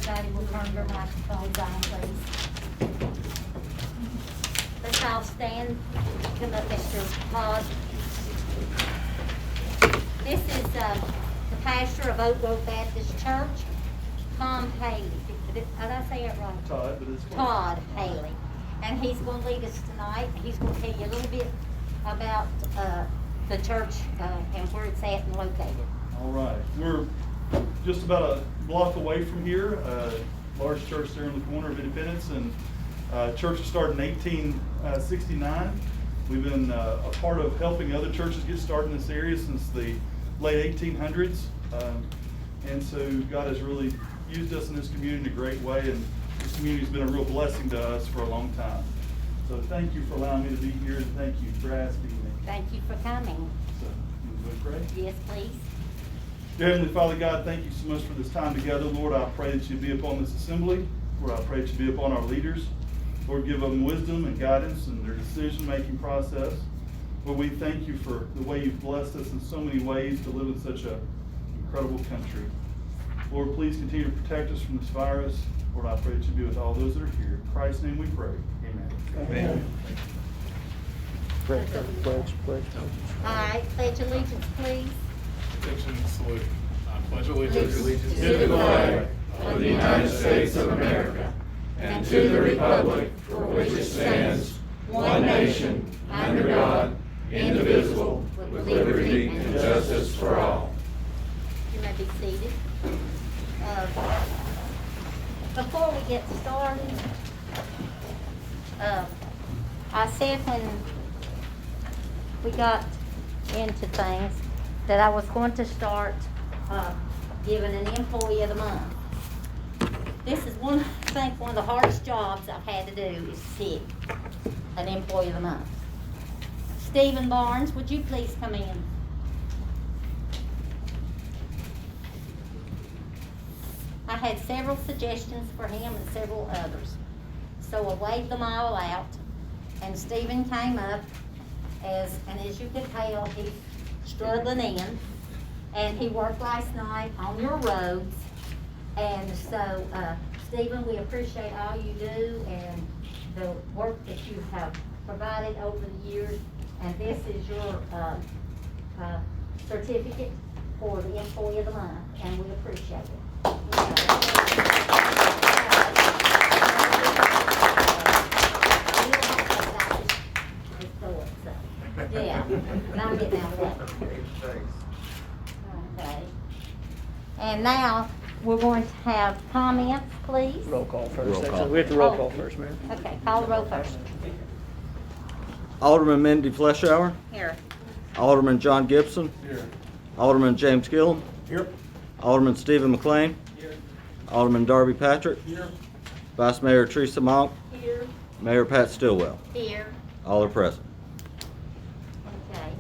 everybody will turn their microphones on, please. Let's all stand. Come up, Mr. Todd. This is the pastor of Oak Grove Baptist Church, Tom Haley. Did I say it right? Todd, but it's Todd Haley. And he's going to lead us tonight. He's going to tell you a little bit about the church and where it's at and located. all right. We're just about a block away from here. Large church there in the corner of Independence, and church was started in 1869. We've been a part of helping other churches get started in this area since the late 1800s, and so God has really used us in this community in a great way, and this community has been a real blessing to us for a long time. So thank you for allowing me to be here, and thank you for asking me. Thank you for coming. So, you want to pray? Yes, please. Dear Heavenly Father God, thank you so much for this time together. Lord, I pray that you be upon this assembly. Lord, I pray that you be upon our leaders. Lord, give them wisdom and guidance in their decision-making process. Lord, we thank you for the way you've blessed us in so many ways to live in such an incredible country. Lord, please continue to protect us from this virus. Lord, I pray that you be with all those that are here. In Christ's name we pray. Amen. Amen. All right, pledge allegiance, please. Attention and salute. I pledge allegiance To the flag of the United States of America and to the republic for which it stands, one nation, under God, indivisible, with liberty and justice for all. You may be seated. Before we get started, I said when we got into things that I was going to start giving an employee of the month. This is one of the hardest jobs I've had to do is pick an employee of the month. Stephen Barnes, would you please come in? I had several suggestions for him and several others. So I weighed them all out, and Stephen came up and as you can tell, he's struggling in, and he worked last night on your roads. And so, Stephen, we appreciate all you do and the work that you have provided over the years. And this is your certificate for the Employee of the Month, and we appreciate it. Yeah, and I'm getting out of that. Okay. And now, we're going to have comments, please. Roll call first. Roll call. Actually, we have to roll call first, Mayor. Okay, call the roll first. Alderman Mindy Fleshour, Here. Alderman John Gibson, here. Alderman James Gill, Here. Alderman Stephen McLean, Here. Alderman Darby Patrick, Here. Vice Mayor Teresa Monk, Here. Mayor Pat Stillwell. Here. All are present. Okay.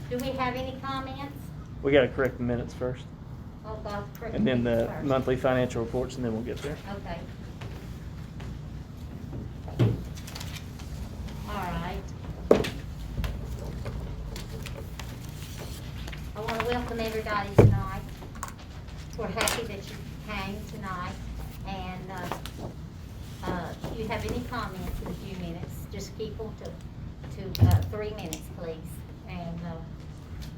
Do we have any comments? We got to correct the minutes first, Oh, God, correct and then me the first. monthly financial reports, and then we'll get there. Okay. All right. I want to welcome everybody tonight. We're happy that you came tonight, and if you have any comments in a few minutes, just keep them to 3 minutes, please. And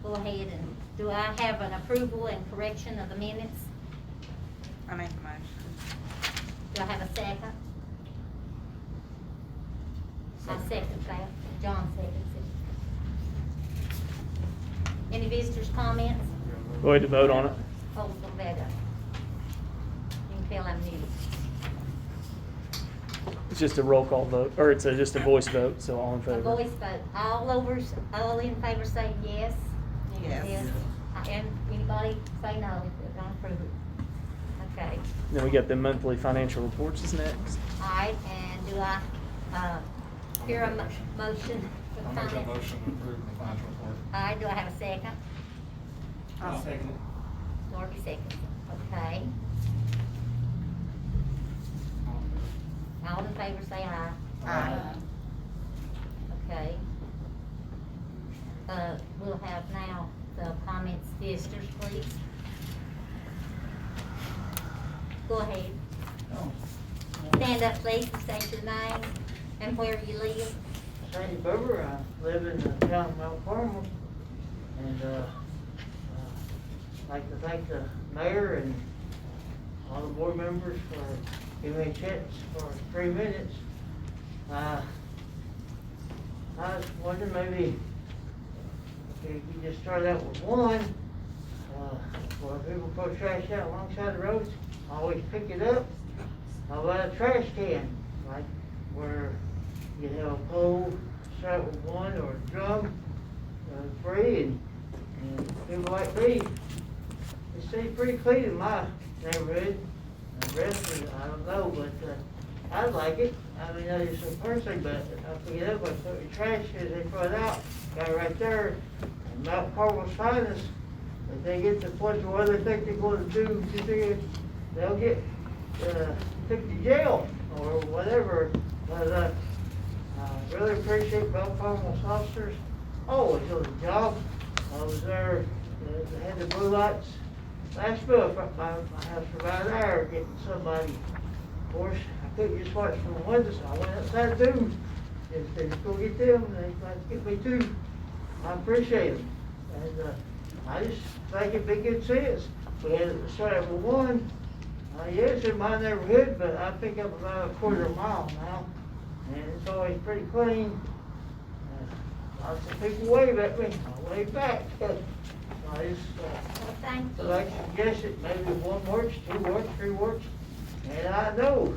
go ahead and, do I have an approval and correction of the minutes? I make a motion. Do I have a second? I second that. John seconds it. Any visitors' comments? Go ahead to vote on it. Oh, look that up. You can tell I'm new. It's just a roll call vote, or it's just a voice vote, so all in A favor. voice vote. All in favor say yes? Yes. And anybody say no, they don't approve it? Okay. Then we got the monthly financial reports is next. All right, and do I hear a motion? for I'll make a comment? motion to approve the financial report. All right, do I have a second? I'll second it. Dorothy seconds. Okay. All in favor say aye. Aye. Okay. We'll have now the comments, visitors, please. Go ahead. Stand up, please, and state your name and where you live. Sandy Berber, I live in the town of Mount Carmel, and, I'd like to thank the mayor and all the board members for giving me a chance for 3 minutes. I was wondering maybe if you just start out with one, where people throw trash out alongside the roads, always pick it up. How about a trash can, like where you have a pole, start with one, or a drum, free, and people like me, it seems pretty clean in my neighborhood. The rest of it, I don't know, but, I like it. I mean, that is so personally, but I pick it up, I put the trash, as they throw it out, got it right there. And Mount Carmel's finest, if they get to the point where they think they're gonna do, they'll get, took to jail or whatever. But I really appreciate Mount Carmel's officers always on the job. I was there, they had the blue lights last month right by my house for about an hour getting somebody. Of course, I couldn't just watch from the window, so I went outside too. If they just go get them, they might get me too. I appreciate them. And I just think it'd be good sense. We had to start out with one. Yeah, it's in my neighborhood, but I pick up about a quarter of a mile now, and it's always pretty clean. Lots of people wave at me, I wave back. I just, Well, thank you. so I suggest it, maybe one works, 2 works, 3 works. And I know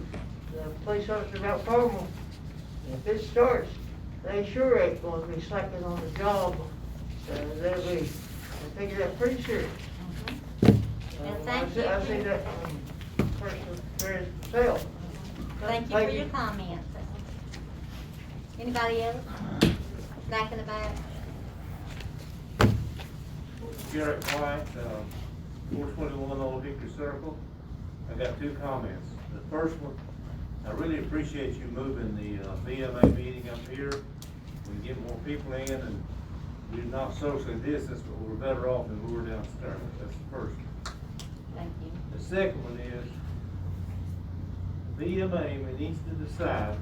the police officer about Carmel, if it starts, they sure ain't gonna be slacking on the job. They'll take it up pretty serious. And thank you I for- see that from personal experience myself. Thank you for your comments. Anybody else? Back in the back? Garrett White, 421 Old Hickory Circle. I got 2 comments. The first one, I really appreciate you moving the VMA meeting up here. We can get more people in, and we're not socially distanced, but we're better off than we were downstairs. That's the first one. Thank you. The second one is, VMA needs to decide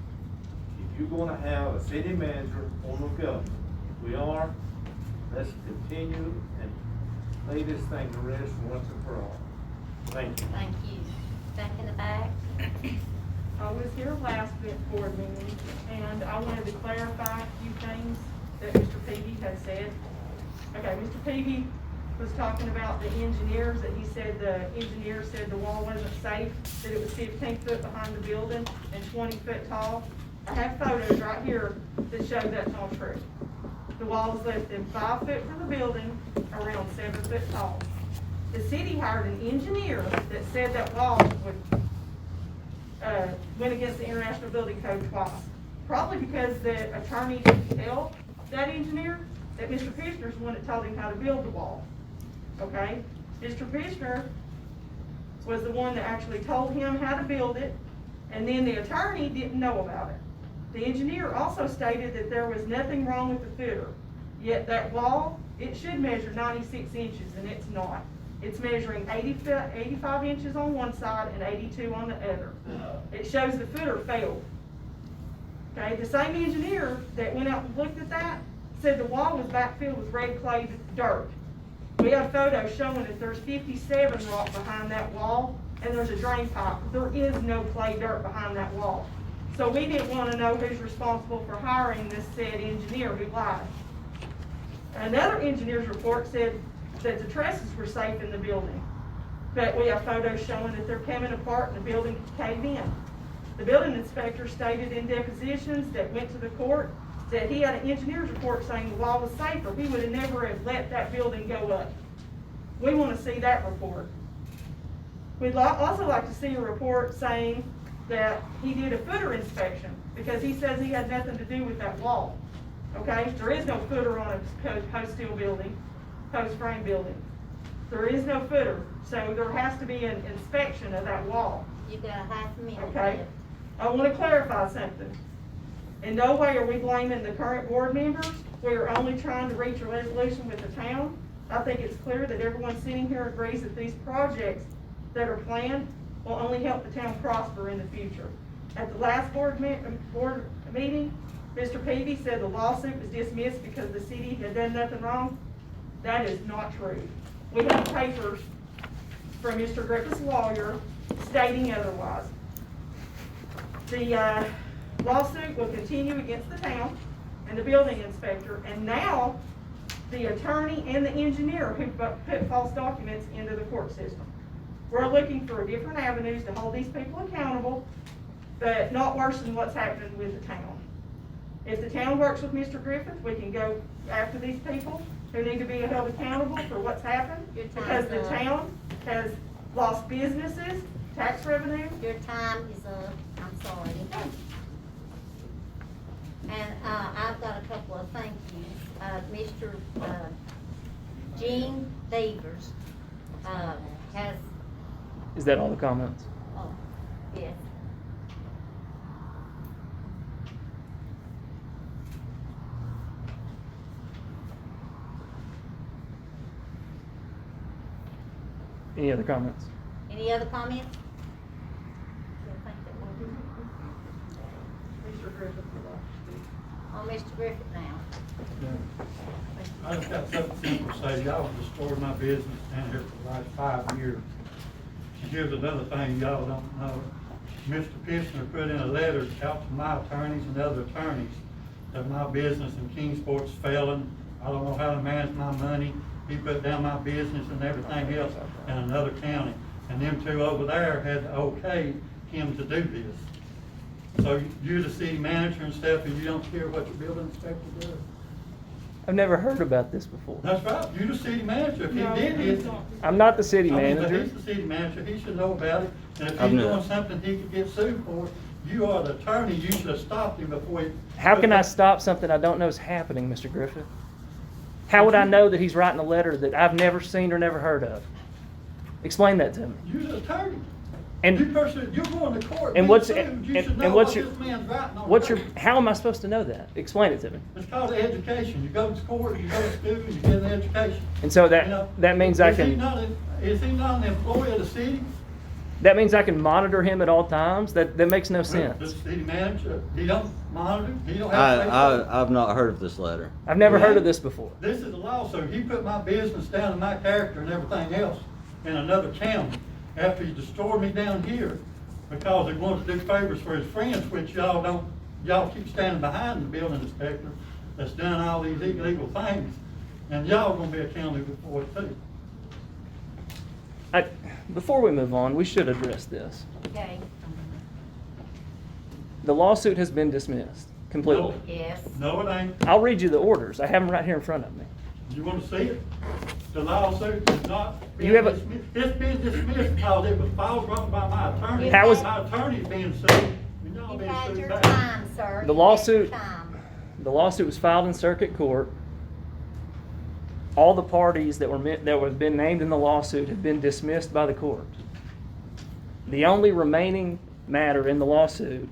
if you're gonna have a city manager form of government. If we are, let's continue and lay this thing to rest once and for all. Thank you. Thank you. Back in the back? I was here last board meeting, and I wanted to clarify a few things that Mr. Peavy had said. Okay, Mr. Peavy was talking about the engineers, that he said the engineer said the wall wasn't safe, that it was 15 foot behind the building and 20 foot tall. I have photos right here that show that's not true. The wall is less than 5 foot from the building, around 7 foot tall. The city hired an engineer that said that wall would, went against the International Building Code twice. Probably because the attorney didn't tell that engineer that Mr. Pishner's the one that told him how to build the wall. Okay? Mr. Pishner was the one that actually told him how to build it, and then the attorney didn't know about it. The engineer also stated that there was nothing wrong with the footer, yet that wall, it should measure 96 inches, and it's not. It's measuring 85 inches on one side and 82 on the other. It shows the footer failed. Okay, the same engineer that went out and looked at that said the wall was backfilled with red clay dirt. We have photos showing that there's 57 rock behind that wall, and there's a drain pipe. There is no clay dirt behind that wall. So we didn't want to know who's responsible for hiring this said engineer who lied. Another engineer's report said that the trusses were safe in the building, but we have photos showing that they're coming apart and the building could cave in. The building inspector stated in depositions that went to the court that he had an engineer's report saying the wall was safer. He would have never have let that building go up. We want to see that report. We'd also like to see a report saying that he did a footer inspection, because he says he had nothing to do with that wall. Okay, there is no footer on a post steel building, post frame building. There is no footer, so there has to be an inspection of that wall. You've got a half a minute. Okay, I want to clarify something. In no way are we blaming the current board members. We are only trying to reach a resolution with the town. I think it's clear that everyone sitting here agrees that these projects that are planned will only help the town prosper in the future. At the last board meeting, Mr. Peavy said the lawsuit was dismissed because the city had done nothing wrong. That is not true. We have papers from Mr. Griffith's lawyer stating otherwise. The lawsuit will continue against the town and the building inspector, and now the attorney and the engineer who put false documents into the court system. We're looking for different avenues to hold these people accountable, but not worse than what's happening with the town. If the town works with Mr. Griffith, we can go after these people who need to be held accountable for what's happened, Your time's because the up. town has lost businesses, tax revenue. Your time is up, I'm sorry. And, I've got a couple of thank yous. Mr. Gene Beavers, has, Is that all the comments? oh, yes. Any other comments? Any other comments? I think that will Mr. Griffith would like to speak. on Mr. Griffith now. I just got something simple to say. Y'all destroyed my business down here for the last 5 years. And here's another thing y'all don't know. Mr. Pishner put in a letter out to my attorneys and other attorneys that my business in Kingsport's failing. I don't know how to manage my money. He put down my business and everything else in another county. And them two over there had to okay him to do this. So you're the city manager and stuff, and you don't care what your building inspector does? I've never heard about this before. That's right, you're the city manager. If he No, did he's it, not. I'm not the city but manager. he's the city manager, he should know about it. And if I've he's known. doing something he could get sued for, you are the attorney, you should have stopped him before he. How can I stop something I don't know is happening, Mr. Griffith? How would I know that he's writing a letter that I've never seen or never heard of? Explain that to me. You're the attorney. And- You person, you're going to court, And being what's sued, and, you should and know what's what your this man's writing on. what's your paper. how am I supposed to know that? Explain it to me. It's called education, you go to court, you go to school, you get an education. And so You know, that means I is he can not is he not an employee of the city? that means I can monitor him at all times. That makes no The sense. city manager, he don't monitor, he don't have. say so. I've not heard of this letter. I've never Yeah. heard of this before. This is a lawsuit. He put my business down and my character and everything else in another county after he destroyed me down here because he wanted to do favors for his friends, which y'all don't, y'all keep standing behind the building inspector that's done all these illegal things. And y'all gonna be accountable for it too. Before we move on, we should address this. Okay, The lawsuit has been dismissed completely. yes. No, it ain't. I'll read you the orders. I have them right here in front of me. You wanna see it? The lawsuit is not being You have a- dismissed. It's been dismissed because it was filed wrong by my attorney. How is- My attorney's being sued, and y'all You've being had sued your back. time, sir. The You've had your lawsuit- time. The lawsuit was filed in circuit court. All the parties that have been named in the lawsuit have been dismissed by the court. The only remaining matter in the lawsuit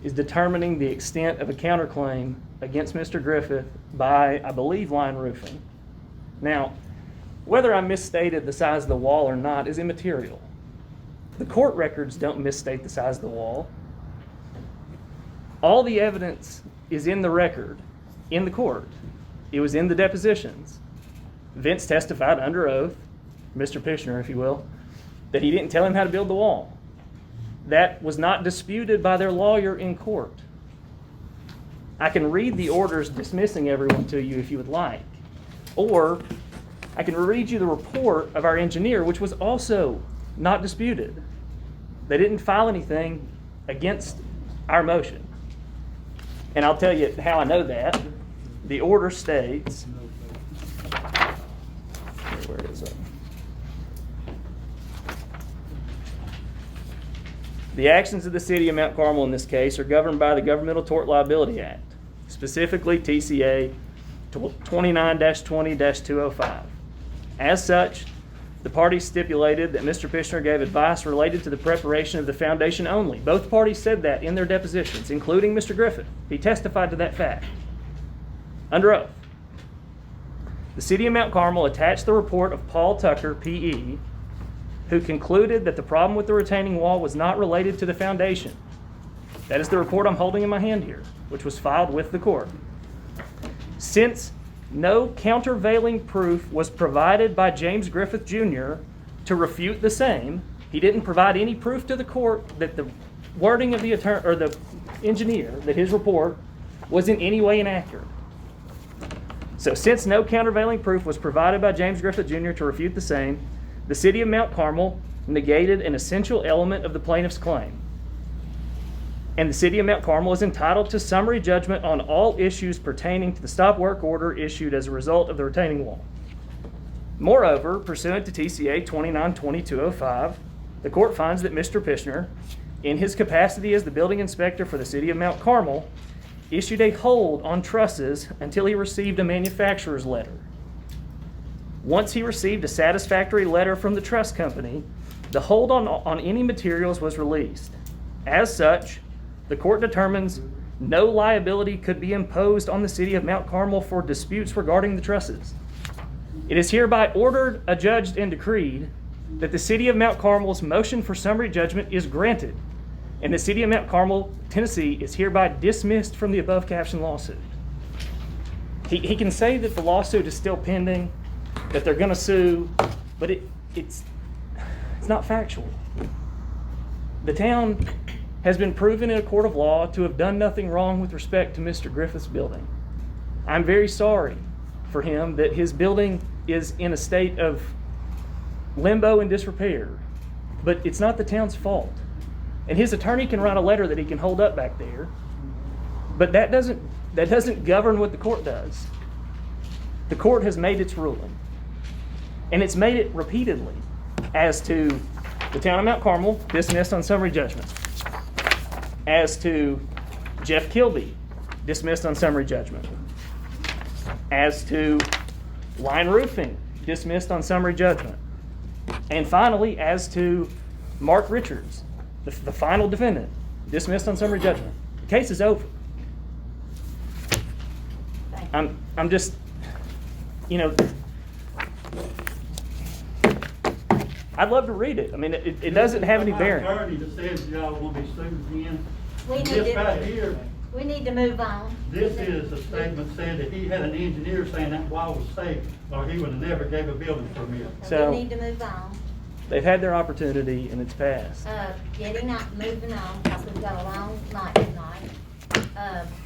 is determining the extent of a counterclaim against Mr. Griffith by, I believe, Line Roofing. Now, whether I misstated the size of the wall or not is immaterial. The court records don't misstate the size of the wall. All the evidence is in the record, in the court. It was in the depositions. Vince testified under oath, Mr. Pishner, if you will, that he didn't tell him how to build the wall. That was not disputed by their lawyer in court. I can read the orders dismissing everyone to you if you would like. Or I can read you the report of our engineer, which was also not disputed. They didn't file anything against our motion. And I'll tell you how I know that. The order states, where is it? The actions of the city of Mount Carmel in this case are governed by the Governmental Tort Liability Act, specifically TCA 29-20-205. As such, the parties stipulated that Mr. Pishner gave advice related to the preparation of the foundation only. Both parties said that in their depositions, including Mr. Griffith. He testified to that fact under oath. The city of Mount Carmel attached the report of Paul Tucker, P.E., who concluded that the problem with the retaining wall was not related to the foundation. That is the report I'm holding in my hand here, which was filed with the court. Since no countervailing proof was provided by James Griffith Jr. to refute the same, he didn't provide any proof to the court that the wording of the attorney or the engineer, that his report was in any way inaccurate. So since no countervailing proof was provided by James Griffith Jr. to refute the same, the city of Mount Carmel negated an essential element of the plaintiff's claim. And the city of Mount Carmel is entitled to summary judgment on all issues pertaining to the stop work order issued as a result of the retaining wall. Moreover, pursuant to TCA 292205, the court finds that Mr. Pishner, in his capacity as the building inspector for the city of Mount Carmel, issued a hold on trusses until he received a manufacturer's letter. Once he received a satisfactory letter from the truss company, the hold on any materials was released. As such, the court determines no liability could be imposed on the city of Mount Carmel for disputes regarding the trusses. It is hereby ordered, adjudged, and decreed that the city of Mount Carmel's motion for summary judgment is granted, and the city of Mount Carmel, Tennessee, is hereby dismissed from the above captioned lawsuit. He can say that the lawsuit is still pending, that they're going to sue, but it's not factual. The town has been proven in a court of law to have done nothing wrong with respect to Mr. Griffith's building. I'm very sorry for him that his building is in a state of limbo and disrepair, but it's not the town's fault. And his attorney can write a letter that he can hold up back there, but that doesn't govern what the court does. The court has made its ruling, and it's made it repeatedly as to the town of Mount Carmel dismissed on summary judgment, as to Jeff Kilby dismissed on summary judgment, as to Line Roofing dismissed on summary judgment, and finally as to Mark Richards, the final defendant, dismissed on summary judgment. The case is over. I'm just, I'd love to read it. I mean, it doesn't have any bearing. My attorney that says y'all will be sued again. We need This right to, here, we need to move on. this is a statement saying that he had an engineer saying that wall was safe, or he would have never gave a building permit. So- We need to move on. They've had their opportunity and it's passed. Moving on, because we've got a long night tonight.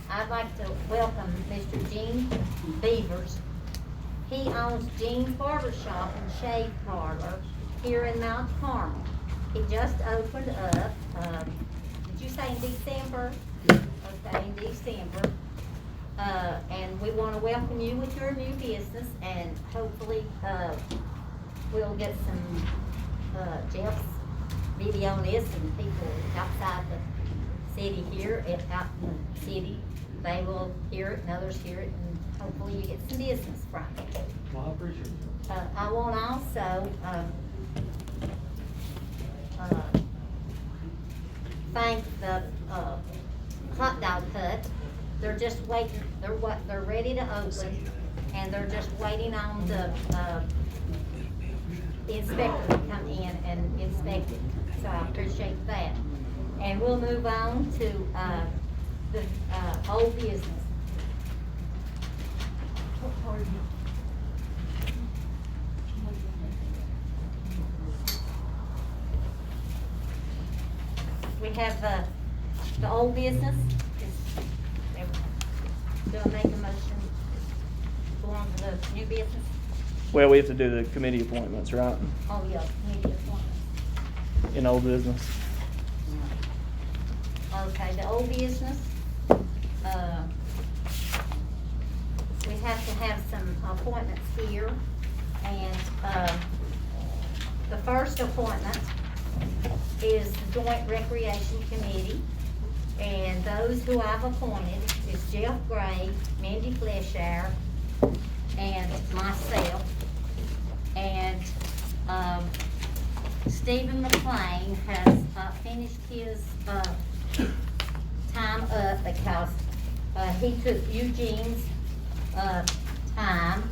I'd like to welcome Mr. Gene Beavers. He owns Gene's Barber Shop and Shave Parlor here in Mount Carmel. He just opened up, did you say in December? Okay, in December. And we want to welcome you with your new business, and hopefully, we'll get some, Jeff's video on this, and people outside the city here, out in the city, they will hear it and others hear it, and hopefully you get some business from it. Well, I appreciate it. I want to also, thank the, hot dog hut. They're just waiting, they're ready to open, and they're just waiting on the inspector to come in and inspect it, so I appreciate that. And we'll move on to, the, old business. We have, the old business. Do I make a motion to go on to the new business? Well, we have to do the committee appointments, right? Oh, yeah, committee appointments. In old business. Okay, the old business, we have to have some appointments here, and, the first appointment is the Joint Recreation Committee, and those who I've appointed is Jeff Gray, Mindy Fleshire, and myself, and, Stephen McLean has, finished his, time up because, he took Eugene's, time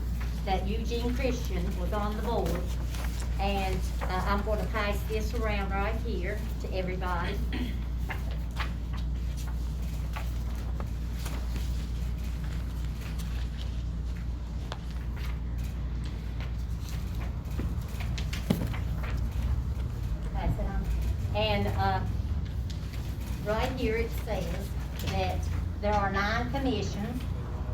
that Eugene Christian was on the board, And I'm going to pass this around right here to everybody. Pass it on. And right here it says that there are 9 commissions,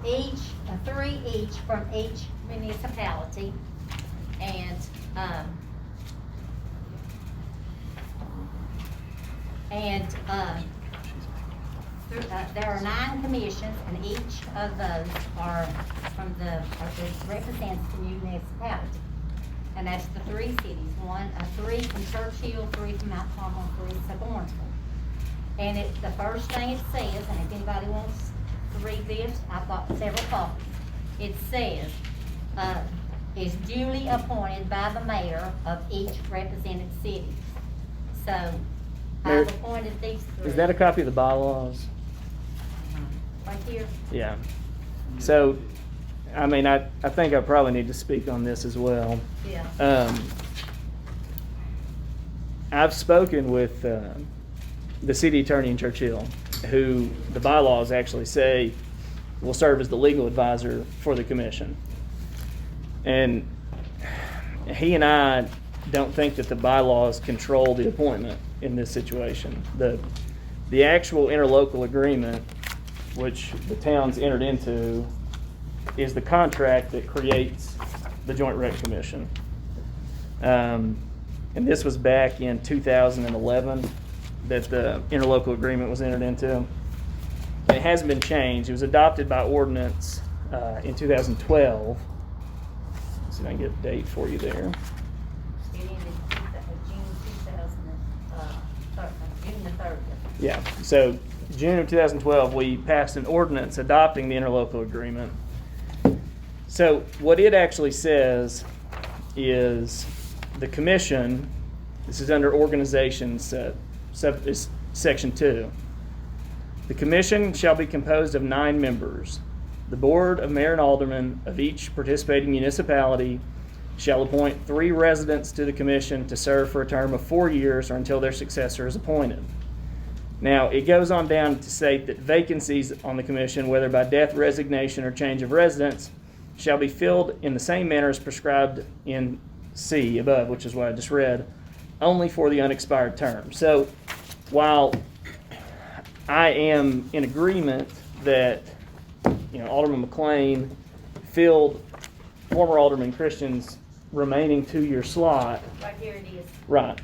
each, 3 each from each municipality. And, there are 9 commissions, and each of those are represents the municipality. And that's the 3 cities, 3 from Churchill, 3 from Mount Carmel, 3 from Lawrenceville. And the first thing it says, and if anybody wants to read this, I've got several copies. It says, is duly appointed by the mayor of each represented city. So, Mayor, I've appointed these 3. Is that a copy of the bylaws? Right here? Yeah. So, I mean, I think I probably need to speak on this as well. Yeah. I've spoken with the city attorney in Churchill, who the bylaws actually say will serve as the legal advisor for the commission. And he and I don't think that the bylaws control the appointment in this situation. The actual interlocal agreement, which the town's entered into, is the contract that creates the Joint Rec Commission. And this was back in 2011 that the interlocal agreement was entered into. And it hasn't been changed. It was adopted by ordinance in 2012. Let's see if I can get a date for you there. It ended June the 30th. Yeah, so June of 2012, we passed an ordinance adopting the interlocal agreement. So what it actually says is the commission, this is under organizations, section 2. The commission shall be composed of 9 members. The board of mayor and aldermen of each participating municipality shall appoint 3 residents to the commission to serve for a term of 4 years or until their successor is appointed. Now, it goes on down to state that vacancies on the commission, whether by death, resignation, or change of residence, shall be filled in the same manner as prescribed in C above, which is what I just read, only for the unexpired term. So, while I am in agreement that, Alderman McLean filled former Alderman Christian's remaining 2-year slot. Right here it is. Right.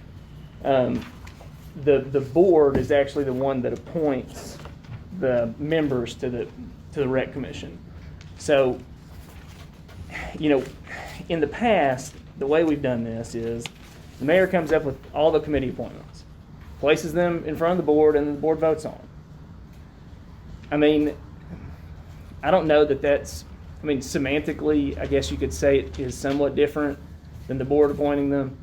The board is actually the one that appoints the members to the rec commission. So, in the past, the way we've done this is the mayor comes up with all the committee appointments, places them in front of the board, and the board votes on them. I mean, I don't know that semantically, I guess you could say it is somewhat different than the board appointing them.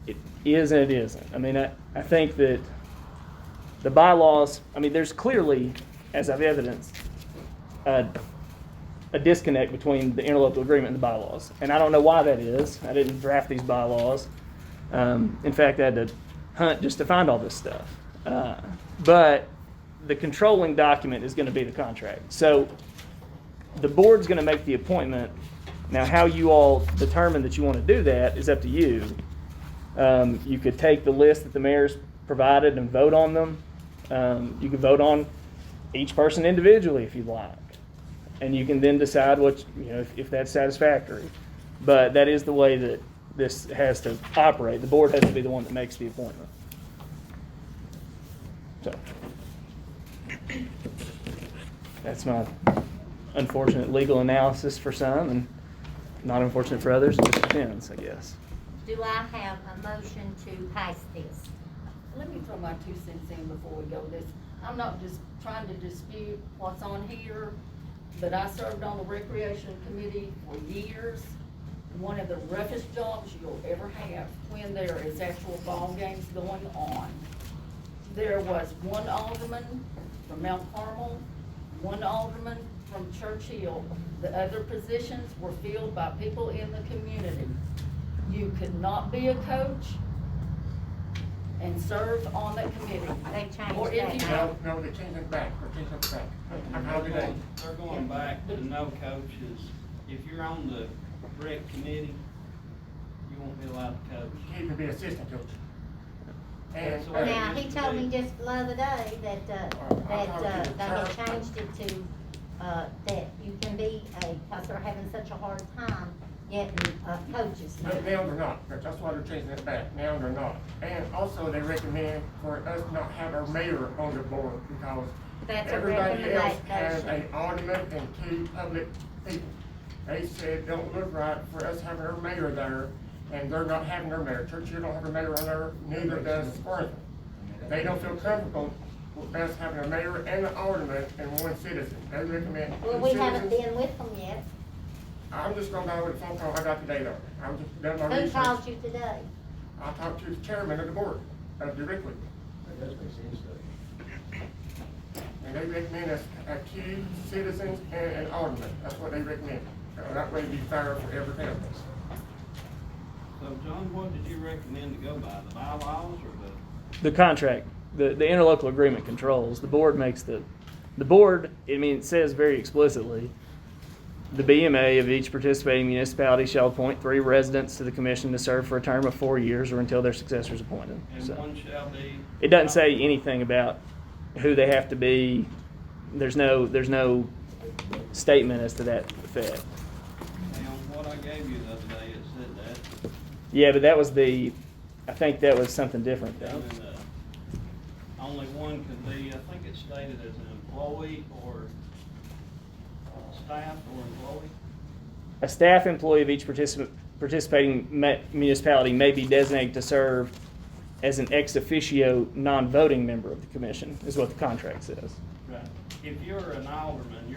It is and it isn't. I mean, I think that the bylaws, there's clearly, as I've evidenced, a disconnect between the interlocal agreement and the bylaws. And I don't know why that is. I didn't draft these bylaws. In fact, I had to hunt just to find all this stuff. But the controlling document is going to be the contract. So the board's going to make the appointment. Now, how you all determine that you want to do that is up to you. You could take the list that the mayor's provided and vote on them. You could vote on each person individually if you'd like. And you can then decide if that's satisfactory. But that is the way that this has to operate. The board has to be the one that makes the appointment. So that's my unfortunate legal analysis for some and not unfortunate for others. It just depends, I guess. Do I have a motion to pass this? Let me throw my 2 cents in before we go this. I'm not just trying to dispute what's on here, but I served on the recreation committee for years. One of the roughest jobs you'll ever have when there is actual ball games going on. There was 1 alderman from Mount Carmel, 1 alderman from Churchill. The other positions were filled by people in the community. you could not be a coach and serve on that committee. They changed Or if that you- now. No, they're changing it back, How do they? They're going back to no coaches. If you're on the rec committee, you won't be allowed to coach. You can be assistant coach. That's the way it Now, he used to told be. me just the other day that, they had changed it to, that you can be because they're having such a hard time getting, coaches. Now they're not, that's why they're changing it back, now they're not. And also they recommend for us not have our mayor on the board because That's a everybody else has recommendation. an alderman and two public people. They said, don't look right for us having our mayor there, and they're not having their mayor. Churchill don't have a mayor on there, neither does Springfield. They don't feel comfortable with us having a mayor and an alderman and one citizen. They recommend Well, two we haven't citizens. been with them yet. I'm just going by with the phone call I got today though. I'm just done my Who research. called you today? I talked to the chairman of the board, directly. And they recommend us a key citizens and an alderman. That's what they recommend. That way it'd be fair for every family. So, John, what did you recommend to go by, the bylaws or The contract, the interlocal agreement controls, the board makes the board, I mean, it says very explicitly, the BMA of each participating municipality shall appoint 3 residents to the commission to serve for a term of 4 years or until their successor is appointed. and So, one shall be? it doesn't say anything about who they have to be. There's no statement as to that effect. And on what I gave you the other day, it said that. Yeah, but that was I think that was something different though. And, only one could be, I think it stated as an employee or staff or employee. A staff employee of each participating municipality may be designated to serve as an ex officio non-voting member of the commission, is what the contract says. Right. If you're an alderman, you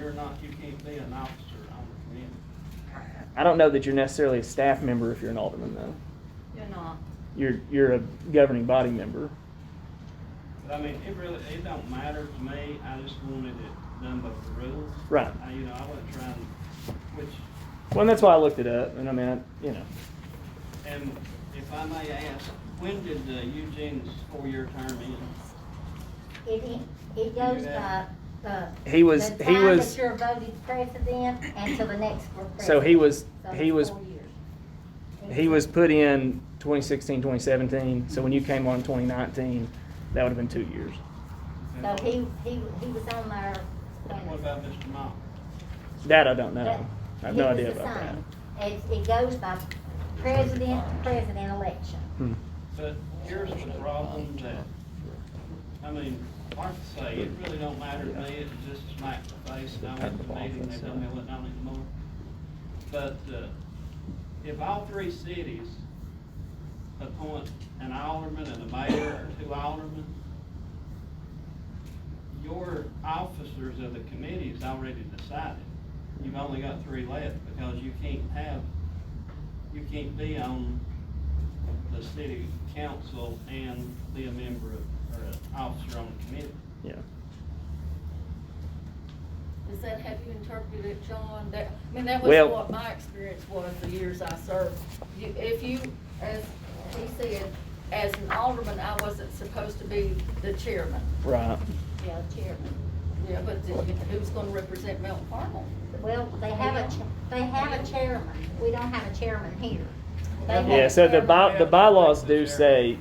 can't be an officer on the committee. I don't know that you're necessarily a staff member if you're an alderman though. You're not. You're a governing body member. But I mean, it don't matter to me, I just wanted it done by the rules. Right. I wasn't trying, which, Well, and that's why I looked it up, and I mean, and if I may ask, when did Eugene's 4-year term end? It goes by, He was- the he time was- that you're voted president and to the next for president. So he was- So he it's was- 4 years. he was put in 2016, 2017, so when you came on in 2019, that would have been 2 years. So he was on there. What about Mr. Mock? That I don't know. That- I have he no was idea the about that. same. It goes by president to president election. Hmm. But here's the problem that, I mean, like I say, it really don't matter to me, it just smacked the face, and I went to the meeting, they told me I wasn't on it anymore. But, if all 3 cities appoint an alderman and a mayor or 2 aldermen, your officers of the committee is already decided. You've only got 3 left, because you can't be on the city council and be a member of, or an officer on the committee. Yeah. Is that how you interpreted it, John? That was Well- what my experience was the years I served. If you, as he said, as an alderman, I wasn't supposed to be the chairman. Right. Yeah, chairman. Yeah, but who's gonna represent Mount Carmel? Well, they have a chairman. We don't have a chairman here. They have Yeah, a so the chairman. bylaws do say,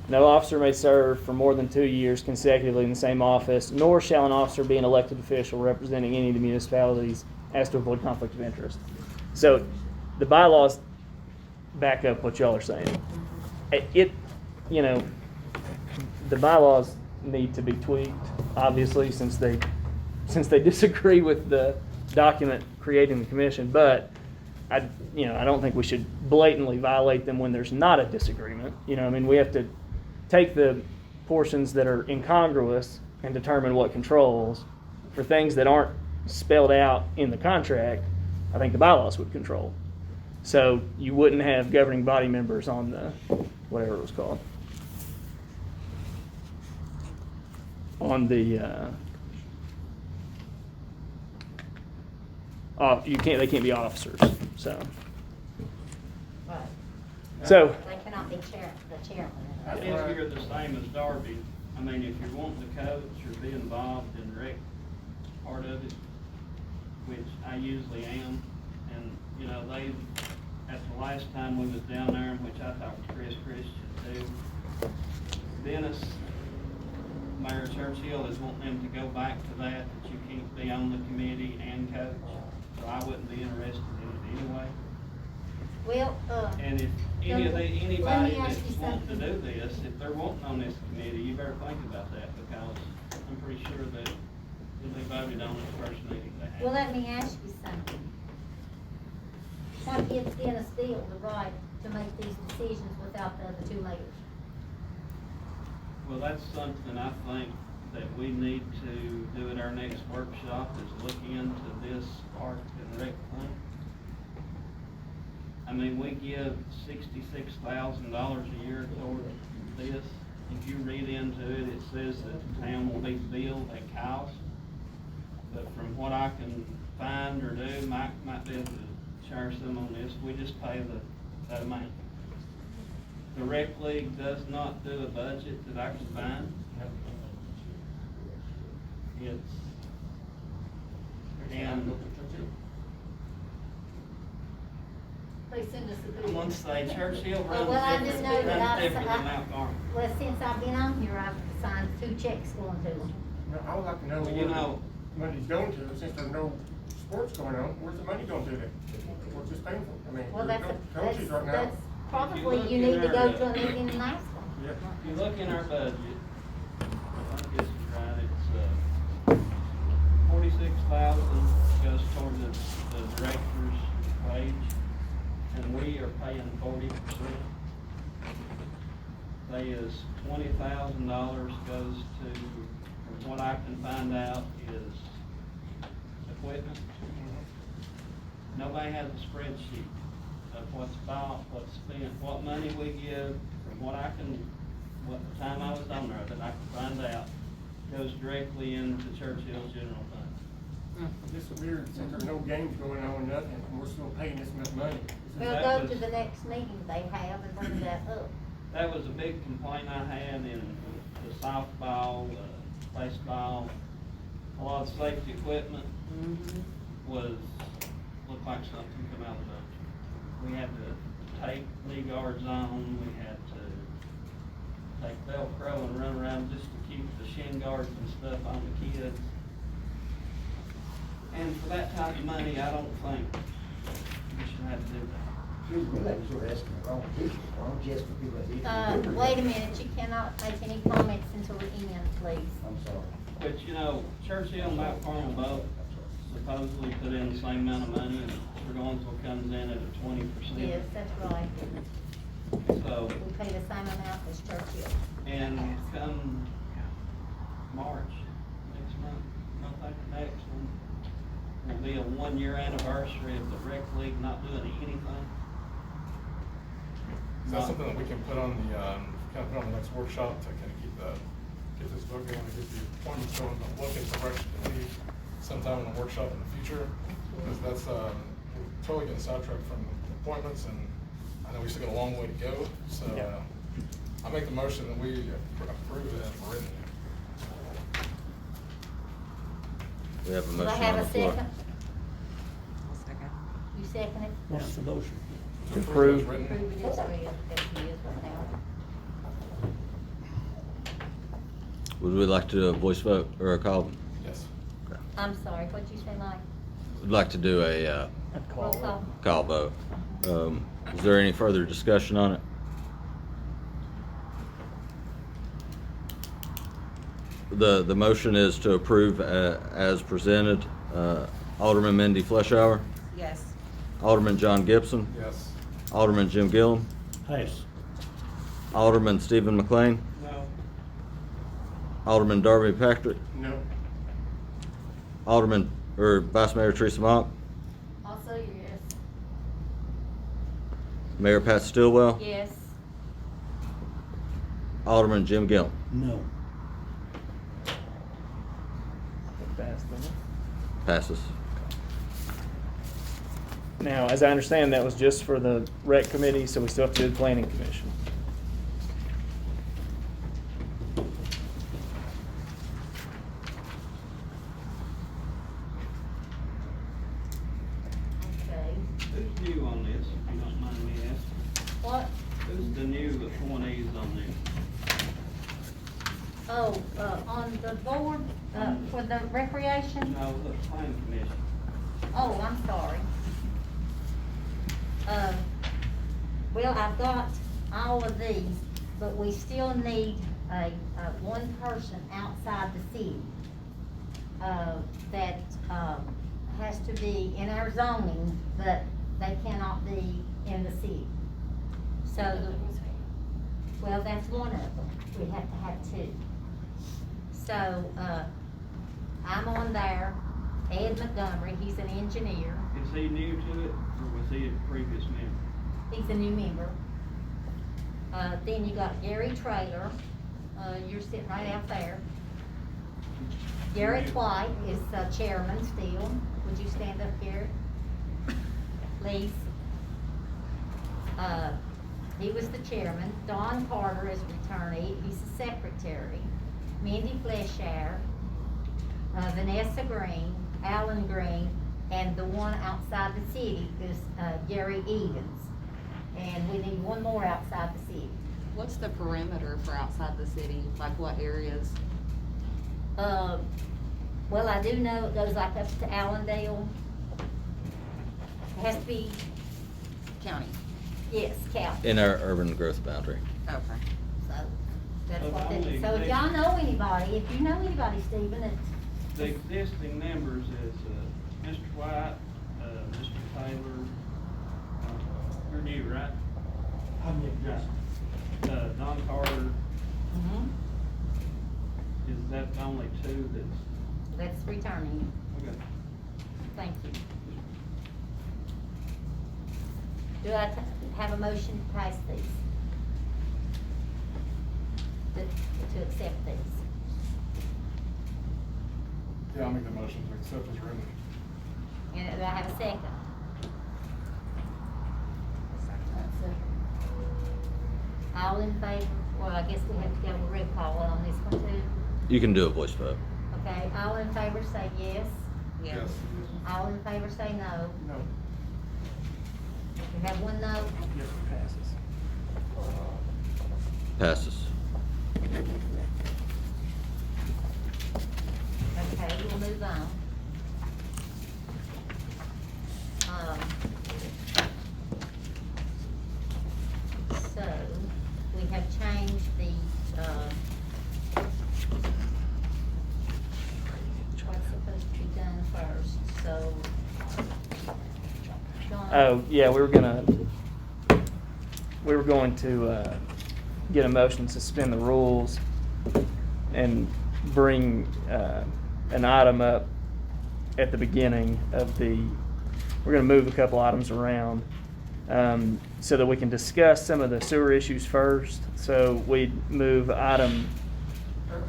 no officer may serve for more than 2 years consecutively in the same office, nor shall an officer be an elected official representing any of the municipalities as to avoid conflict of interest. So the bylaws back up what y'all are saying. The bylaws need to be tweaked, obviously, since they disagree with the document creating the commission, but I don't think we should blatantly violate them when there's not a disagreement. We have to take the portions that are incongruous and determine what controls. For things that aren't spelled out in the contract, I think the bylaws would control. So you wouldn't have governing body members on the, whatever it was called. On the, they can't be officers, so. So, They cannot be the chairman. If you're the same as Darby, I mean, if you're wanting to coach or be involved in rec part of it, which I usually am, and, you know, they, at the last time we was down there, which I talked to Chris Christian too, Dennis, Mayor Churchill is wanting them to go back to that you can't be on the committee and coach, so I wouldn't be interested in it anyway. Well, And if let me anybody ask that's you wanting to something. do this, if they're wanting on this committee, you better think about that, because I'm pretty sure that when they voted on this first meeting, they had. well, let me ask you something. What gives Dennis Deal the right to make these decisions without the other two mayors? Well, that's something I think that we need to do at our next workshop, is look into this park and rec thing. I mean, we give $66,000 a year toward this. If you read into it, it says that the town will be billed at cost. But from what I can find or do, Mike might be able to share some on this, we just pay that amount. The rec league does not do a budget that I can find. And They send us a I bill. want to say Churchill Oh, well, I runs just know that runs different than Mount Carmel. Well, since I've been on here, I've signed 2 checks going to them. No, I would like to know Well, you where know- the money's going to, since there's no sports going on, where's the money going to then? What's this paying for? I mean, Well, there's that's, no coaches right now. that's probably, look you in need to our, go to a meeting and ask them. Yeah. If you look in our budget, I think this is right, it's, 46,000 goes toward the director's wage, and we are paying 40%. They is $20,000 goes to, from what I can find out, is equipment. Nobody has a spreadsheet of what's bought, what's spent, what money we give, from what I can, what the time I was on there, that I can find out, goes directly into Churchill's general fund. It's weird, since there's no games going on, nothing, and we're still paying this much money. We'll That go was- to the next meeting they have and bring that up. That was a big complaint I had in the softball, baseball, a lot of safety equipment was, looked like something come out of the dumpster. We had to tape knee guards on, we had to take Velcro and run around just to keep the shin guards and stuff on the kids. And for that type of money, I don't think we should have to do that. Wait a minute, you cannot make any comments until the end, please. But, you know, Churchill and Mount Carmel both supposedly put in the same amount of money, and Burnsville comes in at a 20%. Yes, that's right. So, We pay the same amount as Churchill. and come March, next month, I think the next one, will be a 1-year anniversary of the rec league not doing anything. Is that something that we can put on the, kind of put on the next workshop to kind of get this vote going, and get the appointments going, but look at direction to leave sometime in the workshop in the future? Because that's, we're totally getting sidetracked from appointments, and I know we still got a long way to go, so, I make the motion that we approve it as written. We have a Do I motion have on a the floor. second? Second. You second it? What's the motion? To Approve. as written. Approve it as read, as he is right now. Would we like to do a voice vote or a call? Yes. I'm sorry, what'd you say, Mike? We'd like to do a Roll call. call vote. Is there any further discussion on it? The motion is to approve as presented. Alderman Mindy Fleshour, Yes. Alderman John Gibson, Yes. Alderman Jim Gillum, Yes. Alderman Stephen McLean, No. Alderman Darby Patrick, No. Alderman, or Vice Mayor Teresa Monk, Also, yes. Mayor Pat Stillwell, Yes. Alderman Jim Gillum. No. Fast, isn't it? Passes. Now, as I understand, that was just for the rec committee, so we still have to do the planning commission. Okay. Who's new on this, if you don't mind me asking? What? Who's the new appointees on this? Oh, on the board, for the recreation? No, the planning commission. Oh, I'm sorry. Well, I've got all of these, but we still need one person outside the city, that, has to be in our zoning, but they cannot be in the city. So, well, that's one of them. We have to have two. So, I'm on there. Ed Montgomery, he's an engineer. Is he new to it, or was he a previous member? He's a new member. Then you got Gary Traylor, you're sitting right out there. Garrett White is chairman still. Would you stand up, Garrett? Please. He was the chairman. Don Carter is returnee, he's the secretary. Mindy Fleshire, Vanessa Green, Alan Green, and the one outside the city is Gary Evans. And we need one more outside the city. What's the perimeter for outside the city? Like what areas? Well, I do know it goes like up to Allendale. It has to be, County. yes, county. In our urban growth boundary. Okay. So that's So what the it only is. So if thing- y'all know anybody, if you know anybody, Stephen, it's, The existing members is, Mr. White, Mr. Taylor, you're new, right? I'm getting Yes. Don Carter, mhm, is that the only two that's returning. okay? Thank you. Do I have a motion to pass these? To accept these? Yeah, I'll make the motion to accept as written. And do I have a second? All in favor? Well, I guess we have to go to roll call on this one too. You can do a voice vote. Okay, all in favor say yes. Yes. All in favor say no. No. We have one no. Passes. Okay, we'll move on. So, we have changed the, what's supposed to be done first, so. John- Oh, yeah, we were going to get a motion to suspend the rules and bring an item up at the beginning of we're gonna move a couple items around so that we can discuss some of the sewer issues first. So we'd move item,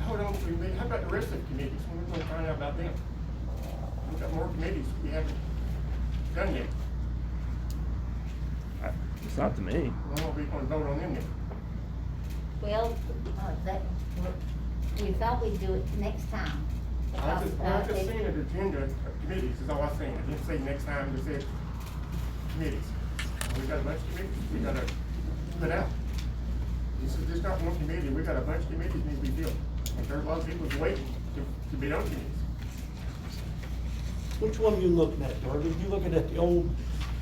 Hold on, how about the rest of the committees? When we're gonna find out about them? We've got more committees we haven't done yet. it's not to me. Well, we're gonna vote on them then. Well, we thought we'd do it next time. I because, just it- seen an agenda of committees, is all I seen. I didn't say next time, just said committees. We got a bunch of committees we gotta put out. This is just not one committee, we got a bunch of committees need to be filled. And there's a lot of people waiting to be on committees. Which one are you looking at, Darby? You looking at the old?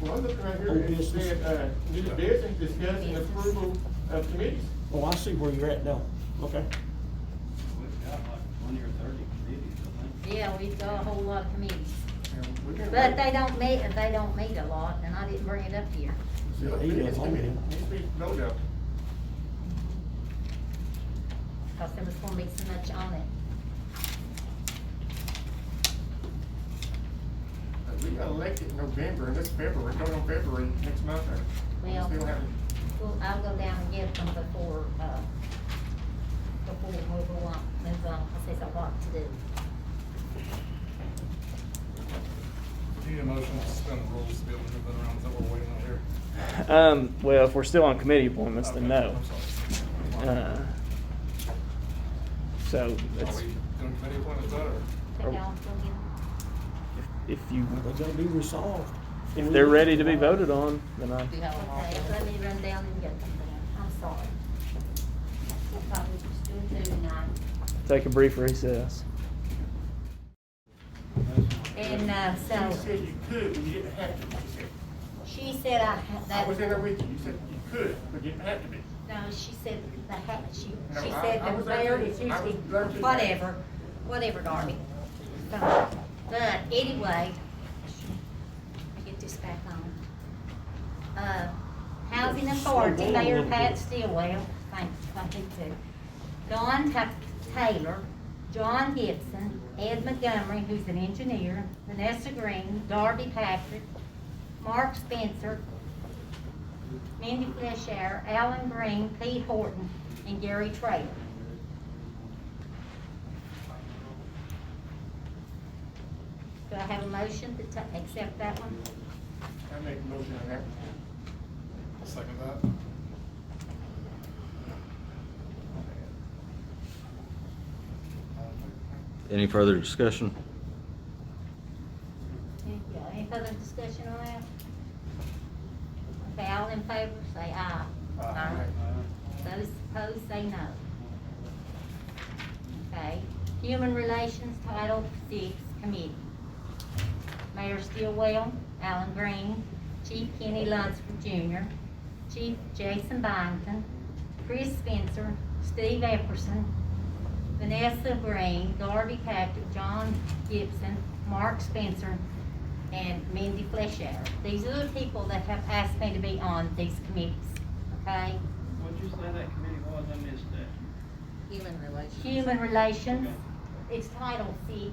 Well, I'm looking right here, Old it business. said, new business, discussing approval of committees. Oh, I see where you're at now. Okay. We've got like 20 or 30 committees, I think. Yeah, we've got a whole lot of committees. And we've been But waiting. they don't meet a lot, and I didn't bring it up here. See, look, He this does, committee okay. needs to be voted on. Cause there was gonna be so much on it. We got elected in November, and this February, going on February next month, or we Well, still haven't. well, I'll go down and get them before we move on, cause there's a lot to do. Do you need a motion to suspend the rules to be able to move that around? Is that what we're waiting on here? Well, if we're still on committee appointments, then Okay, no. I'm sorry. So Are it's, we doing committee appointments that, or? Take y'all to again. if you, They gotta be resolved. if they're ready to be voted on, then I, Do you have them all? Okay, let me run down and get them then. I'm sorry. I thought we were just doing two tonight. take a brief recess. And, You so, said you could, but you didn't have to. she said I was in there with you, you said you could, but you didn't have to be. no, she said she No, said I the was mayor actually- is I was usually, going to whatever, Darby. So, but anyway, let me get this back on. Housing Authority, Mayor Pat Stillwell, thank you too. Don Taylor, John Gibson, Ed Montgomery, who's an engineer, Vanessa Green, Darby Patrick, Mark Spencer, Mindy Fleshauer, Alan Green, Pete Horton, and Gary Traylor. Do I have a motion to accept that one? I make a motion on that. I'll second that. Any further discussion? Any further discussion on that? Okay, all in favor, say aye. Aye. Those opposed, say no. Okay, Human Relations, Title VI Committee. Mayor Stillwell, Alan Green, Chief Kenny Lunsford Jr., Chief Jason Byington, Chris Spencer, Steve Epperson, Vanessa Green, Darby Patrick, John Gibson, Mark Spencer, and Mindy Fleshauer. These are the people that have asked me to be on these committees, okay? What'd you say that committee was? I missed that. Human relations. Human Relations, it's Title VI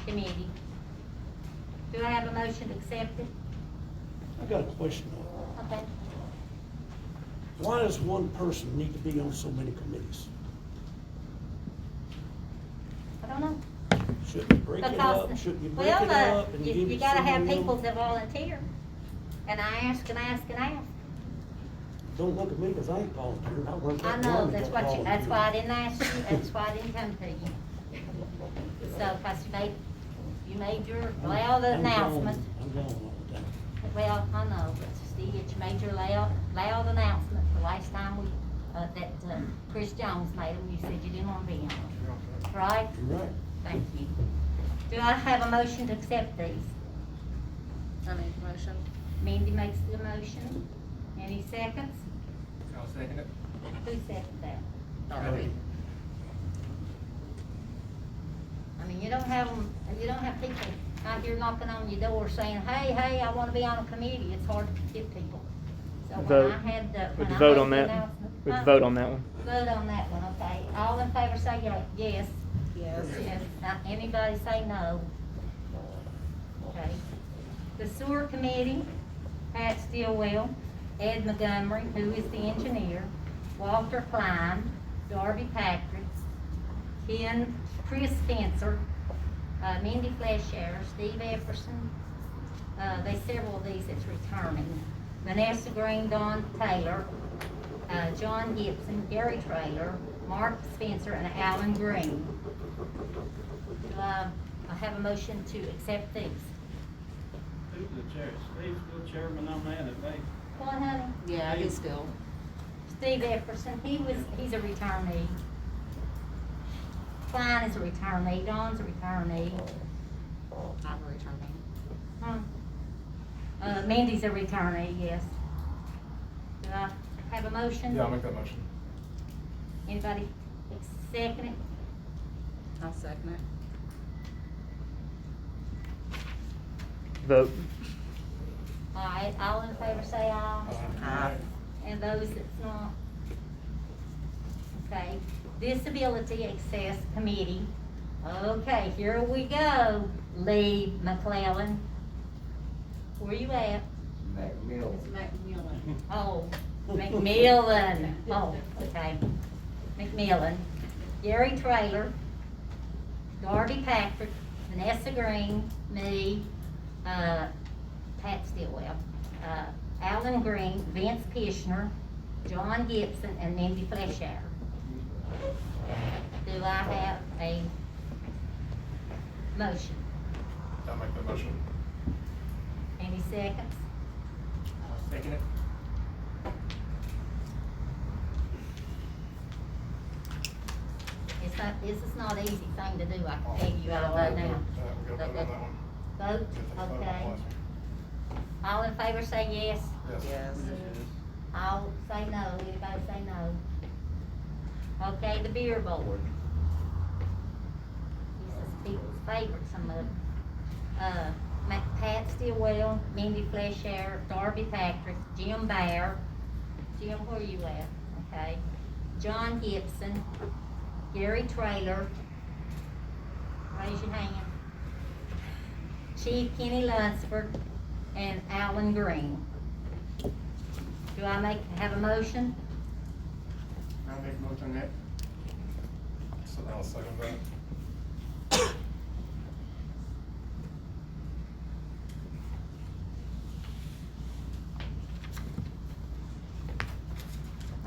Committee. Do I have a motion to accept it? I got a question though. Okay. Why does one person need to be on so many committees? I don't know. Shouldn't you break it up? Because, Shouldn't you break well, it up and you give you it gotta have someone people else? to volunteer. And I ask and ask and ask. Don't look at me, cause I ain't volunteering. I worked I that know, long to that's get what you, that's volunteered. why I didn't ask you, that's why I didn't come to you. So, cause you made your, loud I'm gone. announcement. I'm gone all the time. Well, I know, but Steve, you made your loud announcement the last time we, Chris Jones made them, you said you didn't wanna be on them. Right? You're right. Thank you. Do I have a motion to accept these? I make a motion. Mindy makes the motion. Any seconds? I'll second it. Who seconded that? Darby. I mean, you don't have people out here knocking on your door saying, hey, I wanna be on a committee. It's hard to get people. So when Vote. I had the, We when can I vote made on the that. announcement. We can Huh? vote on that one. Vote on that one, okay. All in favor say yes. Yes. Yes. Now, anybody say no? Okay. The sewer committee, Pat Stillwell, Ed Montgomery, who is the engineer, Walter Klein, Darby Patrick, Chris Spencer, Mindy Fleshauer, Steve Epperson, there's several of these that's returning. Vanessa Green, Don Taylor, John Gibson, Gary Traylor, Mark Spencer, and Alan Green. Do I have a motion to accept these? Who's the chair? Steve's still chairman on that, I think. Go on, honey. Yeah, he's still. Steve Epperson, he's a returnee. Klein is a returnee, Don's a returnee. I'm returning. Mindy's a returnee, yes. Do I have a motion? Yeah, I'll make that motion. Anybody second it? I'll second it. Vote. All right, all in favor say aye. Aye. And those that's not? Okay, Disability Access Committee. Okay, here we go. Lee McClellan. Where you at? It's Macmillan. Oh, McMillan. Oh, okay. McMillan. Gary Traylor, Darby Patrick, Vanessa Green, me, Pat Stillwell, Alan Green, Vince Pishner, John Gibson, and Mindy Fleshauer. Do I have a motion? I'll make the motion. Any seconds? I'll second it. It's not, this is not an easy thing to do, I can tell you all right now. We gotta vote on that one. Vote, okay. All in favor say yes. Yes. All say no, anybody say no? Okay, the beer board. This is people's favorite, some of them. Pat Stillwell, Mindy Fleshauer, Darby Patrick, Jim Bear. Jim, where you at? Okay. John Gibson, Gary Traylor. Raise your hand. Chief Kenny Lunsford, and Alan Green. Do I have a motion? I'll make a motion on that. So I'll second that.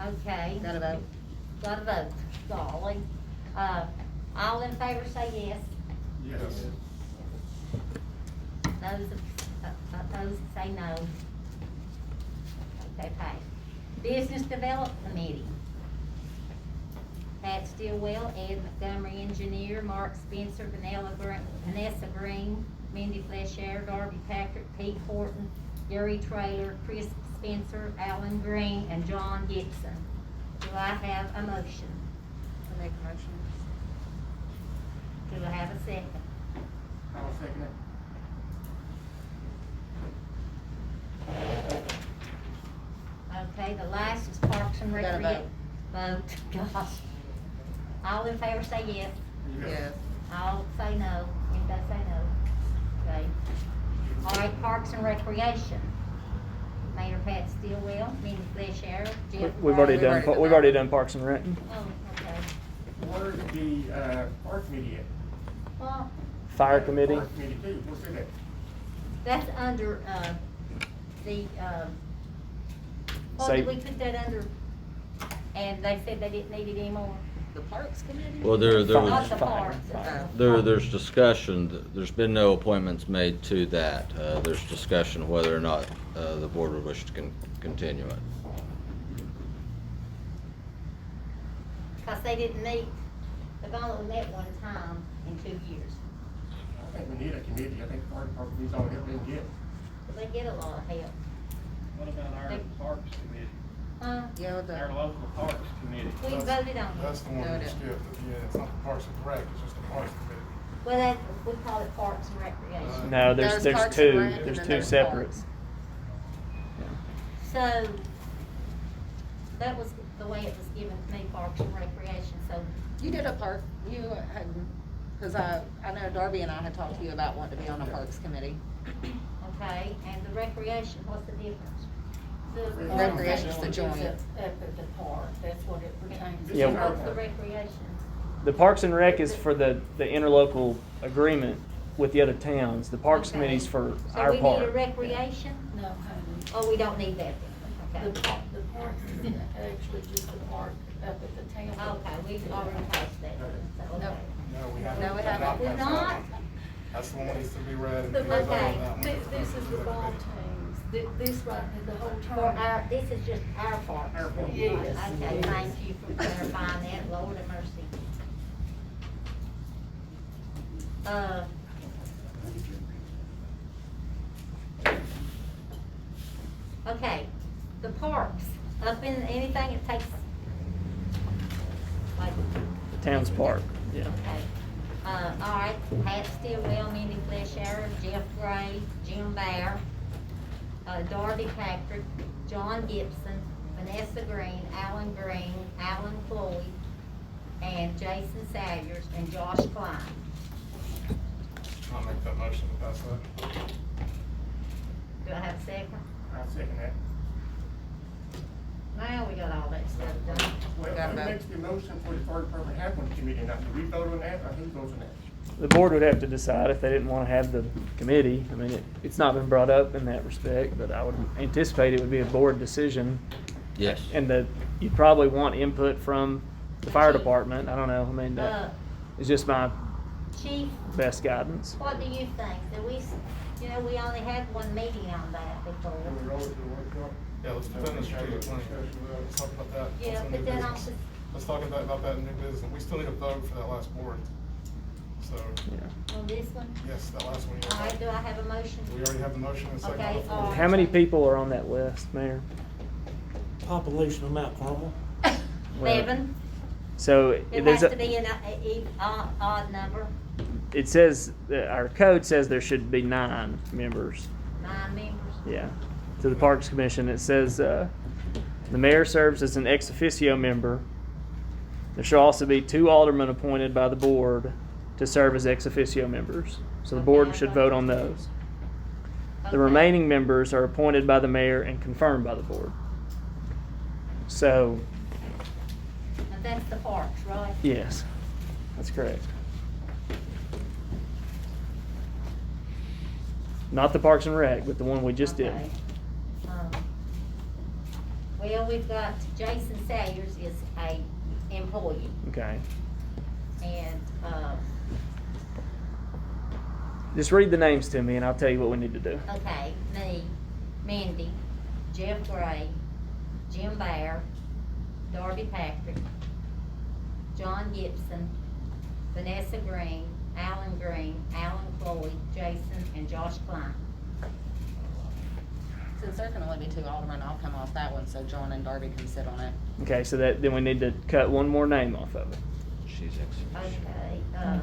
Okay. Got a vote? Got a vote, golly. All in favor say yes. Yes. Those opposed say no. Okay, pass. Business Development Committee. Pat Stillwell, Ed Montgomery, Engineer, Mark Spencer, Vanessa Green, Mindy Fleshauer, Darby Patrick, Pete Horton, Gary Traylor, Chris Spencer, Alan Green, and John Gibson. Do I have a motion? I make a motion. Do I have a second? I'll second it. Okay, the last is Parks and We gotta Recreation. Vote, gosh. All in favor say yes. Yes. All say no. Anybody say no? Okay. All right, Parks and Recreation. Mayor Pat Stillwell, Mindy Fleshauer, Jeff. We've already Bryant. done, we've already done Parks and Rec. Oh, okay. Where's the, park committee at? Well, Fire Committee. Park committee too, what's it at? that's under, the, what Say- did we put that under? And they said they didn't need it anymore. The Parks Committee? Well, there Not was, the parks. there's discussion, there's been no appointments made to that. There's discussion whether or not, the board would wish to continue it. Cause they didn't meet, they've only met one time in 2 years. I think we need a committee, I think the fire department needs all the help they can get. But they get a lot of help. What about our Parks Committee? Yeah, Our local Parks Committee? We voted on That's it. the one No, we it skipped. Yeah, it's not the Parks and Rec, it's just the Parks Committee. Well, that, we call it Parks and Recreation. No, There's there's Parks and two, Rec, and there's then two there's separate. Parks. So, that was the way it was given to me, Parks and Recreation, so, You did a park, you had, cause I know Darby and I had talked to you about wanting to be on a Parks Committee. okay, and the recreation, what's the difference? The Recreation's the joint. Up at the park, that's what it pertains to. Yeah. What's the recreation? The Parks and Rec is for the interlocal agreement with the other towns. The Parks Okay. Committee's for our So we need a part. recreation? No, honey. Oh, we don't need that then, The okay. park is actually just a park up at the town. Okay, we've already passed that, so, okay. No, we haven't. No, we haven't. We're not? That's the one that needs to be read. and The, we vote on Okay. that one. this is the ball teams, this right, the whole For tournament. our, this is just our parks. Our parks. Yes. Okay, thank you for clarifying that, Lord have mercy. Okay, the parks, up in anything it takes, like, Town's Park, yeah. okay. All right, Pat Stillwell, Mindy Fleshauer, Jeff Gray, Jim Bear, Darby Patrick, John Gibson, Vanessa Green, Alan Floyd, and Jason Salyers, and Josh Klein. I'll make that motion to pass that. Do I have a second? I'll second that. Now we got all that stuff done. Well, Got who a vote. makes the motion for the fire department have one committee, now, do we vote on that, or who votes on that? the board would have to decide if they didn't want to have the committee. I mean, it's not been brought up in that respect, but I would anticipate it would be a board decision. Yes. And you'd probably want input from the fire department. I don't know. I mean, that is just my Chief, best guidance. what do you think? Do we, we only had one meeting on that before. Yeah, let's put that in the strategic plan. Let's talk about that. Yeah, That's in but new then business. also, Let's talk about that in new business. And we still need a vote for that last board. So, on this one, yes, that last one. you all right, vote. do I have a motion? We already have the motion and second on Okay, the floor. How many people are on that list, Mayor? Population of Mount Carmel. 11. So It there's has to be an odd number, it says, our code says there should be 9 members. 9 members. Yeah. To the Parks Commission, it says, the mayor serves as an ex officio member. There shall also be 2 aldermen appointed by the board to serve as ex officio members. So the board should vote on those. Okay. The remaining members are appointed by the mayor and confirmed by the board. So, And that's the parks, right? yes, that's correct. Not the Parks and Rec, but the one we just did. Okay. Well, we've got Jason Sayers is a employee, Okay. and, Just read the names to me and I'll tell you what we need to do. okay, me, Mindy, Jeff Gray, Jim Bear, Darby Patrick, John Gibson, Vanessa Green, Alan Floyd, Jason, and Josh Klein. Since there can only be 2 aldermen, I'll come off that one so John and Darby can sit on it. Okay, so then we need to cut one more name off of it. She's ex officio. Okay,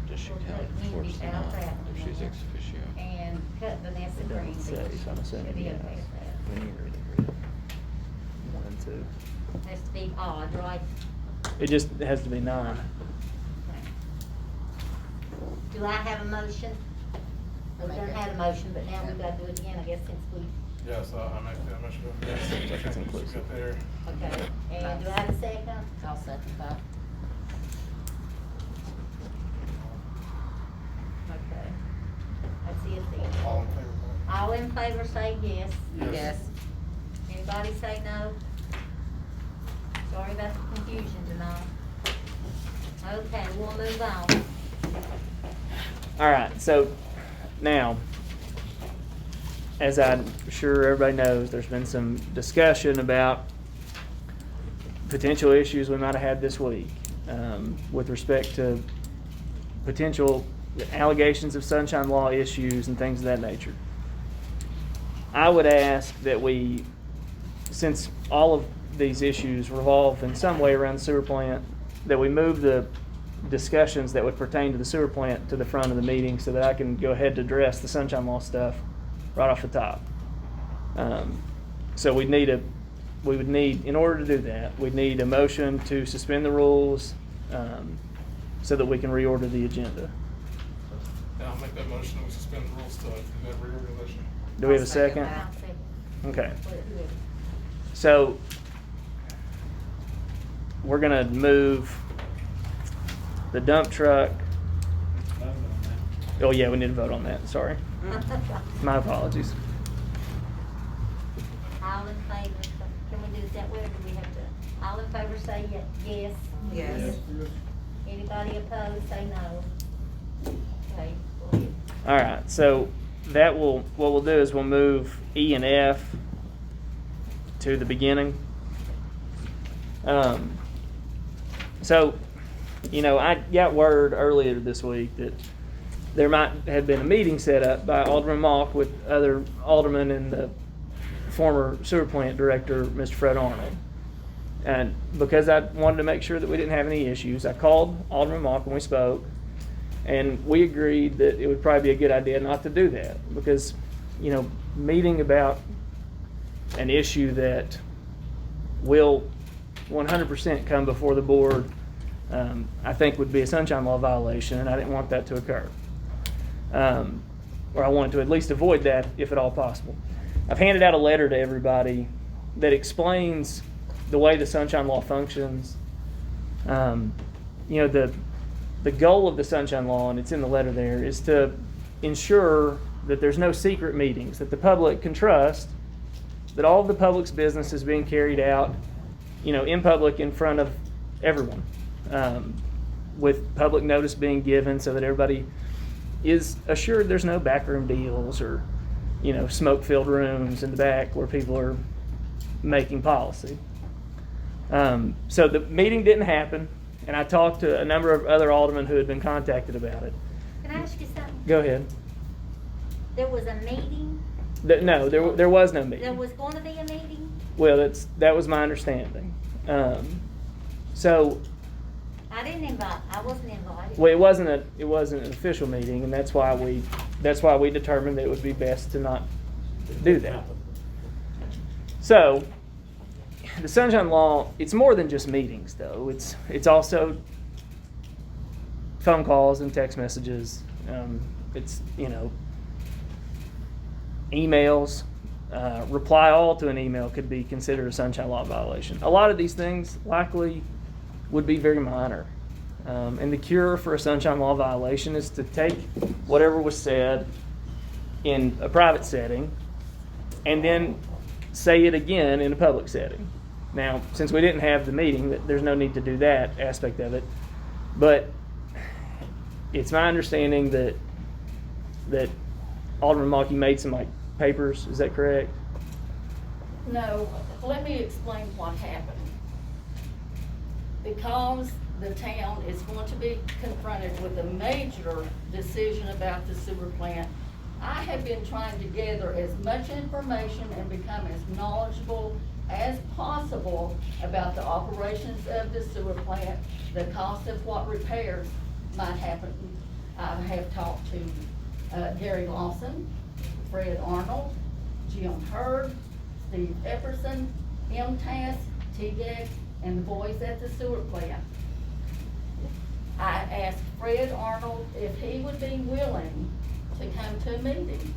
Does she we'll count take Mindy towards the out 9 that if one she's then. ex officio? And cut Vanessa It Green. doesn't say, so I'm assuming Should be yes. okay with We need to read it. 1 and 2. that. Has to be odd, right? It just has to be 9. Okay. Do I have a motion? We done had a motion, but now we've got to do it again, I guess, since we, Yes, I make that motion. Yes, That's inclusive. Got there. okay. And do I have a second? I'll second that. Okay. That's it then. All in favor? All in favor say yes. Yes. Anybody say no? Sorry about the confusion tonight. Okay, we'll move on. All right, so now, as I'm sure everybody knows, there's been some discussion about potential issues we might have had this week with respect to potential allegations of sunshine law issues and things of that nature. I would ask that we, since all of these issues revolve in some way around the sewer plant, that we move the discussions that would pertain to the sewer plant to the front of the meeting so that I can go ahead to address the sunshine law stuff right off the top. So we would need, in order to do that, we'd need a motion to suspend the rules so that we can reorder the agenda. Yeah, I'll make that motion. We suspend the rules to do that reorganization. Do we have a I'll second second? that. I'll second. Okay. Whoever. So we're gonna move the dump truck. Oh yeah, we need to vote on that, sorry. My apologies. All in favor, can we do it that way, or do we have to, all in favor say yes? Yes. Anybody opposed, say no. Okay, go ahead. All right, so what we'll do is we'll move E and F to the beginning. So, I got word earlier this week that there might have been a meeting set up by Alderman Mock with other aldermen and the former sewer plant director, Mr. Fred Arnold. And because I wanted to make sure that we didn't have any issues, I called Alderman Mock and we spoke. And we agreed that it would probably be a good idea not to do that because, meeting about an issue that will 100% come before the board, I think would be a sunshine law violation, and I didn't want that to occur. Or I wanted to at least avoid that if at all possible. I've handed out a letter to everybody that explains the way the sunshine law functions. The the goal of the Sunshine Law, and it's in the letter there, is to ensure that there's no secret meetings, that the public can trust that all of the public's business is being carried out, in public in front of everyone, with public notice being given so that everybody is assured there's no backroom deals or, smoke-filled rooms in the back where people are making policy. So the meeting didn't happen, and I talked to a number of other aldermen who had been contacted about it. Can I ask you something? Go ahead. There was a meeting? No, there was no meeting. There was going to be a meeting? Well, that was my understanding. So. I wasn't invited. Well, it wasn't an official meeting, and that's why we determined that it would be best to not do that. So, the Sunshine Law, it's more than just meetings, though. It's also phone calls and text messages. It's emails. Reply all to an email could be considered a Sunshine Law violation. A lot of these things likely would be very minor. And the cure for a Sunshine Law violation is to take whatever was said in a private setting and then say it again in a public setting. Now, since we didn't have the meeting, there's no need to do that aspect of it. But it's my understanding that Alderman Mackey made some papers. Is that correct? No, let me explain what happened. Because the town is going to be confronted with a major decision about the sewer plant, I have been trying to gather as much information and become as knowledgeable as possible about the operations of the sewer plant, the cost of what repairs might happen. I have talked to Gary Lawson, Fred Arnold, Jim Hurd, Steve Epperson, MTAS, TDEC, and the boys at the sewer plant. I asked Fred Arnold if he would be willing to come to a meeting.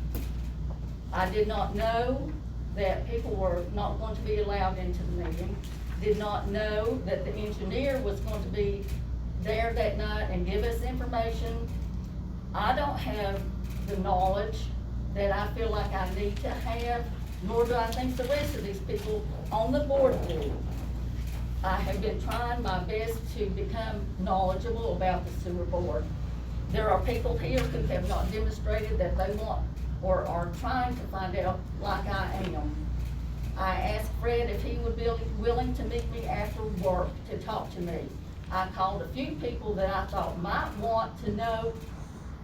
I did not know that people were not going to be allowed into the meeting, did not know that the engineer was going to be there that night and give us information. I don't have the knowledge that I feel like I need to have, nor do I think the rest of these people on the board do. I have been trying my best to become knowledgeable about the sewer board. There are people here who have not demonstrated that they want or are trying to find out like I am. I asked Fred if he would be willing to meet me after work to talk to me. I called a few people that I thought might want to know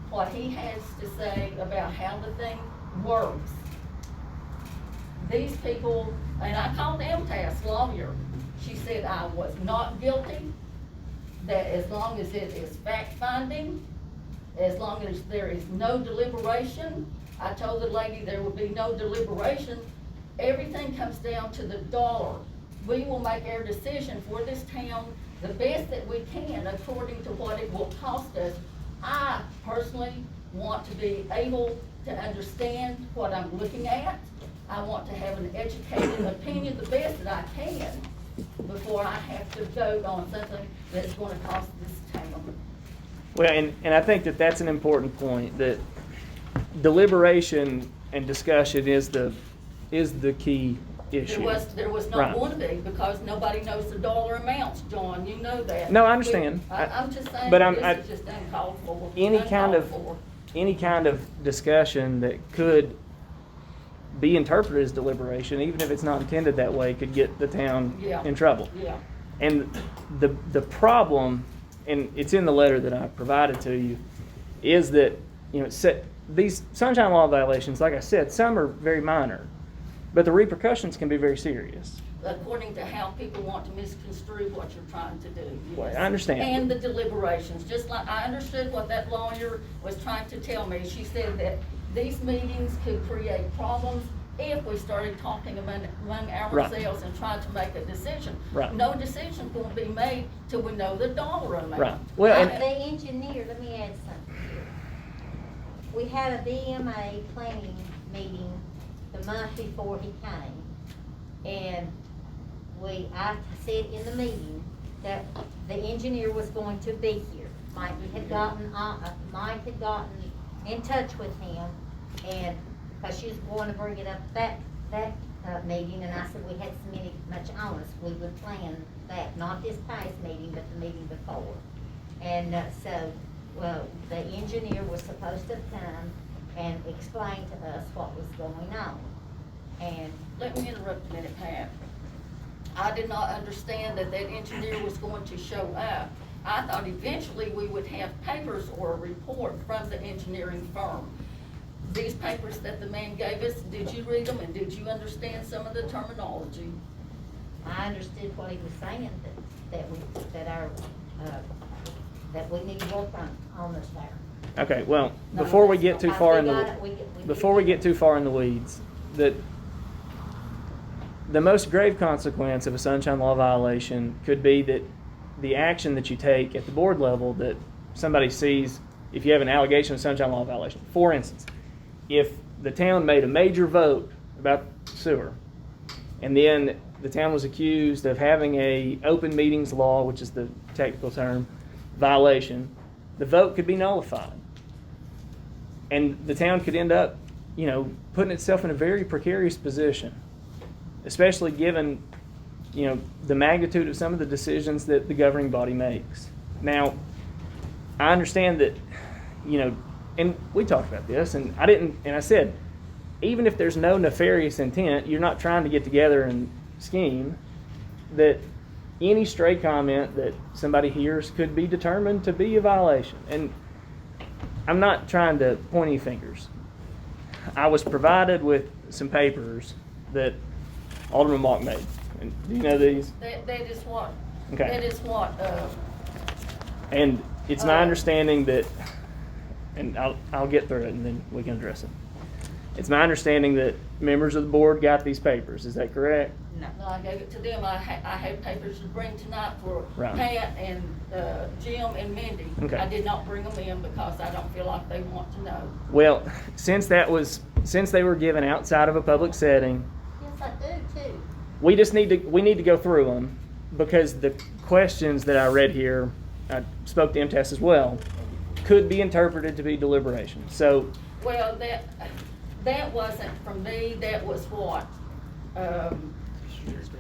what he has to say about how the thing works. These people, and I called MTAS lawyer. She said I was not guilty, that as long as it is fact-finding, as long as there is no deliberation. I told the lady there would be no deliberation. Everything comes down to the dollar. We will make our decision for this town the best that we can according to what it will cost us. I personally want to be able to understand what I'm looking at. I want to have an educated opinion the best that I can before I have to vote on something that's going to cost this town. Well, and I think that's an important point, that deliberation and discussion is the key issue. There was not Right. going to be, because nobody knows the dollar amounts, John, you know that. No, I understand. I'm just saying, But this is just uncalled for. Any Uncalled kind of discussion that could be interpreted as deliberation, even if it's not intended that way, could get the town Yeah. in trouble. Yeah. And the problem, and it's in the letter that I provided to you, is that these Sunshine Law violations, like I said, some are very minor, but the repercussions can be very serious. According to how people want to misconstrue what you're trying to do. Well, yes. I understand. And the deliberations, just like I understood what that lawyer was trying to tell me. She said that these meetings could create problems if we started talking among ourselves and trying to make a decision. Right. No decision will be made till we know the dollar amount. Right. Well, The engineer, let me add something here. We had a VMA planning meeting the month before he came, and I said in the meeting that the engineer was going to be here. Mike had gotten in touch with him, and, because she was going to bring it up that meeting, and I said we had so much on us, we would plan that, not this past meeting, but the meeting before. And so, well, the engineer was supposed to come and explain to us what was going on. And Let me interrupt a minute, Pat. I did not understand that engineer was going to show up. I thought eventually we would have papers or a report from the engineering firm. These papers that the man gave us, did you read them and did you understand some of the terminology? I understood what he was saying, that we need to work on this there. Okay, well, No, before we that's get not- too I far still in got the, it. We before we get too far in the weeds, the most grave consequence of a sunshine law violation could be that the action that you take at the board level, that somebody sees, if you have an allegation of sunshine law violation. For instance, if the town made a major vote about sewer, and then the town was accused of having a open meetings law, which is the technical term, violation, the vote could be nullified. And the town could end up, putting itself in a very precarious position, especially given, the magnitude of some of the decisions that the governing body makes. Now, I understand that, and we talked about this, and I said, even if there's no nefarious intent, you're not trying to get together and scheme, that any stray comment that somebody hears could be determined to be a violation. And I'm not trying to point any fingers. I was provided with some papers that Alderman Mock made. And do you know these? That is what, Okay. that is what, And it's my understanding that, and I'll get through it and then we can address it. It's my understanding that members of the board got these papers. Is that correct? no, I gave it to them. I had papers to bring tonight for Right. Pat and Jim and Mindy. Okay. I did not bring them in because I don't feel like they want to know. Well, since they were given outside of a public setting, Yes, I do too. we need to go through them, because the questions that I read here, I spoke to MTS as well, could be interpreted to be deliberation. So, Well, that wasn't from me, that was what,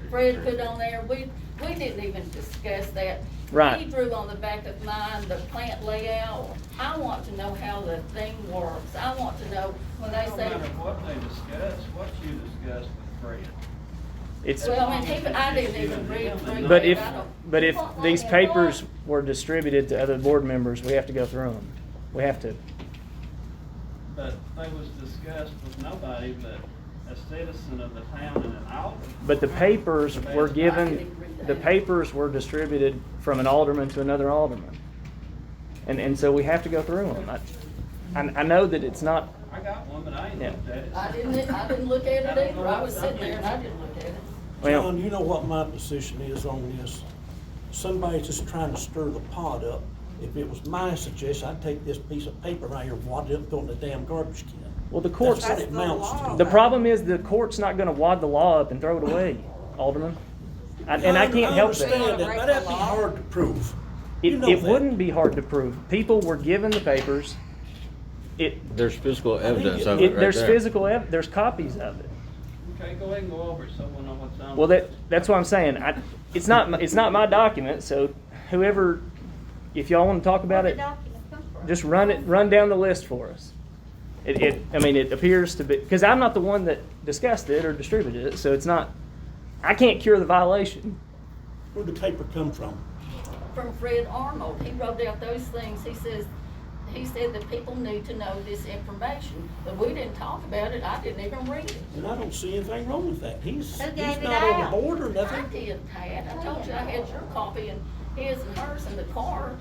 Fred put on there. We didn't even discuss that. Right. He drew on the back of mine the plant layout. I want to know how the thing works. I want to know when they No say. matter what they discuss, what you discussed with Fred. it's, Well, I mean, I didn't even read through but it. if, I don't- but if these papers were distributed to other board members, we have to go through them. We have to. But they was discussed with nobody but a citizen of the town and an alderman. But the papers were given, the papers were distributed from an alderman to another alderman. And so we have to go through them. I know that it's not, I got one, but I ain't Yeah. looked at it. I didn't look at it either. I was sitting there and I didn't look at it. well, John, you know what my position is on this? Somebody's just trying to stir the pot up. If it was my suggestion, I'd take this piece of paper right here, wad it up, throw it in the damn garbage can. well, the court's, That's what it amounts to. the problem is the court's not gonna wad the law up and throw it away, Alderman. And I can't help that. I understand that, but that'd be hard to prove. You know It that. wouldn't be hard to prove. People were given the papers. There's physical evidence of it right There's there. physical there's copies of it. Okay, go ahead and go over it so we'll know what's on. Well, that's what I'm saying. It's not my document, so whoever, if y'all want to talk about it, just run down the list for us. It appears to be, because I'm not the one that discussed it or distributed it, so it's not, I can't cure the violation. Where'd the paper come from? From Fred Arnold. He wrote out those things. He said that people need to know this information, but we didn't talk about it. I didn't even read it. And I don't see anything wrong with that. He's Who gave it not on out? the board or I nothing. did, Pat. I told you I had your copy and his and hers in the car.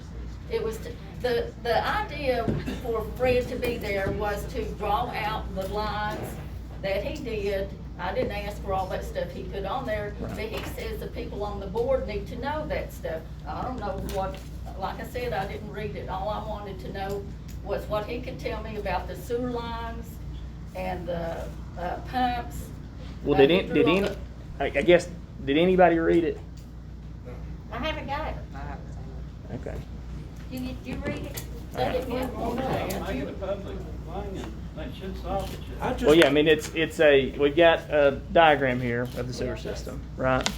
It was, the idea for Fred to be there was to draw out the lines that he did. I didn't ask for all that stuff he put on there, but he says the people on the board need to know that stuff. I don't know what, like I said, I didn't read it. All I wanted to know was what he could tell me about the sewer lines and the pumps. Well, He did drew on any, the- I guess, did anybody read it? I haven't got it. Okay. Did you read it? They didn't Well, get one no, there. make it a public thing and that should solve it. shouldn't it? I just. Well, yeah, I mean, we've got a diagram here of the sewer system, right?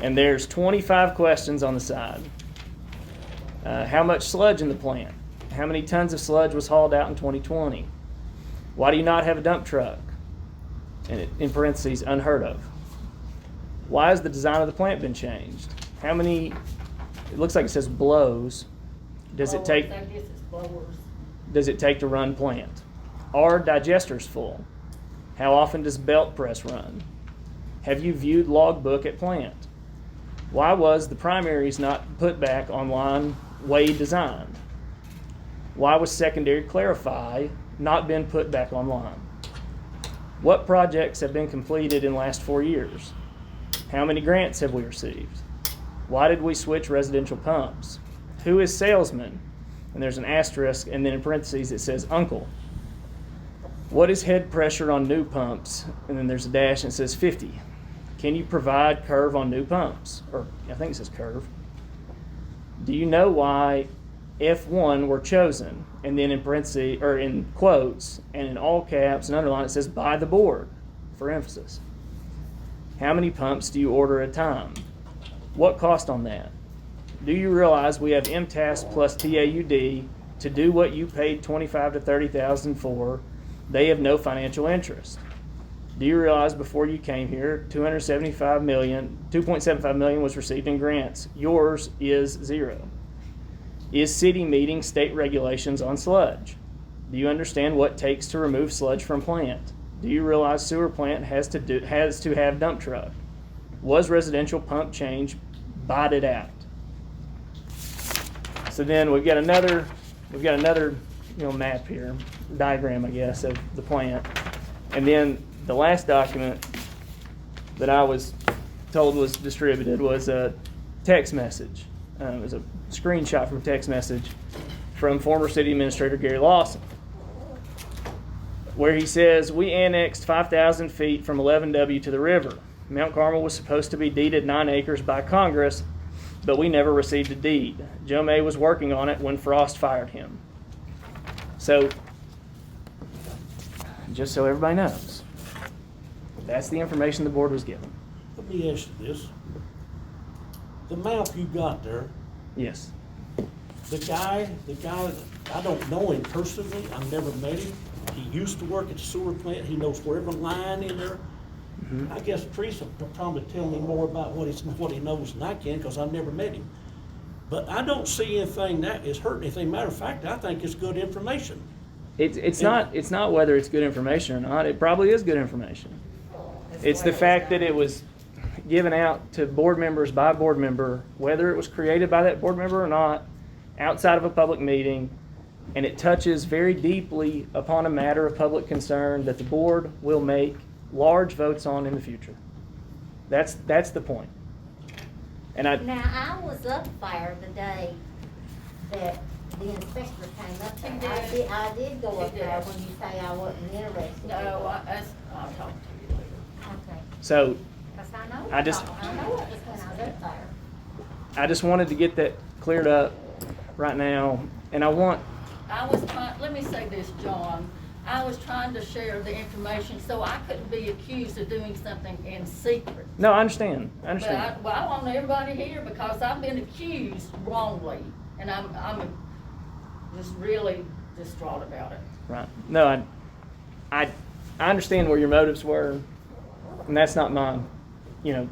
And there's 25 questions on the side. How much sludge in the plant? How many tons of sludge was hauled out in 2020? Why do you not have a dump truck? And in parentheses, unheard of. Why has the design of the plant been changed? How many, it looks like it says blows. Does it take? I guess it's blowers. Does it take to run plant? Are digesters full? How often does belt press run? Have you viewed logbook at plant? Why was the primaries not put back on line way designed? Why was secondary clarify not been put back online? What projects have been completed in the last 4 years? How many grants have we received? Why did we switch residential pumps? Who is salesman? And there's an asterisk, and then in parentheses it says uncle. What is head pressure on new pumps? And then there's a dash and it says 50. Can you provide curve on new pumps? Or I think it says curve. Do you know why F1 were chosen? And then in parentheses, or in quotes, and in all caps and underline, it says by the board, for emphasis. How many pumps do you order at a time? What cost on that? Do you realize we have MTAS plus TAUD to do what you paid $25,000 to $30,000 for? They have no financial interest. Do you realize before you came here, $2.75 million was received in grants? Yours is 0. Is city meeting state regulations on sludge? Do you understand what it takes to remove sludge from plant? Do you realize sewer plant has to have dump truck? Was residential pump change botted out? So then we've got another map here, diagram I guess of the plant, and then the last document that I was told was distributed was a text message. It was a screenshot from a text message from former city administrator Gary Lawson, where he says, we annexed 5,000 feet from 11W to the river. Mount Carmel was supposed to be deeded 9 acres by Congress, but we never received a deed. Joe May was working on it when Frost fired him. So, just so everybody knows, that's the information the board was given. Let me ask you this. The map you got there, Yes. the guy, I don't know him personally, I've never met him. He used to work at the sewer plant, he knows where every line in there. I guess Teresa will probably tell me more about what he knows than I can, because I've never met him. But I don't see anything that is hurting anything. Matter of fact, I think it's good information. It's not whether it's good information or not. It probably is good information. It's the fact that it was given out to board members by a board member, whether it was created by that board member or not, outside of a public meeting, and it touches very deeply upon a matter of public concern that the board will make large votes on in the future. That's the point. And Now, I was up there the day that the inspector came up there. I did go up there when you say I wasn't interested. No, I'll talk to you later. Okay. So 'Cause I know I just- it was when I was up there. I just wanted to get that cleared up right now, and Let me say this, John. I was trying to share the information so I couldn't be accused of doing something in secret. No, I understand. But I want everybody here because I've been accused wrongly, and I'm just really distraught about it. Right. No, I understand where your motives were, and that's not mine. I know.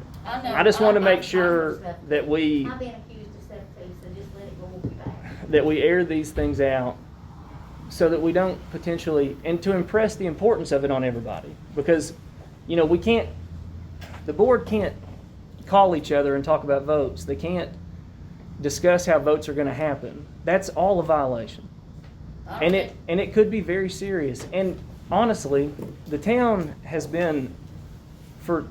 I just want to make I'm sure that we I've been accused of stuff too, so just let it go, we'll be back. that we air these things out so that we don't potentially, and to impress the importance of it on everybody. Because, the board can't call each other and talk about votes. They can't discuss how votes are going to happen. That's all a violation. And it could be very serious. And honestly, the town has been, for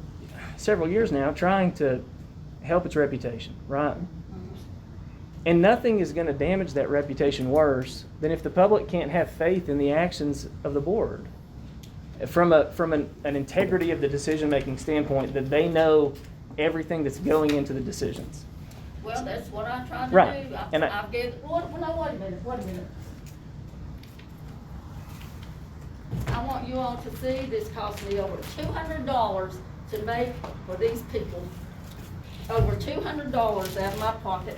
several years now, trying to help its reputation, right? And nothing is going to damage that reputation worse than if the public can't have faith in the actions of the board. From an integrity of the decision-making standpoint, that they know everything that's going into the decisions. Well, that's what I tried to Right. do. And I've given, no, wait a minute. I want you all to see this cost me over $200 to make for these people. Over $200 out of my pocket.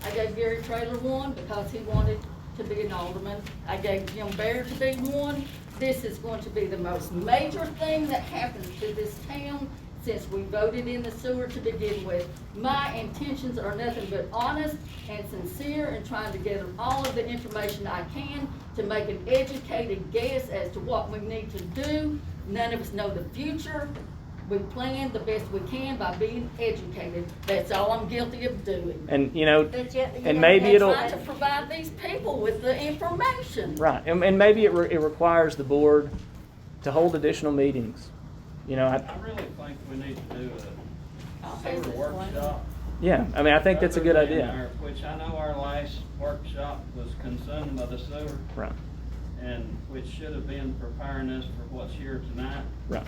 I gave Gary Traylor one because he wanted to be an alderman. I gave Jim Bear to be one. This is going to be the most major thing that happens to this town since we voted in the sewer to begin with. My intentions are nothing but honest and sincere and trying to gather all of the information I can to make an educated guess as to what we need to do. None of us know the future. We plan the best we can by being educated. That's all I'm guilty of doing. And, you know, But you and know, maybe that's it'll, Trying to provide these people with the information. right, and maybe it requires the board to hold additional meetings. You know, I really think we need to do I'll a pass sewer this one. workshop. yeah, I mean, I think that's a good Other than idea. which I know our last workshop was consumed by the sewer, Right, and which should have been preparing us for what's here tonight. right.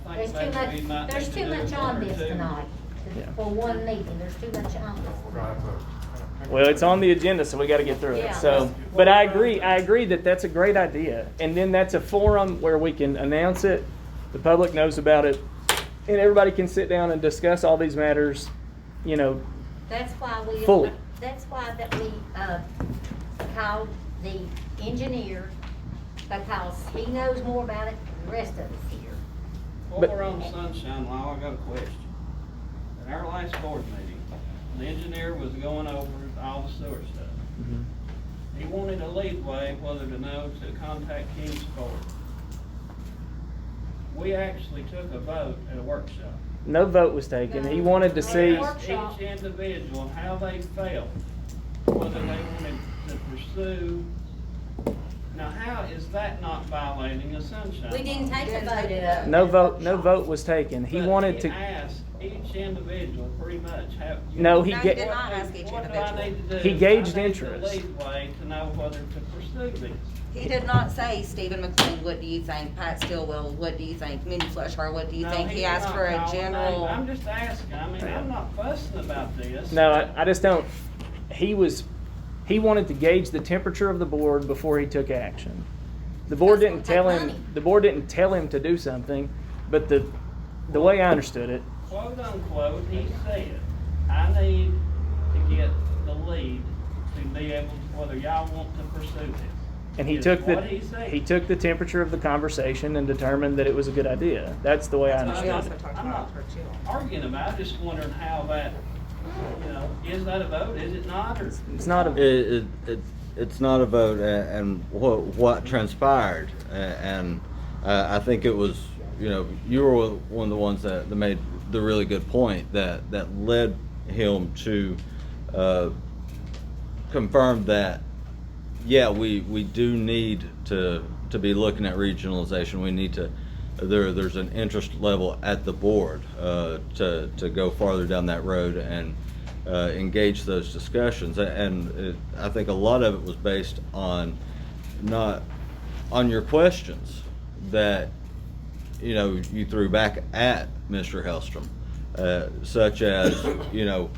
I There's think too maybe we much, might there's need too to do much one on or this two. tonight, Yeah. for one meeting, there's too much on this. We're gonna have to. Well, it's on the agenda, so we gotta get through it, Yeah. so, but I agree that that's a great idea. And then that's a forum where we can announce it, the public knows about it, and everybody can sit down and discuss all these matters, you know, That's why we. Fully. That's why that we, called the engineer, because he knows more about it than the rest of us here. While But- we're on sunshine law, I got a question. At our last board meeting, the engineer was going over all the sewer stuff. Mhm. He wanted a leadway whether to know to contact Kingsport. We actually took a vote at a workshop. No vote was taken. He wanted to see, Asked each individual how they felt, whether they wanted to pursue. Now, how is that not violating a sunshine? We didn't law? take a vote at no vote was taken. He But wanted he to, asked each individual pretty much how. No, he No, ga- did not ask each What do individual. I need to do? He gauged I need interest. the leadway to know whether to pursue this. He did not say, Stephen McLean, what do you think? Pat Stillwell, what do you think? Minnie Flushar, what do you No, think? He did asked not for a call name. general. I'm just asking, I mean, I'm not fussing about this. no, I just don't, he wanted to gauge the temperature of the board before he took action. The board That's didn't gonna tell take him, money. the board didn't tell him to do something, but the way I understood it, Quote unquote, he said, I need to get the lead to be able, whether y'all want to pursue this. and he Is took what he said. he took the temperature of the conversation and determined that it was a good idea. That's the way I That's what we understood also it. talked I'm about not her too. arguing about it, I'm just wondering how that, you know, is that a vote, is it not, or? It's not a, It's not a vote, and what transpired, and I think it was, you know, you were one of the ones that made the really good point that led him to confirm that, yeah, we do need to be looking at regionalization. We need to, there's an interest level at the board to go farther down that road and engage those discussions. And I think a lot of it was based on not on your questions that, you know, you threw back at Mr. Hellstrom, such as, you know,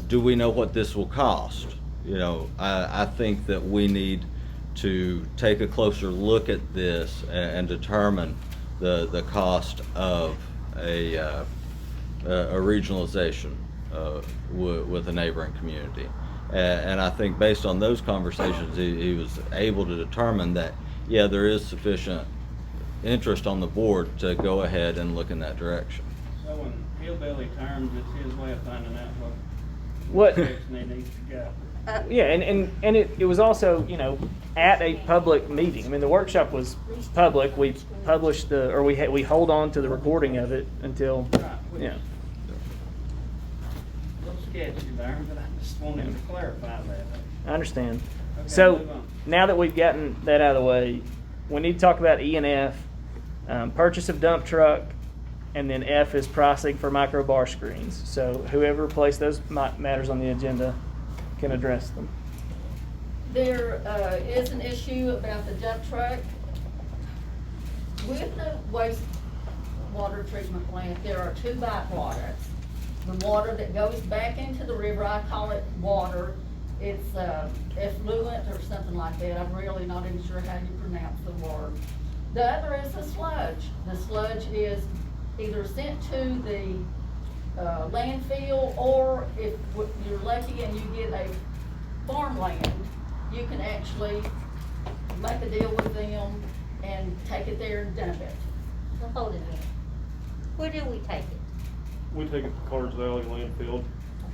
do we know what this will cost? You know, I think that we need to take a closer look at this and determine the cost of a regionalization with a neighboring community. And I think based on those conversations, he was able to determine that, yeah, there is sufficient interest on the board to go ahead and look in that direction. So in hillbilly terms, it's his way of finding out what, direction he needs to go. yeah, and it was also, you know, at a public meeting. I mean, the workshop was public. We published we hold on to the recording of it until, Right, which yeah. is a little sketchy there, but I just wanted to clarify that. I understand. Okay, So move on. now that we've gotten that out of the way, we need to talk about E and F, purchase of dump truck, and then F is pricing for micro bar screens. So whoever placed those matters on the agenda can address them. There is an issue about the dump truck. With the wastewater treatment plant, there are two byproducts. the water that goes back into the river, I call it water. It's effluent or something like that. I'm really not even sure how you pronounce the word. The other is the sludge. The sludge is either sent to the landfill, or if you're lucky and you get a farmland, you can actually make a deal with them and take it there and dump it. Well, hold it a minute. Where do we take it? We take it to Carter's Valley landfill.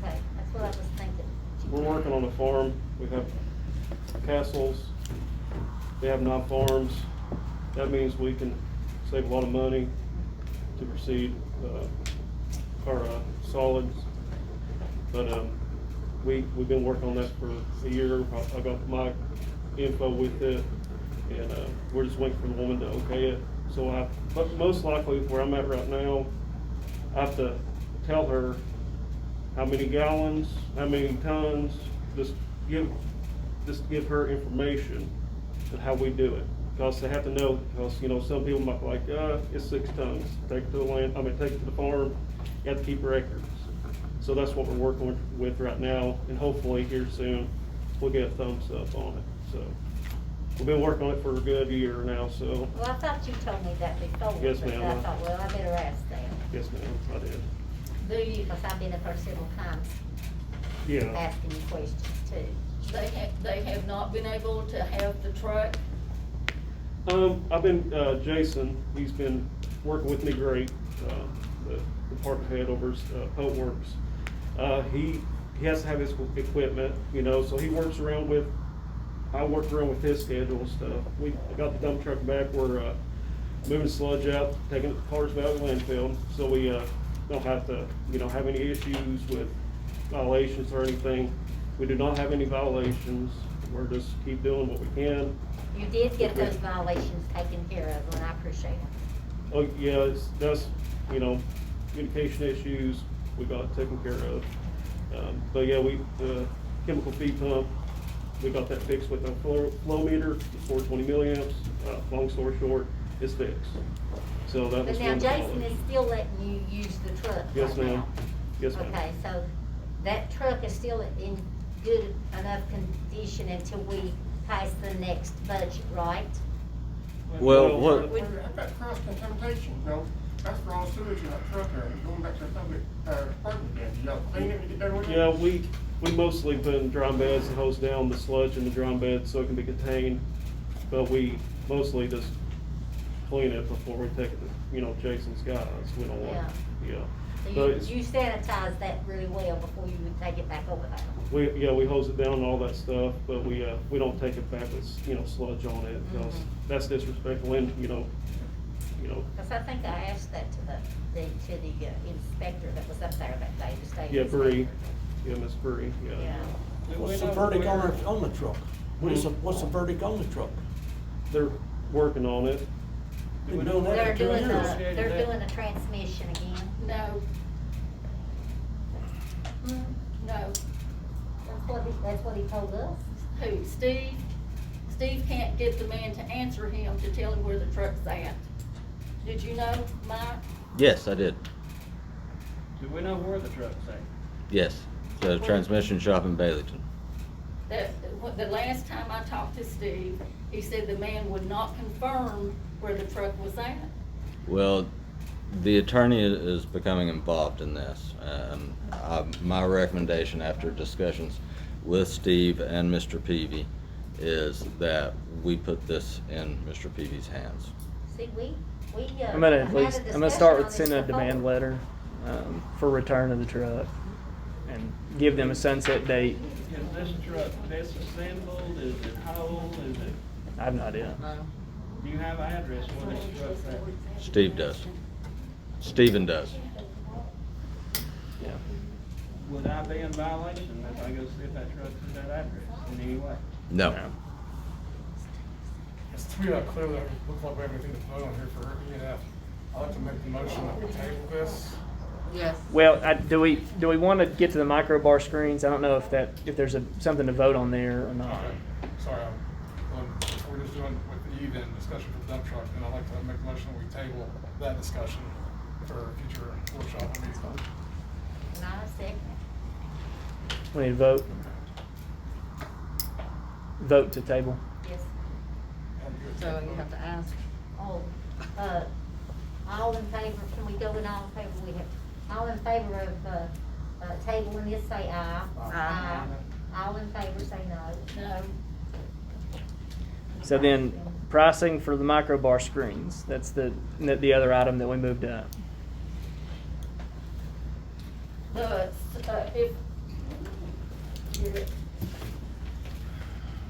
Okay, that's what I was thinking. We're working on a farm. We have castles. We have 9 farms. That means we can save a lot of money to proceed our solids. But we've been working on that for a year. I got my info with it, and we're just waiting for the woman to okay it. So but most likely where I'm at right now, I have to tell her how many gallons, how many tons, just give her information on how we do it. Because they have to know, because, you know, some people might be like, it's 6 tons, take it to the take it to the farm, you have to keep records. So that's what we're working with right now, and hopefully here soon, we'll get a thumbs up on it, so. We've been working on it for a good year now, so. Well, I thought you told me that before. Yes, but ma'am. I thought, well, I better ask them. Yes, ma'am, I did. Because I've been up there several times Yeah. asking you questions too. They have not been able to have the truck. I've been, Jason, he's been working with me great, the department head over at Pope Works. He has to have his equipment, you know, so he works around with, I work around with his schedule and stuff. I got the dump truck back, we're, moving sludge out, taking it to Carter's Valley landfill, so we, don't have to, you know, have any issues with violations or anything. We do not have any violations. We're just keep doing what we can. You did get those violations taken care of, and I appreciate it. Oh, yeah, that's, you know, communication issues, we got it taken care of. But yeah, the chemical feed pump, we got that fixed with a flow meter, 420 milliamps. Long story short, it's fixed. So that was But now one Jason solid. is still letting you use the truck Yes, right ma'am. now? Yes, ma'am. Okay, so that truck is still in good enough condition until we pass the next budget, right? Well, what, I've got cross contamination, you know, that's raw sewage in that truck there, going back to the public, apartment again. You gotta clean it when you get done with it? Yeah, we mostly put in drum beds and hose down the sludge in the drum bed so it can be contained. But we mostly just clean it before we take it to, you know, Jason's guys. We don't want, yeah. So But it's- you sanitize that really well before you would take it back over there? we hose it down and all that stuff, but we don't take it back with, you know, sludge on it, because that's disrespectful, and, you know. Because I think I asked that to the inspector that was up there that day, the state Yeah, inspector. Bree, yeah, Miss Bree, yeah. Yeah. What's the verdict on the truck? What's the verdict on the truck? They're working on it. Been doing that They're for 2 doing years. they're doing a transmission again. No. No. That's what he told us. Who, Steve? Steve can't get the man to answer him to tell him where the truck's at. Did you know, Mike? yes, I did. Do we know where the truck's at? Yes, the transmission shop in Baileyton. The last time I talked to Steve, he said the man would not confirm where the truck was at. Well, the attorney is becoming involved in this. My recommendation after discussions with Steve and Mr. Peavy is that we put this in Mr. Peavy's hands. See, we I'm gonna had a I'm gonna start with discussion sending a on this demand before. letter for return of the truck and give them a sunset date. Is this truck disassembled, is it whole, is it, I have no idea. do you have an address where this truck's at? Steve does. Stephen does. Yeah. Would I be in violation if I go see if that truck's at that address in any way? No. It's to me not clear that it looks like we have anything to vote on here for E&F. I'd like to make the motion that we table this. Yes. Well, do we want to get to the micro bar screens? I don't know if there's something to vote on there or not. Sorry, we're just doing with E then, discussion for the dump truck, and I'd like to make the motion that we table that discussion for a future workshop or meeting. And I second it. We need to vote. Vote to table. Yes. So you have to ask. Oh, all in favor, can we go in all in favor? We have, all in favor of, tabling this, say aye. Aye. All in favor, say no. No. So then, pricing for the micro bar screens, that's the other item that we moved up.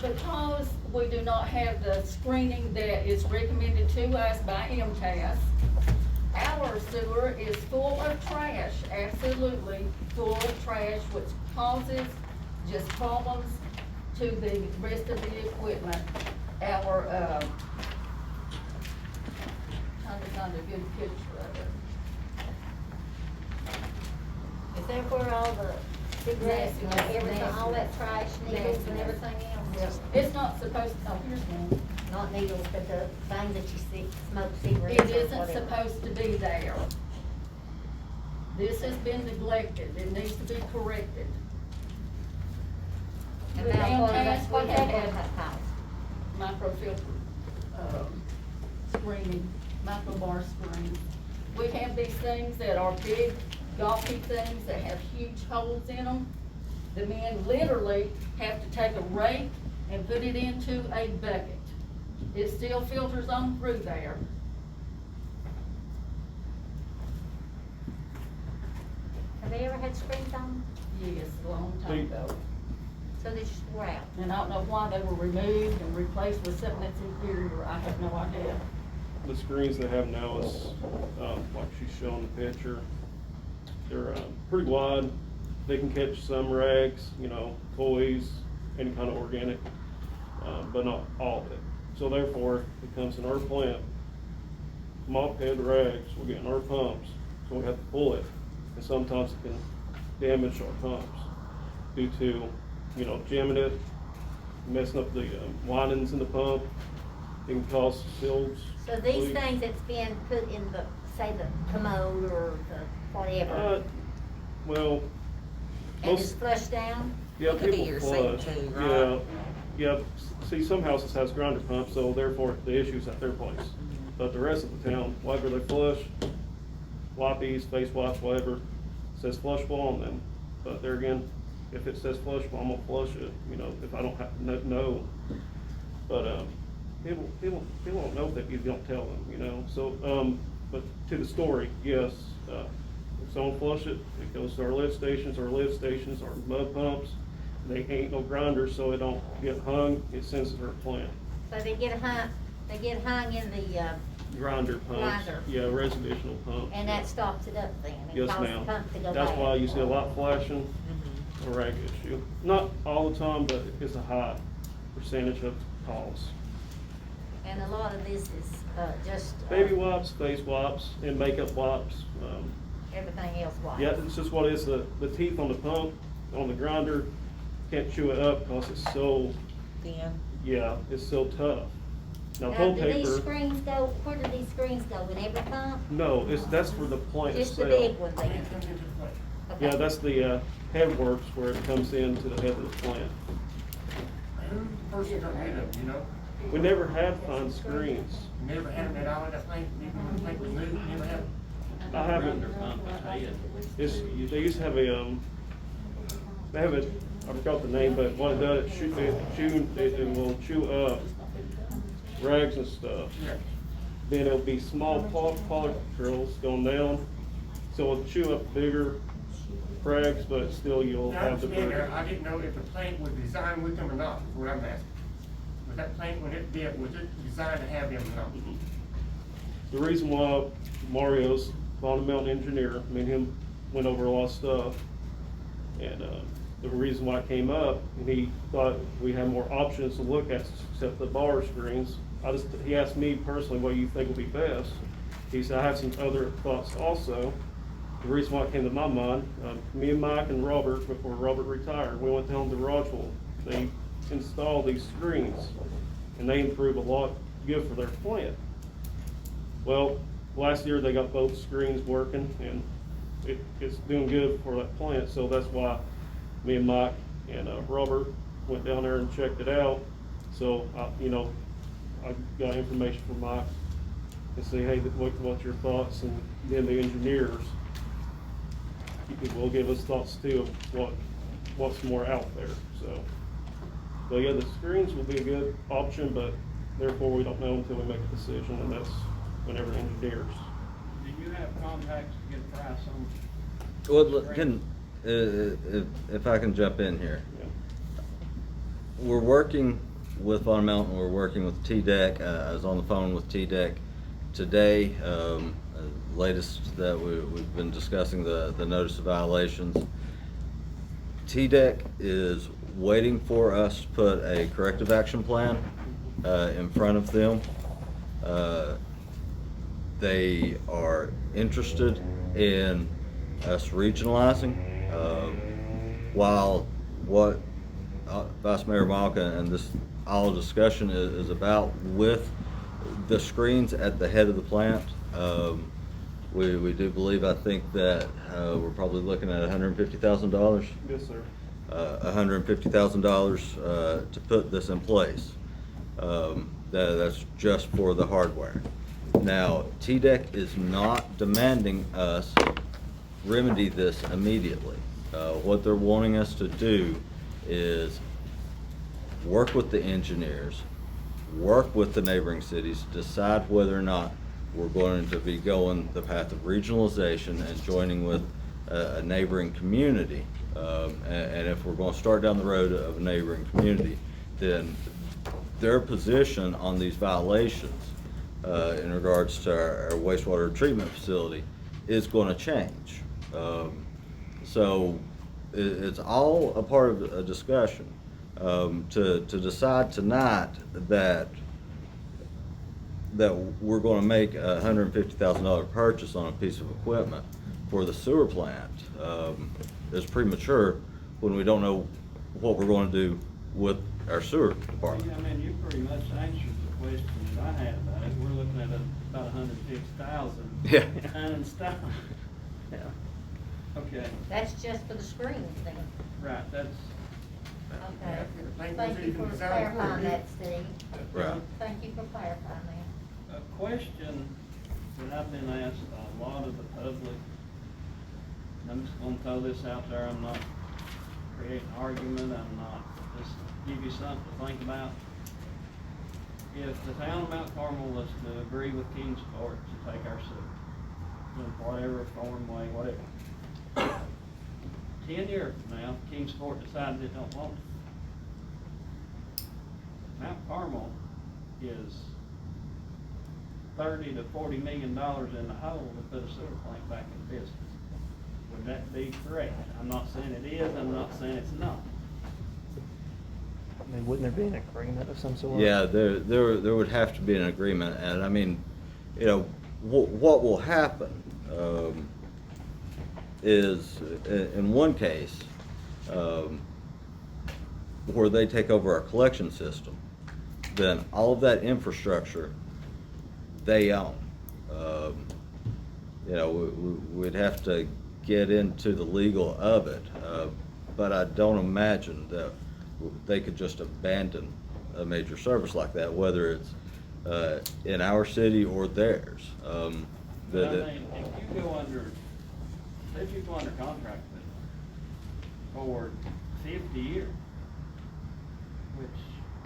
Because we do not have the screening that is recommended to us by MTS, our sewer is full of trash, absolutely full of trash, which causes just problems to the rest of the equipment. Our, trying to find a good picture of it. Is that where all the cigarettes and Nasty, everything, all that trash, needles and Nasty. everything else? Yes. It's not supposed, oh, here's one. Not needles, but the thing that you smoke cigarettes It or isn't whatever. supposed to be there. This has been neglected, it needs to be corrected. And With now, MTS, what's we that have gonna had cost? microfilter, screening, microbar screen. We have these things that are big, gawky things that have huge holes in them. The men literally have to take a rake and put it into a bucket. It still filters on through there. Have they ever had screens on? Yes, a long time ago. So they just wore out? And I don't know why they were removed and replaced with something that's inferior, I have no idea. The screens they have now is, like she's showing the picture, they're pretty wide. They can catch some rags, you know, toys, any kind of organic, but not all of it. So therefore, it comes in our plant, mop head rags, we're getting our pumps, so we have to pull it. And sometimes it can damage our pumps due to, you know, jamming it, messing up the windings in the pump. It can cause seals. So these leaks. things that's been put in the, say, the commode or the whatever, Well, and it's flushed down? yeah, It could be people your flush. sink too, Yeah, right? yeah. See, some houses has grinder pumps, so therefore the issue's at their place. But the rest of the town, whatever they flush, wipes, face wipes, whatever, says flushable on them. But there again, if it says flushable, I'm gonna flush it, you know, if I don't have, know. But, people don't know that you don't tell them, you know, so, but to the story, yes, if someone flush it, it goes to our lift stations, our mud pumps. They ain't no grinders, so it don't get hung, it sends it to our plant. So they get hung in the, Grinder pumps, Grinder. yeah, residential pumps. and that stops it up then? It Yes, causes ma'am. the pump to go That's bad. why you see a lot flashing, a rag issue. Not all the time, but it's a high percentage of calls. And a lot of this is, just. Baby wipes, face wipes, and makeup wipes. Everything else white. Yeah, it's just what is the teeth on the pump, on the grinder, can't chew it up because it's so, Thin. yeah, it's so tough. Now, Now, toilet do these paper, screens go, where do these screens go, in every pump? no, that's for the plant Just the itself. big one then? Yeah, Okay. that's the head works where it comes into the head of the plant. Who's the person that made them, you know? We never had fine screens. You never had them at all, that thing, even when the thing was new, you never had them? I haven't. Grinder pump is head. They used to have a, they have a, I forgot the name, but what it does, it will chew up rags and stuff. Yeah. Then it'll be small particles going down, so it'll chew up bigger rags, but still you'll I have the. understand that, I didn't know if the plant was designed with them or not, is what I'm asking. Was that plant, when it did, was it designed to have them or not? The reason why Mario's Bond Mountain engineer, me and him went over a lot of stuff. And, the reason why it came up, and he thought we had more options to look at except the bar screens. He asked me personally, what do you think would be best? He said, I have some other thoughts also. The reason why it came to my mind, me and Mike and Robert, before Robert retired, we went down to Roswell. They installed these screens, and they improved a lot good for their plant. Well, last year they got both screens working, and it's doing good for that plant, so that's why me and Mike and Robert went down there and checked it out. So, you know, I got information from Mike and say, hey, what's your thoughts? And then the engineers will give us thoughts too of what's more out there, so. So yeah, the screens will be a good option, but therefore we don't know until we make a decision, and that's whenever engineers. Do you have contacts to get a price on? Well, look, if I can jump in here. Yeah. We're working with Von Mountain, we're working with TDEC. I was on the phone with TDEC today. Latest that we've been discussing the notice of violations. TDEC is waiting for us to put a corrective action plan in front of them. They are interested in us regionalizing. While what Vice Mayor Malka and this all discussion is about with the screens at the head of the plant, we do believe, I think that we're probably looking at $150,000. Yes, sir. $150,000 to put this in place. That's just for the hardware. Now, TDEC is not demanding us remedy this immediately. What they're wanting us to do is work with the engineers, work with the neighboring cities, decide whether or not we're going to be going the path of regionalization and joining with a neighboring community. And if we're going to start down the road of a neighboring community, then their position on these violations in regards to our wastewater treatment facility is going to change. So it's all a part of a discussion to decide tonight that we're going to make a $150,000 purchase on a piece of equipment for the sewer plant is premature when we don't know what we're going to do with our sewer department. I mean, you pretty much answered the question that I had about it. We're looking at about 150,000. Yeah. Uninstalled. Yeah. Okay, That's just for the screens then. right, that's, Okay. Thank Thank you for clarifying that, Steve. Right. Thank you for clarifying that. a question that I've been asked by a lot of the public. I'm just gonna throw this out there. I'm not creating an argument. I'm not, just give you something to think about. If the town of Mount Carmel was to agree with Kingsport to take our sewer, in whatever form, way, whatever. 10 years from now, Kingsport decided it don't want it. Mount Carmel is $30 to $40 million in the hole to put a sewer plant back in business. Would that be correct? I'm not saying it is, I'm not saying it's not. I mean, wouldn't there be an agreement of some sort? Yeah, there would have to be an agreement, and I mean, you know, what will happen is in one case where they take over our collection system, then all of that infrastructure they own. You know, we'd have to get into the legal of it, but I don't imagine that they could just abandon a major service like that, whether it's in our city or theirs. But I mean, if you go under, say if you go under contract with them for 50 years, which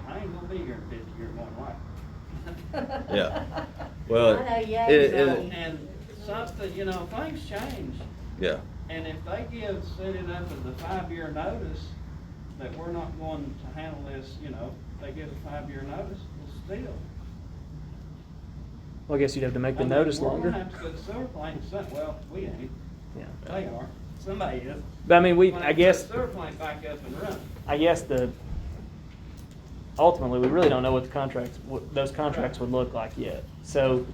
I ain't gonna be here in 50 years more than likely. Yeah. Well, I know, yeah, And something, you know, things change. yeah. And if they set it up as a 5-year notice that we're not going to handle this, you know, they give a 5-year notice, well, still. Well, I guess you'd have to make the I mean, notice we're longer. gonna have to put a sewer plant, well, we ain't, Yeah. they are, somebody is. But I mean, We're gonna I have to guess, put a sewer plant back up and running. I guess ultimately, we really don't know what those contracts would look like yet. So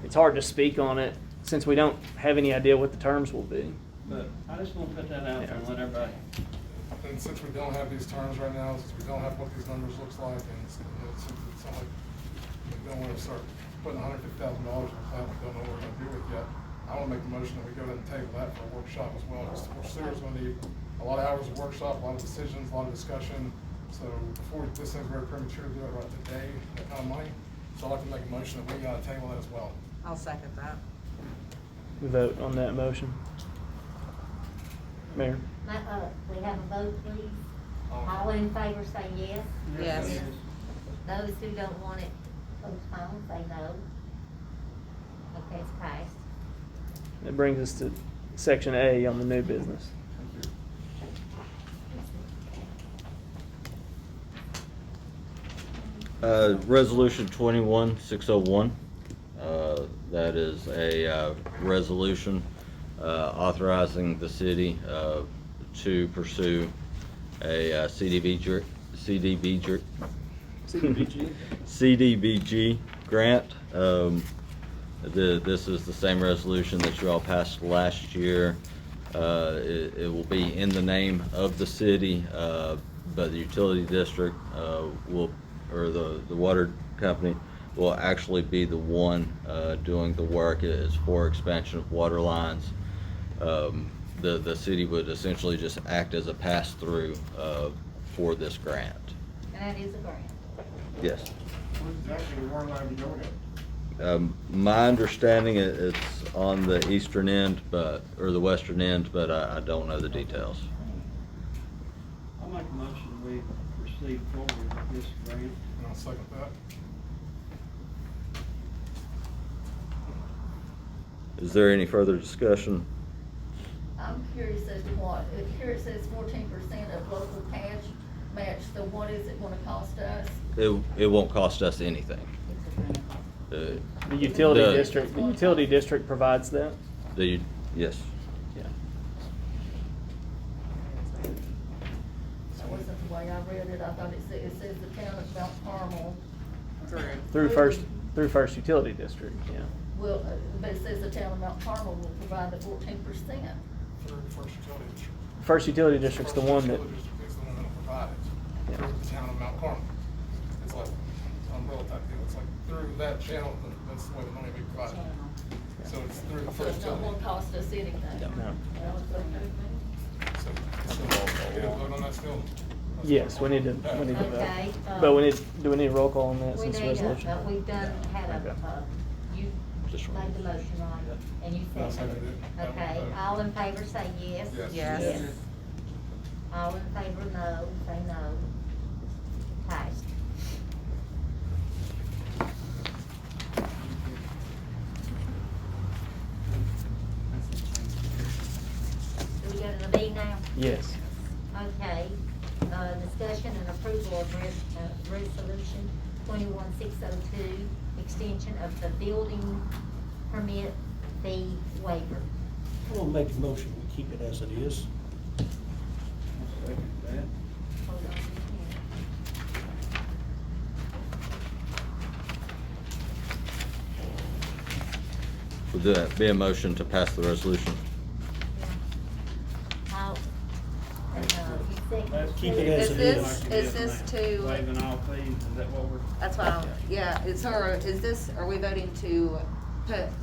it's hard to speak on it since we don't have any idea what the terms will be. But I just want to put that out there and let everybody. And since we don't have these terms right now, since we don't have what these numbers looks like, and since it's not like we don't want to start putting $150,000 in a plant we don't know what we're gonna do with yet, I wanna make a motion that we go ahead and table that for a workshop as well, because we're seriously gonna need a lot of hours of workshop, a lot of decisions, a lot of discussion. So before, this seems very premature to do it right today, that kind of money. So I'd like to make a motion that we table that as well. I'll second that. We vote on that motion. Mayor? We have a vote, please. All in favor say yes. Yes. Those who don't want it postponed say no. Okay, it's passed. That brings us to section A on the new business. Resolution 21-601. That is a resolution authorizing the city to pursue a CDBG grant. This is the same resolution that you all passed last year. It will be in the name of the city, but the utility district will, or the water company will actually be the one doing the work. It is for expansion of water lines. The city would essentially just act as a pass-through for this grant. And that is a grant. Yes. What exactly the water line be doing it? My understanding it's on the eastern end, or the western end, but I don't know the details. I'll make a motion we proceed forward with this grant. And I'll second that. Is there any further discussion? I'm curious as to what, here it says 14% of local cash match, so what is it gonna cost us? It won't cost us anything. The utility district provides that? Yes. Yeah. That wasn't the way I read it, I thought it says the town of Mount Carmel. Through First Utility District, yeah. Will, but it says the town of Mount Carmel will provide the 14%. Through First Utility District. First Utility District's the one that, First Utility District is the one that'll provide it. Through the town of Mount Carmel. It's like umbrella type deal. It's like through that channel, that's the way the money will be provided. So it's through the So First it's not Utility. gonna cost us anything. No. Well, it's okay with me. So, we gonna vote on that still? yes, we need to vote. Okay, But do we need a roll call on that We since need resolution? we've done, had Okay. you Just made the motion, right? And you I seconded seconded it. it. Okay, all in favor say yes. Yes. Yes. All in favor no, say no. Passed. Do we go to the B now? Yes. Okay, discussion and approval of resolution 21602, extension of the building permit fee waiver. I'm gonna make a motion, we keep it as it is. I'll second that. Hold on a minute. Would that be a motion to pass the resolution? I'll, you second. Keep it as it is. Is this to, Waiving all fees, is that what we're? that's why, yeah, are we voting to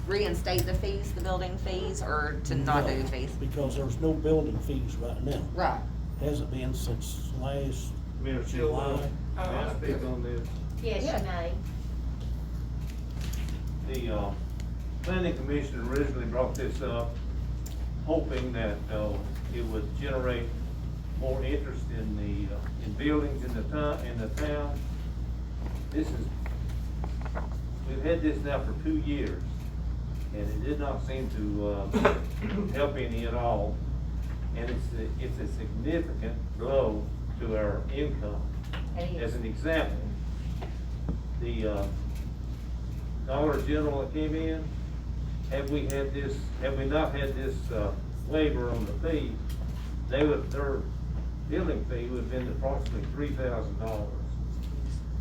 reinstate the fees, the building fees, or to not do No, fees? Because there's no building fees right now. Right. Hasn't been since last Mayor July. Silver, may I speak on this? Yes, Yeah. you may. The planning commission originally brought this up, hoping that it would generate more interest in in buildings in the town. This is, we've had this now for 2 years, and it did not seem to help any at all. And it's a significant blow to our income. It As is. an example, the Dollar General that came in, had we not had this waiver on the fee, their building fee would have been approximately $3,000.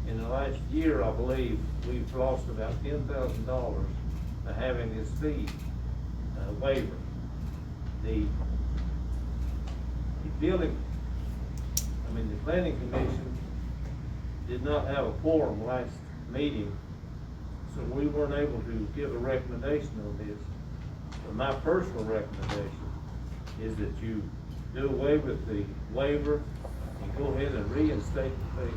In the last year, I believe, we've lost about $10,000 by having this fee waiver. The planning commission did not have a quorum last meeting, so we weren't able to give a recommendation on this. But my personal recommendation is that you do away with the waiver and go ahead and reinstate the fees.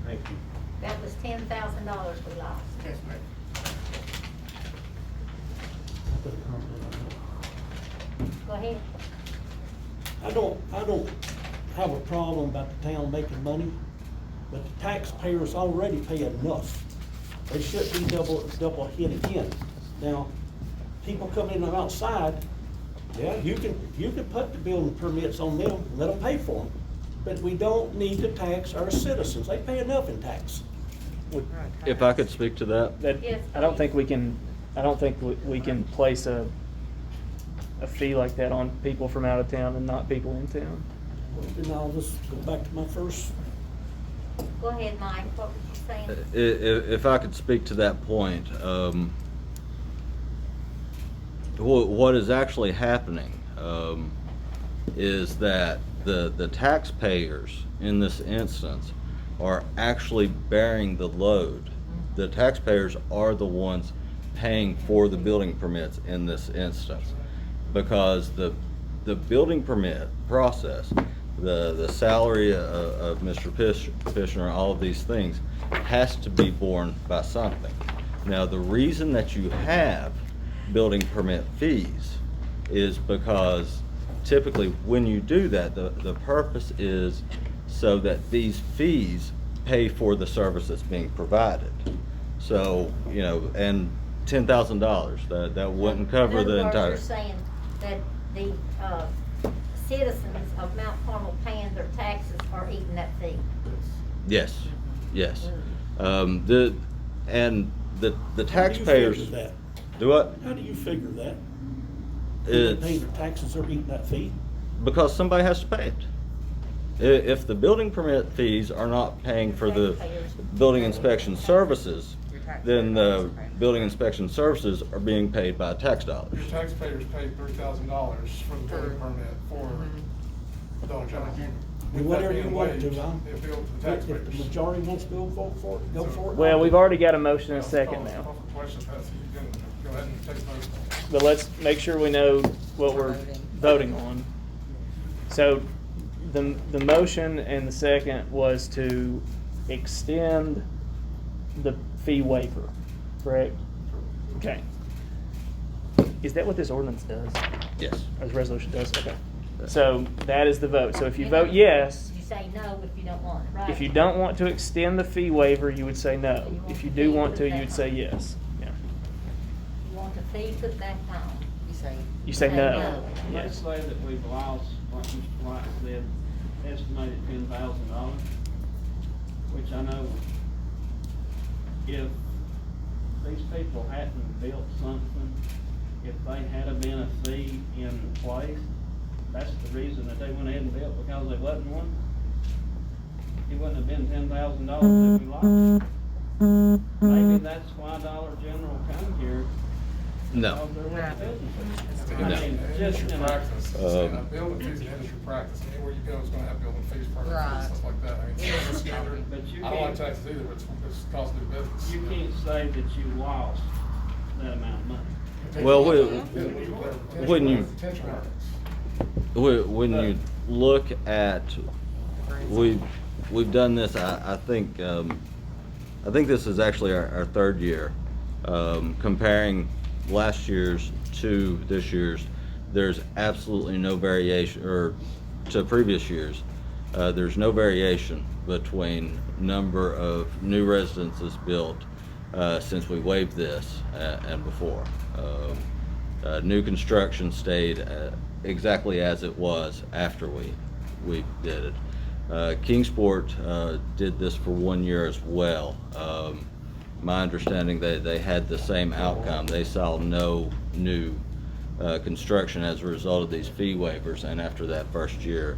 Thank you. That was $10,000 we lost. Yes, ma'am. Go ahead. I don't have a problem about the town making money, but the taxpayers already pay enough. They shouldn't be double hit again. Now, people come in from outside, yeah, you can put the building permits on them, let them pay for them. But we don't need to tax our citizens. They pay enough in tax. If I could speak to that. That, Yes, I don't please. think we can, I don't think we can place a fee like that on people from out of town and not people in town. Then I'll just go back to my first. Go ahead, Mike, what were you saying? If I could speak to that point, what is actually happening is that the taxpayers in this instance are actually bearing the load. The taxpayers are the ones paying for the building permits in this instance, because the building permit process, the salary of Mr. Pishner, all of these things has to be borne by something. Now, the reason that you have building permit fees is because typically when you do that, the purpose is so that these fees pay for the service that's being provided. So, you know, and $10,000, that wouldn't cover the In other entire. words, you're saying that the citizens of Mount Carmel paying their taxes are eating that fee. Yes, yes. Mm. The taxpayers. How do you figure that? Do what? How do you figure that? They pay It's their taxes, they're eating that fee? because somebody has to pay it. If the building permit fees are not paying for the building inspection services, then the building inspection services are being paid by tax dollars. Your taxpayers paid $3,000 for the building permit for Dollar General. Do whatever you want to, They billed to the If the taxpayers. majority wants to go for it, go for it. Well, we've already got a motion and a second now, Call for question, Patsy, you can go ahead and take those. but let's make sure we know what we're voting on. So, the motion and the second was to extend the fee waiver, correct? Okay. Is that what this ordinance does? Yes. Or this resolution does? Okay. So that is the vote. So if you vote yes, You say no if you don't want it, right? if you don't want to extend the fee waiver, you would say no. If you do want to, you'd say yes. Yeah. You want the fee put back on. You say. You say no. Let's Yes. say that we've lost, like Mr. White said, estimated $10,000, which I know if these people hadn't built something, if they had have been a fee in place, that's the reason that they went ahead and built, because there wasn't one. It wouldn't have been $10,000 if we lost. Maybe that's why Dollar General come here. No. Because there was businesses. I No. mean, just Industry in a- practice, building fees and industry practice, anywhere you go is gonna have building fees, permit Right. fees, stuff like that. I mean, it's standard. But you I don't like can't- taxes either, but it's cost of doing business. You can't say that you lost that amount of money. Well, When when you look at, we've done this, I think this is actually our third year. Comparing last year's to this year's, there's absolutely no variation, or to previous years, there's no variation between number of new residences built since we waived this and before. New construction stayed exactly as it was after we did it. Kingsport did this for 1 year as well. My understanding that they had the same outcome. They saw no new construction as a result of these fee waivers, and after that first year,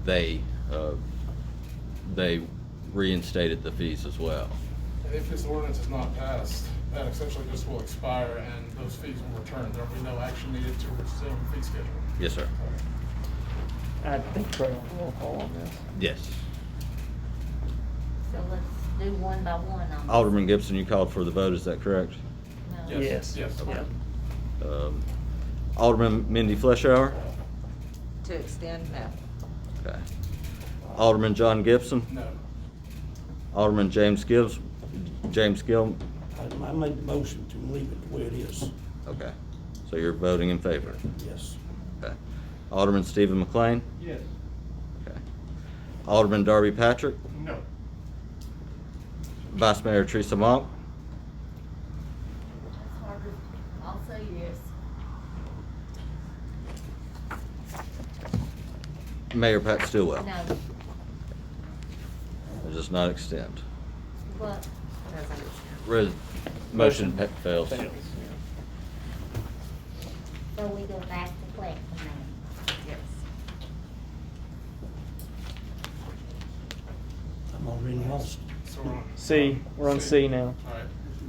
they reinstated the fees as well. And if this ordinance is not passed, that essentially just will expire and those fees will return. There will be no action needed to resume fee schedule. Yes, sir. I think Trey will roll call on this. Yes. So let's do one by one on this. Alderman Gibson, you called for the vote, is that correct? No. Yes. Yes. Yeah. Alderman Mindy Fleischauer? To extend, no. Okay. Alderman John Gibson? No. Alderman James Gill? I made the motion to leave it the way it is. Okay. So you're voting in favor? Yes. Okay. Alderman Stephen McLean? Yes. Okay. Alderman Darby Patrick? No. Vice Mayor Teresa Monk? That's harder. I'll say yes. Mayor Pat Stillwell? No. Or does not extend? What? Motion fails. So we go back to collect the money. Yes. I'm already lost. So we're on. C, we're on C now. All right.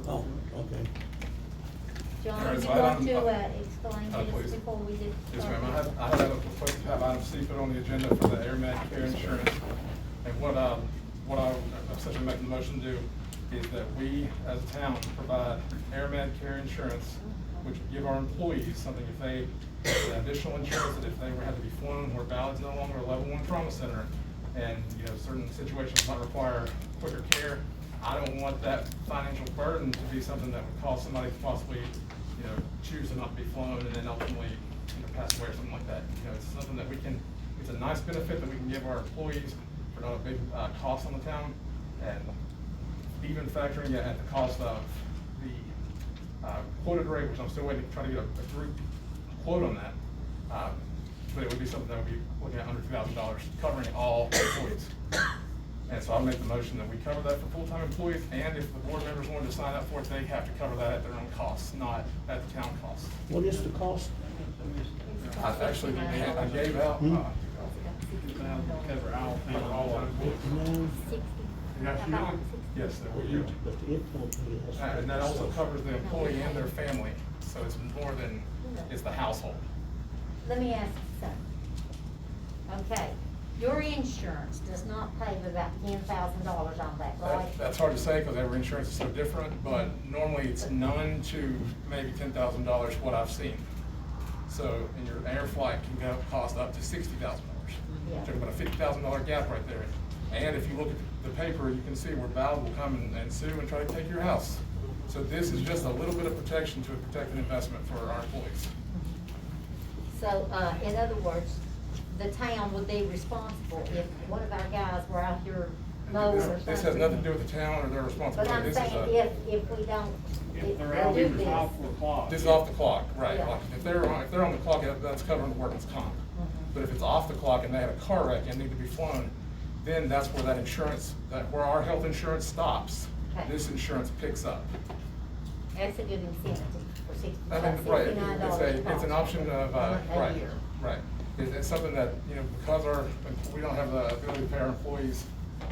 Oh, okay. John, Alright, you so want item- to explain this please. before we did? Yes, ma'am. I had a request to have item C put on the agenda for the AirMed Care Insurance. And what I essentially make the motion to do is that we, as a town, provide AirMed Care Insurance, which would give our employees something if they, additional insurance, that if they were had to be flown where Ballard's no longer a level 1 trauma center, and, you know, certain situations might require quicker care. I don't want that financial burden to be something that would cause somebody to possibly, you know, choose to not be flown and then ultimately, you know, pass away or something like that. You know, it's something that we can, it's a nice benefit that we can give our employees for not a big cost on the town, and even factoring it at the cost of the quoted rate, which I'm still waiting to try to get a group quote on that. But it would be something that would be looking at under $2,000, covering all employees. And so I'll make the motion that we cover that for full-time employees, and if the board members wanted to sign up for it, they have to cover that at their own costs, not at the town cost. What is the cost? I actually, I gave out, $2,000 cover all of it. yes, that we do. But the employee has to- And that also covers the employee and their family, so it's more than, it's the household. Let me ask you something. Okay, your insurance does not pay but about $10,000 on that, right? That's hard to say because every insurance is so different, but normally it's none to maybe $10,000 what I've seen. So, and your air flight can go cost up to $60,000. Yeah. Talking about a $50,000 gap right there. And if you look at the paper, you can see where Ballard will come and sue and try to take your house. So this is just a little bit of protection to protect an investment for our employees. So, in other words, the town would be responsible if one of our guys were out here mowing or something. This has nothing to do with the town or their But responsibility. I'm This is saying if we don't, If they're if out, we do it's this. off the clock. This is off the clock, right? Yeah. Like if they're on the clock, that's covering the workman's comp. But if it's off the clock and they had a car wreck and need to be flown, then that's where that insurance, where our health insurance stops. Okay. This insurance picks up. That's a good incentive for I mean, right, $69. it's an option of, A right, year. right. It's something that, you know, because we don't have the ability to pay our employees,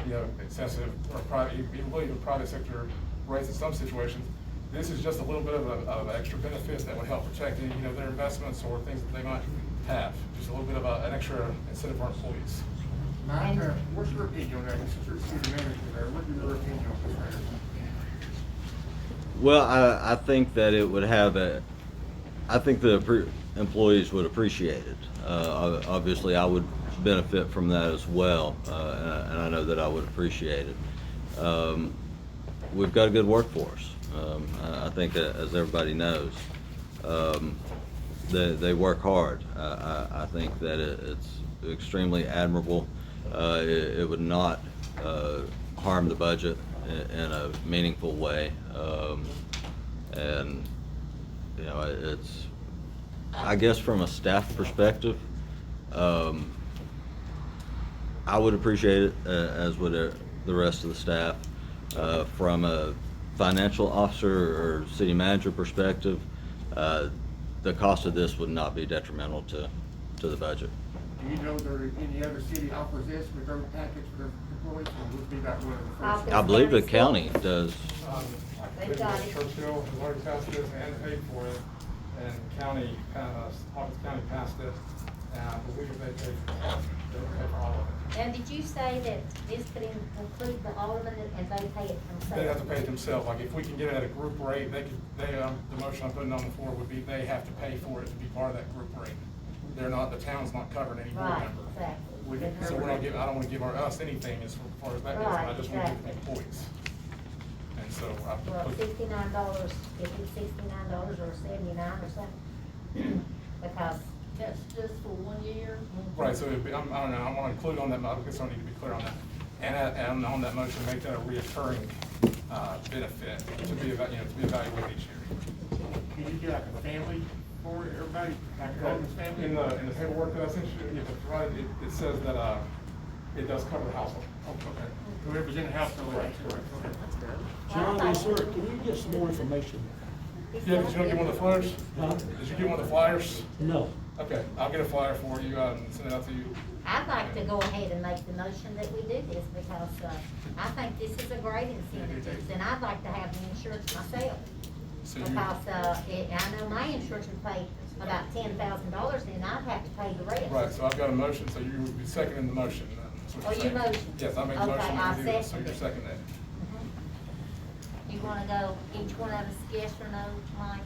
you know, excessive or private, even private sector rates in some situations. This is just a little bit of extra benefits that would help protect, you know, their investments or things that they might have. Just a little bit of an extra incentive for our employees. Mike, what's your opinion on that? Since you're the city manager there, what's your opinion on this matter? Well, I think that it would have I think the employees would appreciate it. Obviously, I would benefit from that as well, and I know that I would appreciate it. We've got a good workforce. I think as everybody knows, they work hard. I think that it's extremely admirable. It would not harm the budget in a meaningful way, and you know, it's, I guess from a staff perspective, I would appreciate it, as would the rest of the staff. From a financial officer or city manager perspective, the cost of this would not be detrimental to the budget. Do you know there any other city offers this with their package for their employees, or would be that one of the first? I believe the county does. I believe Churchill has already passed this and paid for it, and Hawkins County passed it. And I believe they pay for all of it. And did you say that this could include the alderman and they pay it themselves? They have to pay it themselves. Like if we can get it at a group rate, the motion I'm putting on the floor would be they have to pay for it to be part of that group rate. The town's not covering any board Right, member. exactly. So I don't want to give us anything as far as that goes, but I just want to give the employees. And so I Well, put, $69, if it's $69 or 79 or something, because That's just for 1 year? right, so it'd be, I don't know, I want to include on that, I guess I need to be clear on that. And on that motion, make that a reoccurring benefit to be evaluated each year. Can you get like a family for everybody, like a Holmes family? In the paperwork that I sent you, provided, it says that, it does cover the household. Okay. Whoever's in the household. Right. Okay, that's good. John, yes, sir, can you get some more information? Yeah, did you not get one of the flyers? Huh? Did you get one of the flyers? No. Okay, I'll get a flyer for you, and send it out to you. I'd like to go ahead and make the motion that we do this because I think this is a great incentive. And I'd like to have the insurance myself. So you, Because I know my insurance would pay about $10,000 and I'd have to pay the rest. right, so I've got a motion, so you would be seconding the motion. That's what Oh, you're you saying. motion? Yes, I make the Okay, motion, I and you do it, so second you're it. seconding it. You wanna go each one of us yes or no, Mike?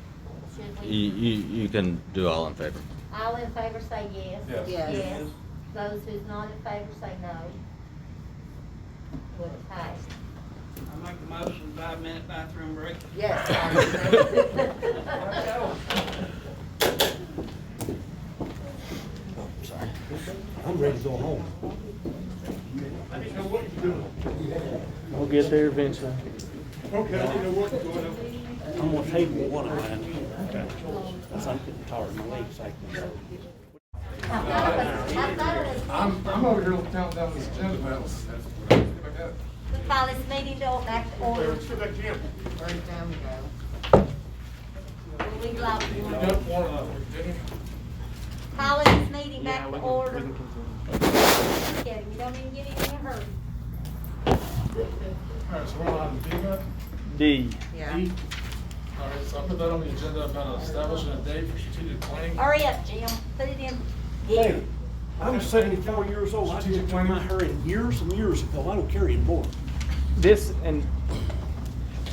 Should we? You can do all in favor. All in favor say yes. Yes. Yes. Yes. Those who's not in favor say no. Would have passed. I make the motion, 5-minute bathroom break. Yes. Sorry. I'm ready to go home. I didn't know what you're doing. We'll get there eventually. Okay, I didn't know what was going on. I'm gonna table one of mine. Okay. Cause I'm getting tired, my legs aching. I'm over here counting down this agenda, but let's get back at it. We call this meeting back to order. Let's go back to Jim. First time we go. We lost We one. got one, didn't we? Calling this meeting back to we order. can continue. Okay, we don't even get in a hurry. All right, so we're on D, now? D. Yeah. D. All right, so I put that on the agenda about establishing a date for strategic planning. Hurry up, Jim. Put it in. Hey, I'm 74 years old. I just took my hair in years and years ago. I don't carry anymore. This, and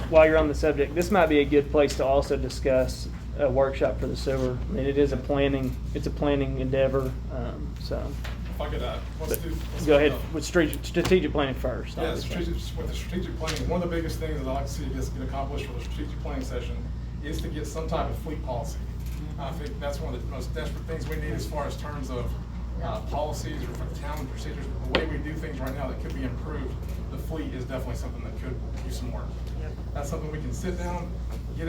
while you're on the subject, this might be a good place to also discuss a workshop for the sewer. I mean, it's a planning endeavor, so. If I could, let's Go ahead with strategic planning first. Yeah, obviously. with the strategic planning, one of the biggest things that I like to see get accomplished for the strategic planning session is to get some type of fleet policy. I think that's one of the most desperate things we need as far as terms of policies or for town procedures. The way we do things right now that could be improved, the fleet is definitely something that could use some work. That's something we can sit down, get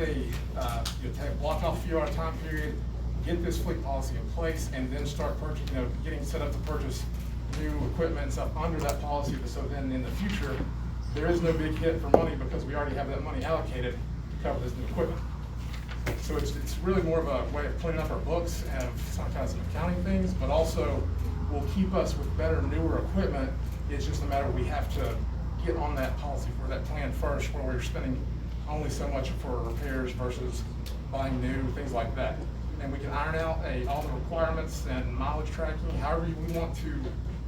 block off a few hour time period, get this fleet policy in place, and then start getting set up to purchase new equipment and stuff under that policy. So then in the future, there is no big hit for money because we already have that money allocated to cover this new equipment. So it's really more of a way of cleaning up our books and some kinds of accounting things, but also will keep us with better, newer equipment. It's just a matter we have to get on that policy for that plan first, where we're spending only so much for repairs versus buying new, things like that. And we can iron out all the requirements and mileage tracking, however we want to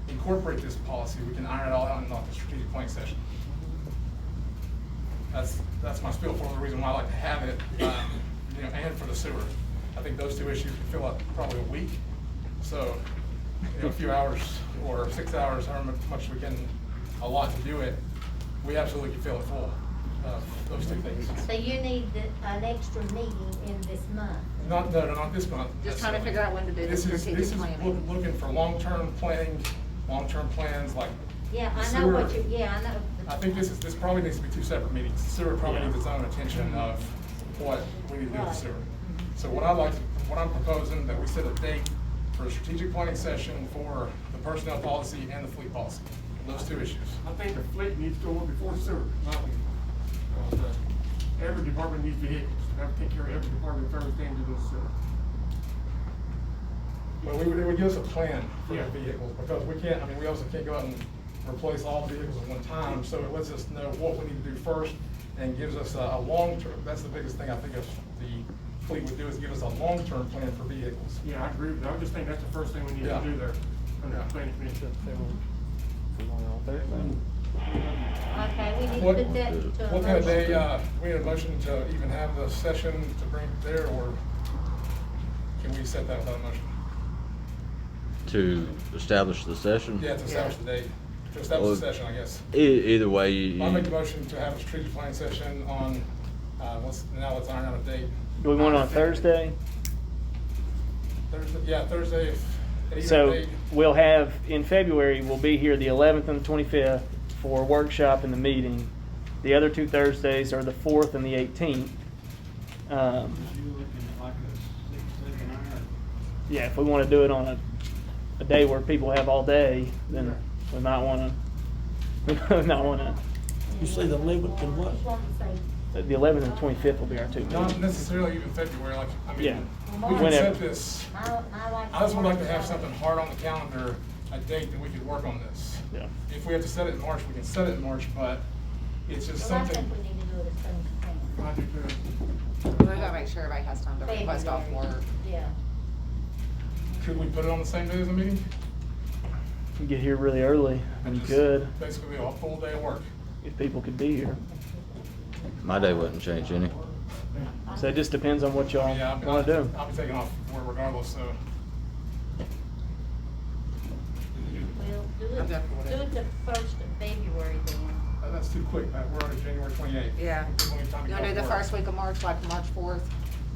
incorporate this policy, we can iron it all out in the strategic planning session. That's my spiel for the reason why I like to have it, and for the sewer. I think those two issues can fill up probably a week. So, a few hours or 6 hours, however much we can allot to do it, we absolutely can fill it full of those two things. So you need an extra meeting in this month. Not this month. Just trying to figure out when to do the strategic planning. Looking for long-term planning, long-term plans like. Yeah, the I know sewer. what I know. I think this probably needs to be two separate meetings. Sewer probably needs its own attention of what we need to do with the sewer. So what I'm proposing that we set a date for a strategic planning session for the personnel policy and the fleet policy, those two issues. I think the fleet needs to go on before sewer. Every department needs vehicles. We have to take care of every department first thing to do sewer. Well, it would give us a plan for the vehicles, because we also can't go out and replace all the vehicles at one time, so it lets us know what we need to do first and gives us a long-term, that's the biggest thing I think of the fleet would do is give us a long-term plan for vehicles. Yeah, I agree with that. I just think that's the first thing we need Yeah. to do there, under the planning commission. Okay, we need to What, put that to a what kind of day, motion. we need a motion to even have the session to bring it there, or can we set that without a motion? To establish the session? Yeah, to establish the date, to establish the session, I guess. Either way, you. I'll make the motion to have a strategic planning session on, let's iron out a date. Do we want it on Thursday? Thursday, yeah, Thursday, if, at either So date. we'll have, in February, we'll be here the 11th and the 25th for a workshop and the meeting. The other two Thursdays are the 4th and the 18th. You looking at like a 6, 7 hour? Yeah, if we want to do it on a day where people have all day, then we might want to, You say the 11th and what? the 11th and 25th will be our two meetings. Not necessarily even February, like, I Yeah. mean, we can Whenever. set this, I I just would like to have something hard on the calendar, a date that we could work on this. Yeah. If we have to set it in March, we can set it in March, but it's just Well, I something. think we need to do it as soon as we I do too. We gotta make sure everybody has time to request off February. work. Yeah. Could we put it on the same day as the meeting? If you get here really early, you could, Basically, a full day of work. if people could be here. My day wouldn't change any. So it just depends on what y'all Yeah, want to do. I'll be taking off work regardless, so. Well, do I'm it, done for do whatever. it the 1st of February then. That's too quick, we're already January 28th. Yeah. People need time to You get wanna do off the work. first week of March, like March 4th,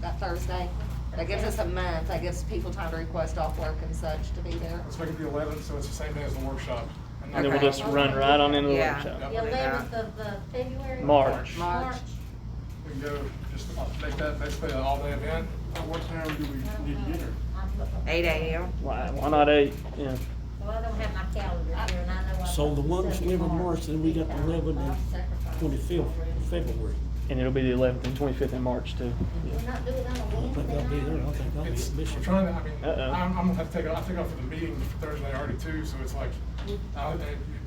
that Thursday? That gives us a month, that gives people time to request off work and such to be there. Let's make it the 11th, so it's the same day as the workshop. And then we'll Okay. just run right on into the Yeah. workshop. The 11th of February? March. March. We can go, just make that basically an all-day event. What time do we need to get here? 8 a.m. Why not 8? Yeah. Well, I don't have my calendar here and I know I'm. So the ones live in March, then we got the 11th and 25th of February. And it'll be the 11th and 25th in March too. We'll not do it on a I don't think I'll be there, I don't think I'll be It's, at we're Michigan. trying to, I mean, Uh-oh. I'm gonna have to take off for the meeting for Thursday already too, so it's like,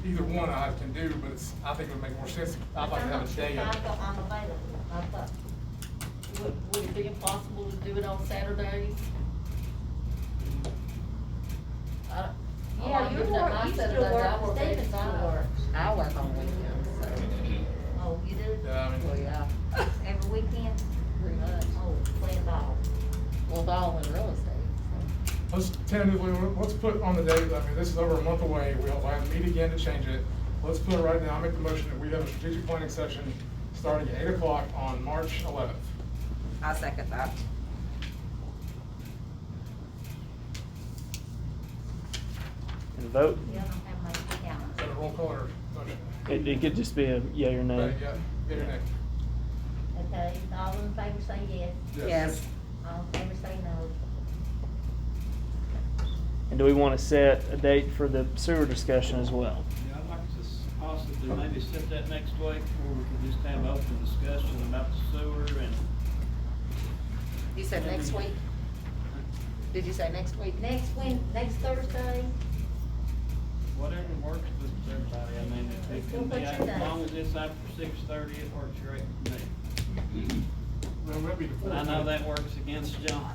either one I can do, but it's, I think it would make more sense, I'd like to have a day of. I'm available. I thought, Would it be impossible to do it on Saturdays? yeah, you're work, you still work, Stephen still works. I work on weekends, so, Oh, you do? Yeah, I well, mean, yeah, Every weekend? pretty much. Oh, playing ball. Well, ball and real estate, let's tentatively, let's put on the date, I mean, this is over a month away, we'll have to meet again to change it. Let's put it right now, I'll make the motion that we have a strategic planning session starting at 8 o'clock on March 11th. so I second that. And vote. Yeah, I don't have my calendar. Is that a roll call or motion? It could just be a yea or nay. Right, yeah, get your name. Okay, all in favor say yes. Yes. All in favor say no. And do we want to set a date for the sewer discussion as well? Yeah, I'd like to possibly maybe set that next week, where we can just have open discussion about the sewer and. You said next week? Did you say next week? Next Thursday, Whatever works with everybody, I mean, if it We'll can put be, your as day. long as it's after 6:30, it works great for me. Well, maybe the But I know that works against John.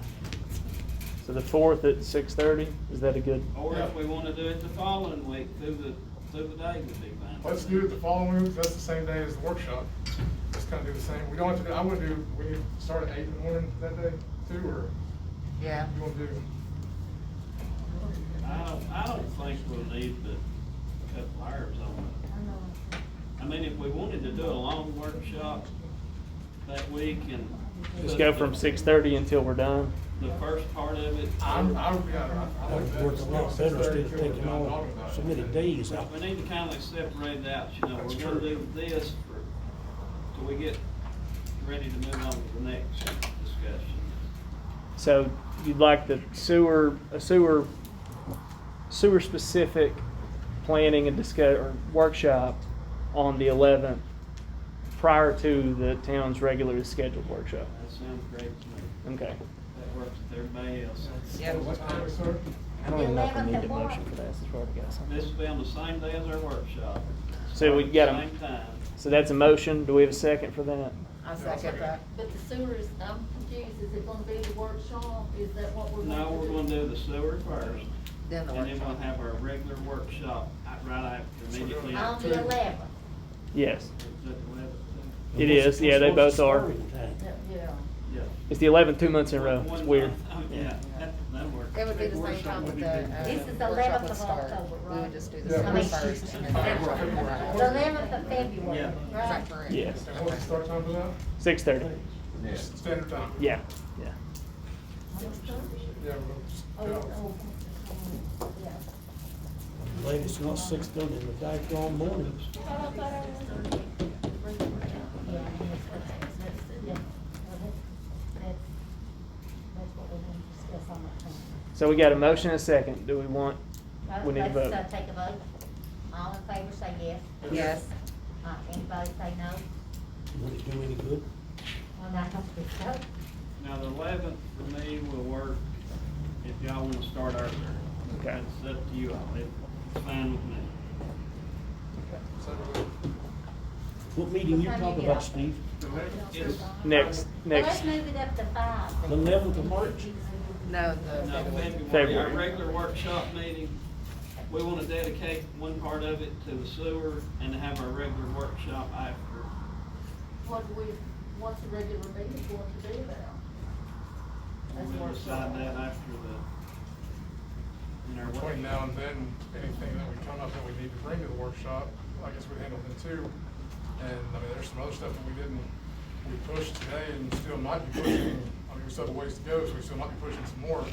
So the 4th at 6:30, is that a good? Or if we wanna do it the following week, through the day would be fine. Let's do it the following week, that's the same day as the workshop. Just kinda do the same, we don't have to do, I would do, we need to start at 8 in the morning that day too, or Yeah. you wanna do? I don't think we'll need but a couple hours on it. I know. I mean, if we wanted to do a long workshop that week and. Just go from 6:30 until we're done? The first part of it. I like That that. would work a lot better instead of taking all so many days out. We need to kind of separate it out, you know, That's we're gonna true. do this for, till we get ready to move on to the next discussion. So you'd like the sewer specific planning and or workshop on the 11th prior to the town's regularly scheduled workshop? That sounds great to me. Okay. That works with everybody else. Yep. What time we start? I don't even know if we need a motion for that, since we already got something. This will be on the same day as our workshop. So we got a, Same time. so that's a motion, do we have a second for that? I second that. But the sewer is, I'm confused, is it gonna be the workshop, is that what we're gonna do? No, we're gonna do the sewer first, Then the and then we'll workshop. have our regular workshop right after, immediately On after. the 11th. Yes, Is that the 11th? it is, yeah, they both are. Yeah. Yeah. It's the 11th, 2 months in a row, it's One weird. month. Oh, yeah, that'll work. It would be the same time with the, This is the workshop 11th would of start. October, We right? would just do the Yeah. summer I mean, first and then the February. workshop. The 11th of February, Yeah. Is right? that correct? Yes, And what's the start time for that? 6:30, Standard time? yeah. Yeah, we'll just, Oh, yeah. Ladies, not 6:30 in the daggone morning. That's what we're gonna discuss on that time. So we got a motion and a second. Do we want, we need to vote? Let's take a vote. All in favor say yes. Yes. Anybody say no? Would it do any good? Well, I don't think so. Now, the 11th for me will work if y'all wanna start earlier. Okay. It's up to you all, it's fine with me. What meeting you talking about, Steve? It's Next, Well, let's next, move it up to 5. The 11th of March? No, No, February, February. our regular workshop meeting, we wanna dedicate one part of it to the sewer and to have our regular workshop after. What's the regular meeting going to be about? That's We'll workshop. decide that after the, in our between workshop. now and then, anything that we come up that we need to bring to the workshop, I guess we handle them too. And, I mean, there's some other stuff that we pushed today and still might be pushing. I mean, we still have a ways to go, so we still might be pushing some more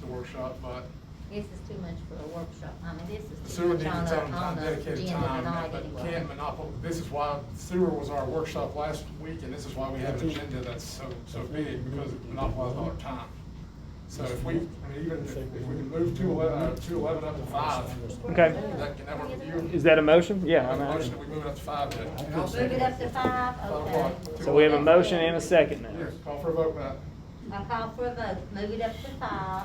to workshop, but This is too much for a workshop. I mean, this the is too sewer much needs on its the, own on time, the dedicated agenda time, tonight but anyway. can't monopolize. This is why sewer was our workshop last week, and this is why we have an agenda that's so big, because it monopolizes all our time. So if we, I mean, even if we can move 211 up to 5, okay. can that work with you? Is that a motion? Yeah. I I'm have a out. motion that we move it up to 5 then. Move it up to 5, okay. So we have a motion and a second now. Yes, call for a vote, Matt. I'll call for a vote. Move it up to 5.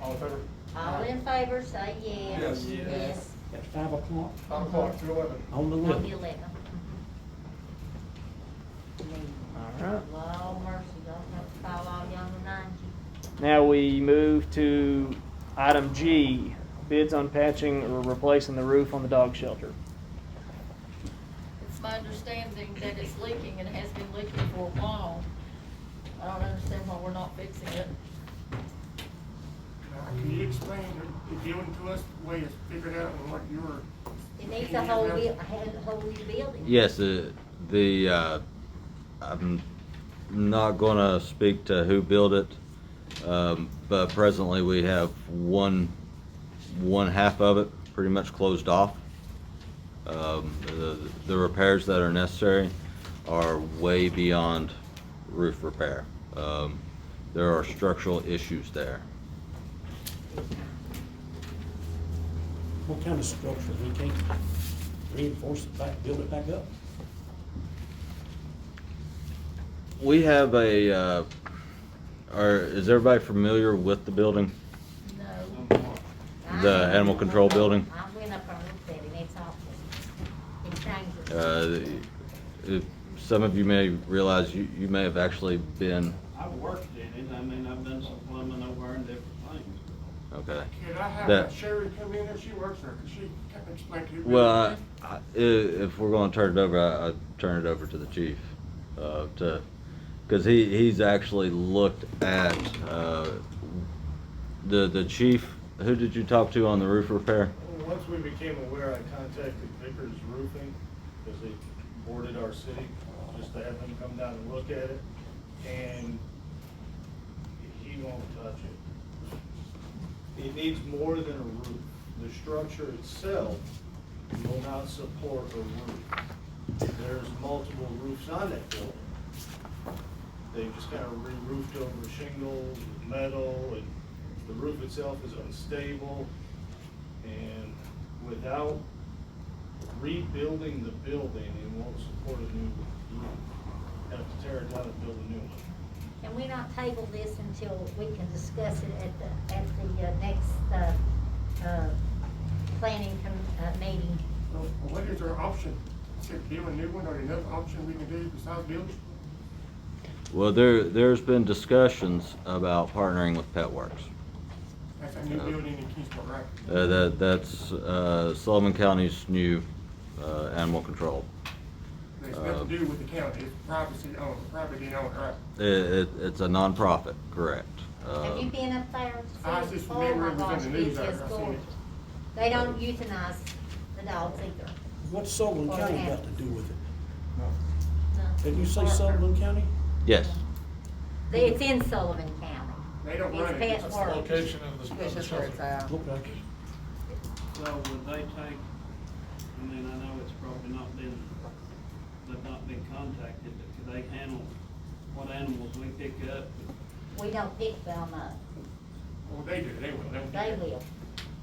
All in favor? All in favor, say yes. Yes. Yes. At 5 o'clock 5 o'clock, 211. on the On the 11th. 11th. All right. Lord mercy, y'all have to call all young and 90. Now we move to item G, bids on patching or replacing the roof on the dog shelter. It's my understanding that it's leaking and has been leaking for a while. I don't understand why we're not fixing it. Can you explain, given to us the way it's figured out and what your? It needs a whole, whole new building. Yes, I'm not gonna speak to who built it, but presently we have one half of it pretty much closed off. The repairs that are necessary are way beyond roof repair. There are structural issues there. What kind of structure? We can't reinforce it back, build it back up? We have is everybody familiar with the building? No. The animal control building? I went up and looked at it, it's awful. It changes. If some of you may realize you may have actually been, I've worked in it, I mean, I've done some plumbing over and different things. okay. Could I have That- Sherry come in if she works there? Could she kind of explain to you? Well, if we're gonna turn it over, I'd turn it over to the chief, cause he's actually looked at, the chief, who did you talk to on the roof repair? Once we became aware, I contacted Vickers Roofing, because they boarded our city, just to have them come down and look at it, and he won't touch it. It needs more than a roof. The structure itself will not support a roof. There's multiple roofs on that building. They just kind of re-roofed over shingles, metal, and the roof itself is unstable. And without rebuilding the building, it won't support a new roof. Have to tear it down and build a new one. Can we not table this until we can discuss it at the next, planning meeting? Well, what is our option? Is it build a new one or another option we can do besides build? Well, there's been discussions about partnering with PetWorks. That's a new building in Kingsport, right? That's Sullivan County's new animal control. It's nothing to do with the county, it's privacy owned, property owned, right? It's a nonprofit, correct. Have you been up there? I was just Oh remembering my it was gosh, in the news it's there, just I seen it. gorgeous. They don't euthanize the dogs either. What's Sullivan Or the County got to animals. do with it? No. Did you say Partner. Sullivan County? Yes. It's in Sullivan County. They don't It's run it, Pet it's That's the Works. location of the It's just where it's shelter. at. Okay. So would they take, I mean, I know it's probably not been, they've not been contacted, but could they handle what animals we pick up? We don't pick them up. Well, they do, they will, They will.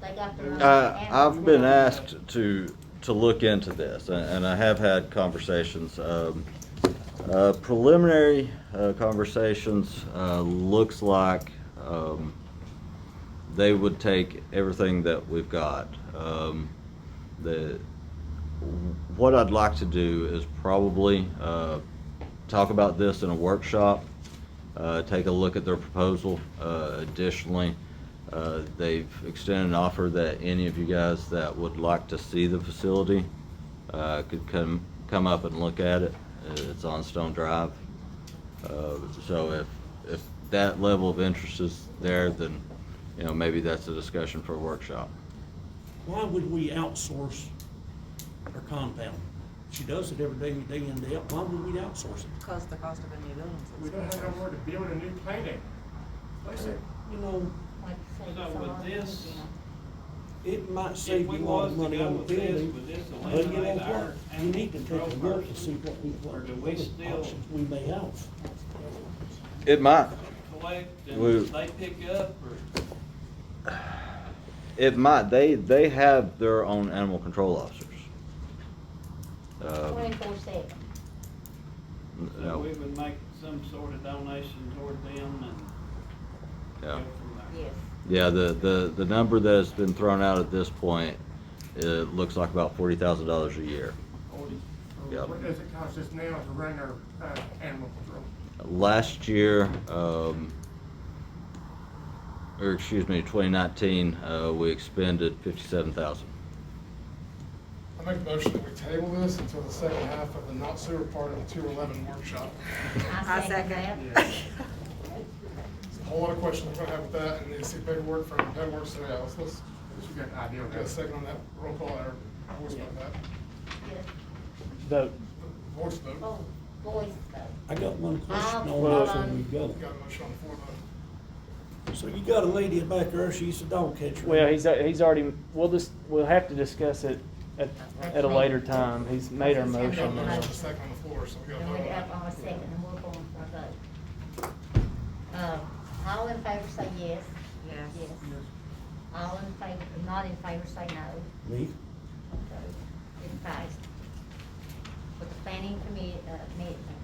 They got their own I've animals. been asked to look into this, and I have had conversations. Preliminary conversations looks like they would take everything that we've got. What I'd like to do is probably talk about this in a workshop, take a look at their proposal. Additionally, they've extended an offer that any of you guys that would like to see the facility could come up and look at it. It's on Stone Drive. So if that level of interest is there, then maybe that's a discussion for a workshop. Why would we outsource our compound? She does it every day, day in, day out. Why would we outsource it? Because the cost of a new building. We don't have nowhere to build a new plant in. Listen, You know, Like I say, So it's with all this, over. it might if save we you a lot was of to money go on the with this, building. would this But you know eliminate our what? You need to take animal a control look and person? see what Or do other we still options we may have. It might. collect We- and they pick up, or? It might. They have their own animal control officers. 24/7. So No. we would make some sort of donation toward them and Yeah. go from there. Yes. Yeah, the number that has been thrown out at this point, it looks like about $40,000 a year. Yep. what does it cost us now to run our animal control? Last year, or excuse me, 2019, we expended $57,000. I make a motion that we table this until the second half of the not sewer part of the 211 workshop. I second. that. There's a whole lot of questions we're gonna have with that, and need to see paperwork from PetWorks, so yeah, let's You got an idea of get a that? second on that roll call, or voice vote that. Yes. Vote. Voice vote. Oh, voice vote. I got one question on Well, that before we go. Got a motion on the floor, though. So you got a lady back there, she's a dog catcher. Well, he's already, we'll have to discuss it at a later time. He's made our motion now. There's a second on the floor, so we gotta And vote we're on up that. on a second, and we're going for a vote. All in favor say yes. Yes. Yes. All in favor, not in favor say no. Me? Okay, it passed. For the planning committee,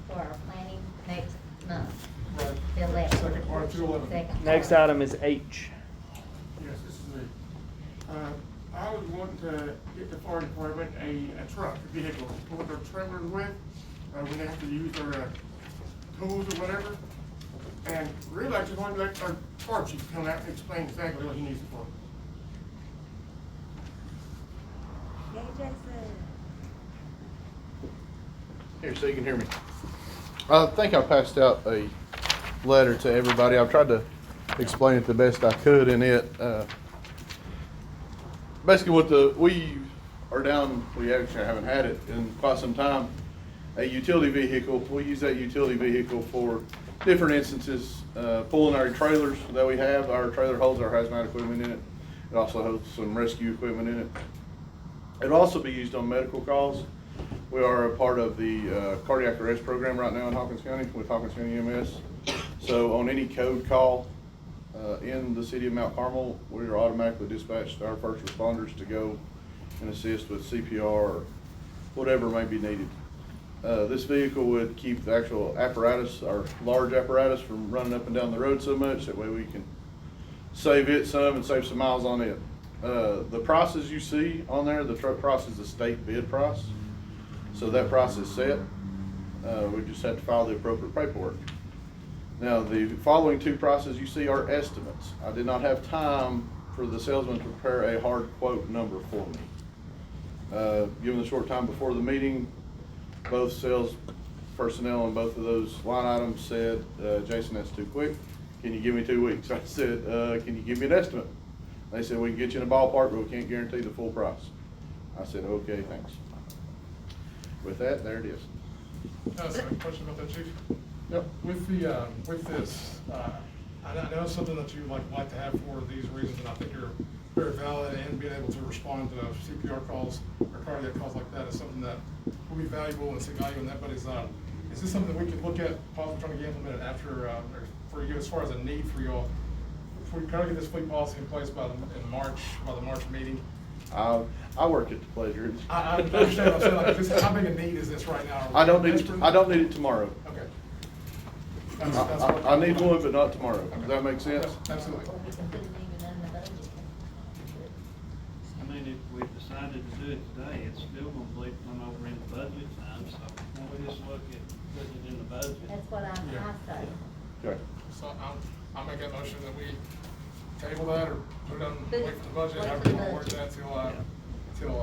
for our planning next month. Right. The 11th. Second part of 211. Second Next part. item is H. Yes, this is me. I was wanting to get the fire department a truck, a vehicle, to pull their trailers with, when they have to use their, tools or whatever. And really, I just wanted to let our fire chief come out and explain exactly what he needs it for. Here, so you can hear me. I think I passed out a letter to everybody. I've tried to explain it the best I could in it. Basically, we are down, we actually haven't had it in quite some time, a utility vehicle. We use that utility vehicle for different instances, pulling our trailers that we have. Our trailer holds our hazmat equipment in it. It also holds some rescue equipment in it. It'll also be used on medical calls. We are a part of the cardiac arrest program right now in Hawkins County with Hawkins County EMS. So on any code call in the city of Mount Carmel, we are automatically dispatched our first responders to go and assist with CPR or whatever may be needed. This vehicle would keep the actual apparatus, our large apparatus, from running up and down the road so much. That way we can save it some and save some miles on it. The prices you see on there, the truck price is the state bid price. So that price is set. We just have to file the appropriate paperwork. Now, the following two prices you see are estimates. I did not have time for the salesman to prepare a hard quote number for me. Given the short time before the meeting, both sales personnel on both of those line items said, Jason, that's too quick. Can you give me 2 weeks? I said, can you give me an estimate? They said, we can get you in a ballpark, but we can't guarantee the full price. I said, okay, thanks. With that, there it is. Can I ask a question about that, Chief? Yep. With this, I know it's something that you like to have for these reasons, and I think you're very valid, and being able to respond to CPR calls or cardiac calls like that is something that will be valuable and see value in that, but is this something that we could look at, possibly trying to get implemented after, or for you, as far as a need for y'all? If we kind of get this fleet policy in place by the March meeting? I work at the pleasure. I understand what I'm saying, how big a need is this right now? I don't need it tomorrow. Okay. I need one, but not tomorrow. Does that make sense? Absolutely. I mean, if we decided to do it today, it's still gonna bleed from over in the budget time, so why don't we just look at putting it in the budget? That's what I say. Okay. So I'll make that motion that we table that, or put it on, But- wait for the budget, wait however for you the want to word budget. that till we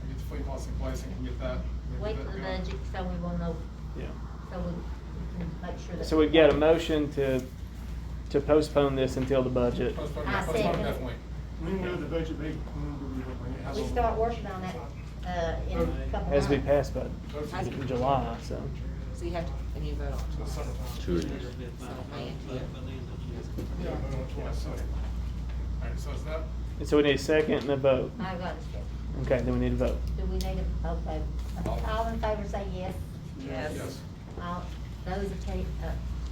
get the fleet policy in place and can get that. Wait for the budget, so we will know, Yeah. so we can make sure that. So we've got a motion to postpone this until the budget. Postpone, I postpone second. definitely. When will the budget be? We start working on that, in a couple Has to be months. passed by in July, so. So you have to, and you vote on So it. summertime. Sure. So, May, yeah. Yeah, I'm going to July 2nd. All right, so is that, So we need a second and a vote. I got it. Okay, then we need a vote. Do we need a, okay, all in favor say yes? yes. All, those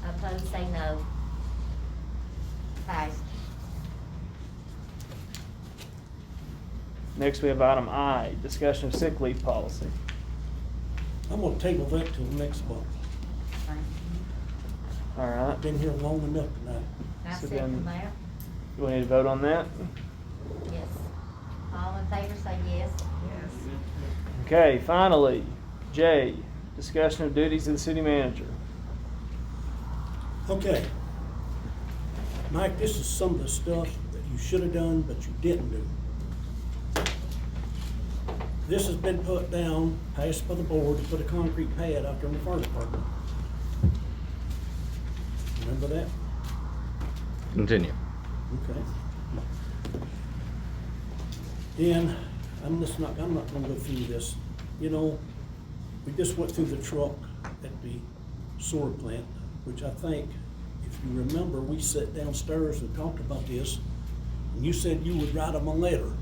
opposed say no. Passed. Next, we have item I, discussion of sick leave policy. I'm gonna table that till next month. All right. I've been here long enough tonight. I So second then- that, Do we need to vote on that? yes. All in favor say yes? Yes. Okay, finally, J, discussion of duties of the city manager. Okay. Mike, this is some of the stuff that you should have done, but you didn't do. This has been put down, passed by the board to put a concrete pad out there in the fire department. Remember that? Continue. Okay. And I'm not gonna go through this. You know, we just went through the truck at the sewer plant, which I think, if you remember, we sat downstairs and talked about this, and you said you would write them a letter.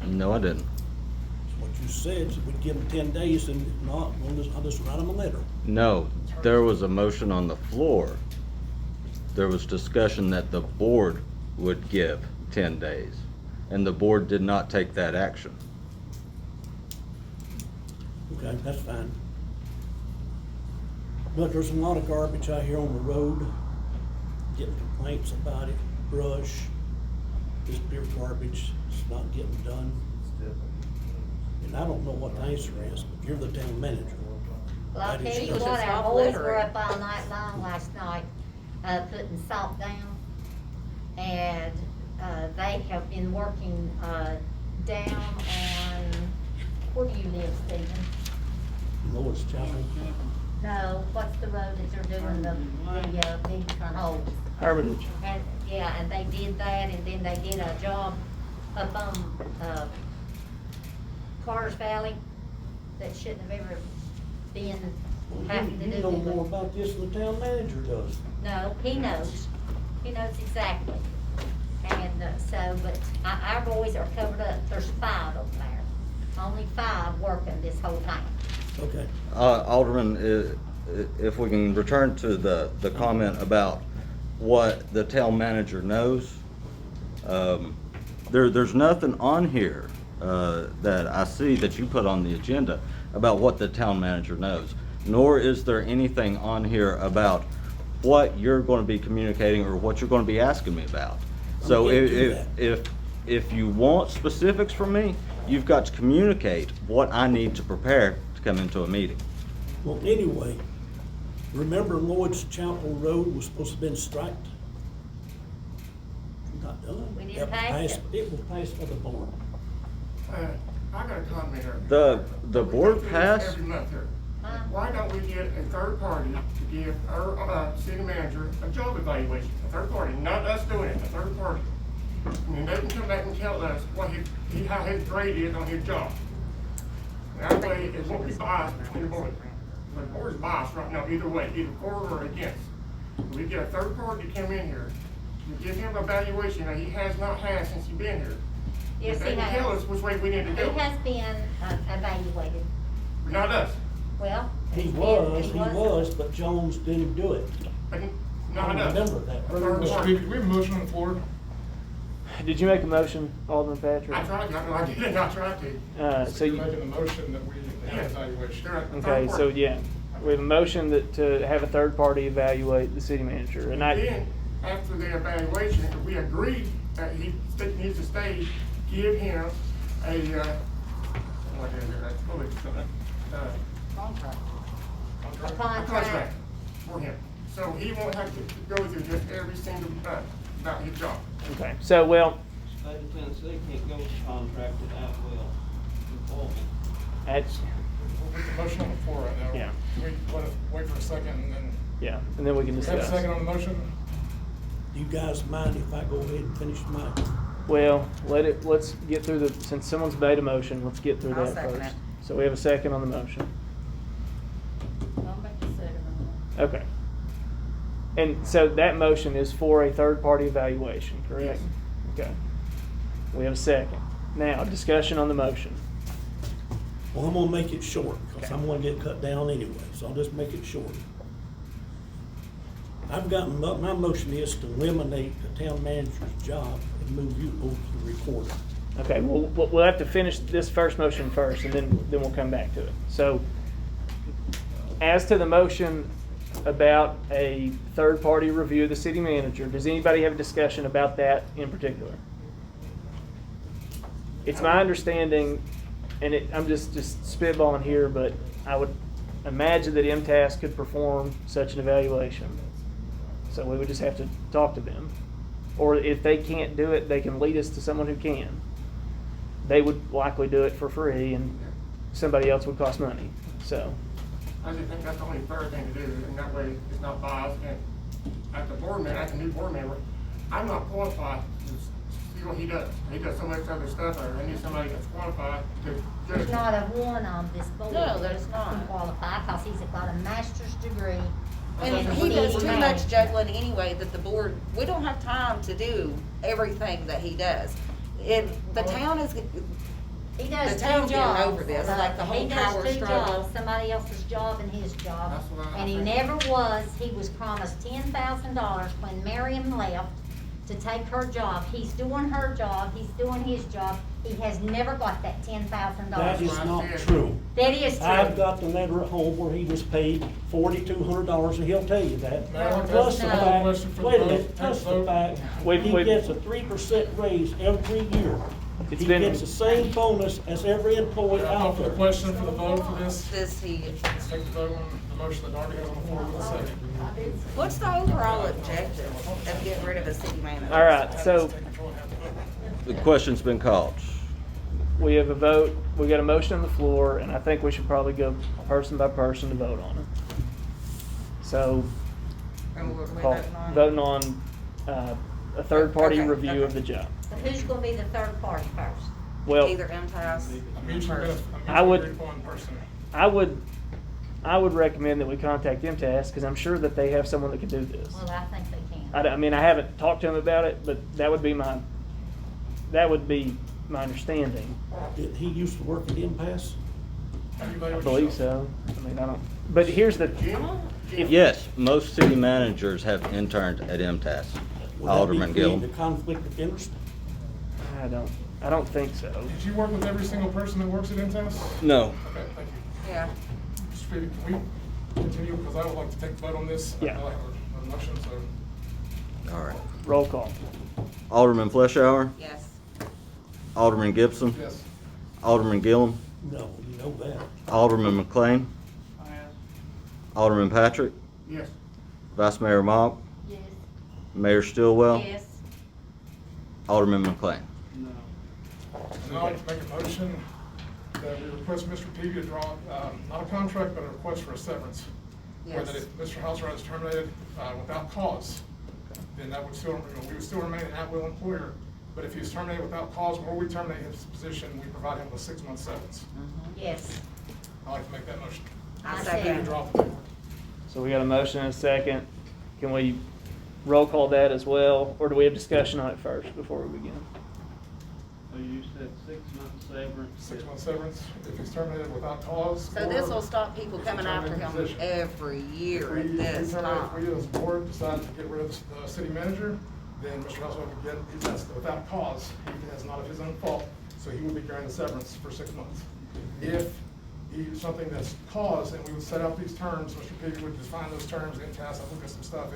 No, I didn't. That's what you said, so we'd give them 10 days, and if not, I'll just write them a letter. No, there was a motion on the floor. There was discussion that the board would give 10 days, and the board did not take that action. Okay, that's fine. But there's a lot of garbage out here on the road, getting complaints about it, brush, just pure garbage, it's not getting done. And I don't know what the answer is, but you're the town manager. Well, I'll That tell is you just- what, our Stop boys littering. were up all night long last night, putting salt down. And, they have been working, down on, where do you live, Stephen? Lois Chapel. No, what's the road that they're doing the big holes? Hermitage. And, yeah, and they did that, and then they did a job up on, Carter's Valley that shouldn't have ever been having to do. You know with it. more about this than the town manager does. No, he knows exactly. And, so, but our boys are covered up, there's 5 of them there, only 5 working this whole time. Okay. Alderman, if we can return to the comment about what the town manager knows, there's nothing on here that I see that you put on the agenda about what the town manager knows, nor is there anything on here about what you're going to be communicating or what you're going to be asking me about. So I'm getting to if you want specifics from me, you've got to communicate what I need to prepare to come into a meeting. Well, anyway, Remember Lloyd's Chapel Road was supposed to have been striped? Not done. We didn't That was pass passed- It was passed by the board. I got a comment here. The board We do this passed? every month here. Huh? Why don't we get a third party to give our, city manager a job evaluation? A third party, not us doing it, a third party. And then they can come back and tell us what how his grade is on his job. That way, it won't be biased between the board. The board's biased right now, either way, either for or against. We get a third party to come in here, to give him an evaluation that he has not had since he's been here. Yes, They he can tell has. us which way we need to He go, has been evaluated. not us. Well. He he's been- was, but Jones didn't do it. But I not us. remember that. A third Mr. party. Peavy, do we have a motion on the floor? Did you make a motion, Alderman Patrick? I tried, I did not try to. So You're you, making a motion that we have Yes. evaluation. They're a third okay, so party. yeah, we have a motion that, to have a third party evaluate the city manager, and I, Then, after the evaluation, if we agreed that he needs to stay, give him a, what is it, that's probably something, Contract. A a contract. contract for him. So he won't have to go through this every single, about his job. okay, so, well, State of Tennessee can't go contracted at will employment. that's, We'll put the motion on the floor right now. Yeah. Can we let it wait for a second and then, yeah, and then we can we have a discuss. second on the motion? Do you guys mind if I go ahead and finish mine? Well, let's get through the, since someone's made a motion, let's get through I'll that second first. it. So we have a second on the motion. I'll make a second on Okay. And so that motion is for a third-party evaluation, correct? Okay. We have a second. Now, discussion on the motion. Well, I'm gonna make it short, because Okay. I'm gonna get cut down anyway, so I'll just make it short. My motion is to eliminate the town manager's job and move you over to the recorder. Okay, we'll have to finish this first motion first, and then we'll come back to it. So, as to the motion about a third-party review of the city manager, does anybody have a discussion about that in particular? It's my understanding, and I'm just spitballing here, but I would imagine that MTAS could perform such an evaluation. So we would just have to talk to them. Or if they can't do it, they can lead us to someone who can. They would likely do it for free, and somebody else would cost money, so. I just think that's the only fair thing to do, and that way it's not biased, and as a new board member, I'm not qualified to see what he does. He does so much other stuff, or I need somebody that's qualified to judge. There's not a one on this board. No, there's that's not. qualified, because he's got a master's degree. And in he does city too much management. juggling anyway that the board, we don't have time to do everything that he does. The town is, He does the two town's getting jobs. over this, like the whole power He does two struggle. jobs, somebody else's job and his job. That's what I And he think. never was, he was promised $10,000 when Miriam left to take her job. He's doing her job, he's doing his job. He has never got that $10,000. That is not true. That is true. I've got the letter at home where he was paid $4,200, and he'll tell you that. Marilyn, Plus the that's a fact, question for the wait a vote. minute, plus the Vote. fact, Wait, he wait. gets a 3% raise every year. It's He been- gets the same bonus as every employee I'll call out for the there. question for the vote for this. This he, Let's take the vote on the motion that Darby has on the floor with a second. what's the overall objective of getting rid of a city manager? All right, so The question's been called. we have a vote, we got a motion on the floor, and I think we should probably go person by person to vote on it. So, And we're call- voting on? voting on a third-party Okay, review okay. of the job. So who's gonna be the third party first? Well, Either MTS A mutually I would- agreed upon person. I would recommend that we contact MTS, because I'm sure that they have someone that can do this. Well, I think they can. I mean, I haven't talked to them about it, but that would be my understanding. Did he used to work at Impasse? I believe so. I mean, I don't, but here's the, if, Yes, most city managers have interned at MTS. Would that be Alderman creating Gillum. a conflict of interest? I don't think so. Did you work with every single person that works at MTS? No. Okay, thank you. Yeah. Mr. Peavy, can we continue, because I would like to take the vote on this. Yeah. I like a motion, so. All right. Roll call. Alderman Fleshauer, Yes. Alderman Gibson, Yes. Alderman Gillum, No, you know that. Alderman McLean, Alderman Patrick, Yes. Vice Mayor Monk, Yes. Mayor Stillwell, Yes. Alderman McLean. No. And I'd like to make a motion that we request Mr. Peavy to draw, not a contract, but a request for a severance. Where Yes. that if Mr. Houserat is terminated without cause, then that would still, we would still remain an at-will employer. But if he's terminated without cause, or we terminate his position, we provide him with 6 months severance. Yes. I'd like to make that motion. I Mr. second. Peavy, draw the table. So we got a motion and a second. Can we roll call that as well, or do we have discussion on it first before we begin? So you said 6 months severance. 6 months severance if he's terminated without cause. So this will stop people coming after him every year at this time. If we as a board decide to get rid of the city manager, then Mr. Houserat would get, that's without cause, he has not of his own fault, so he would be granted severance for 6 months. If something that's caused, and we would set out these terms, Mr. Peavy would define those terms in task, I looked at some stuff,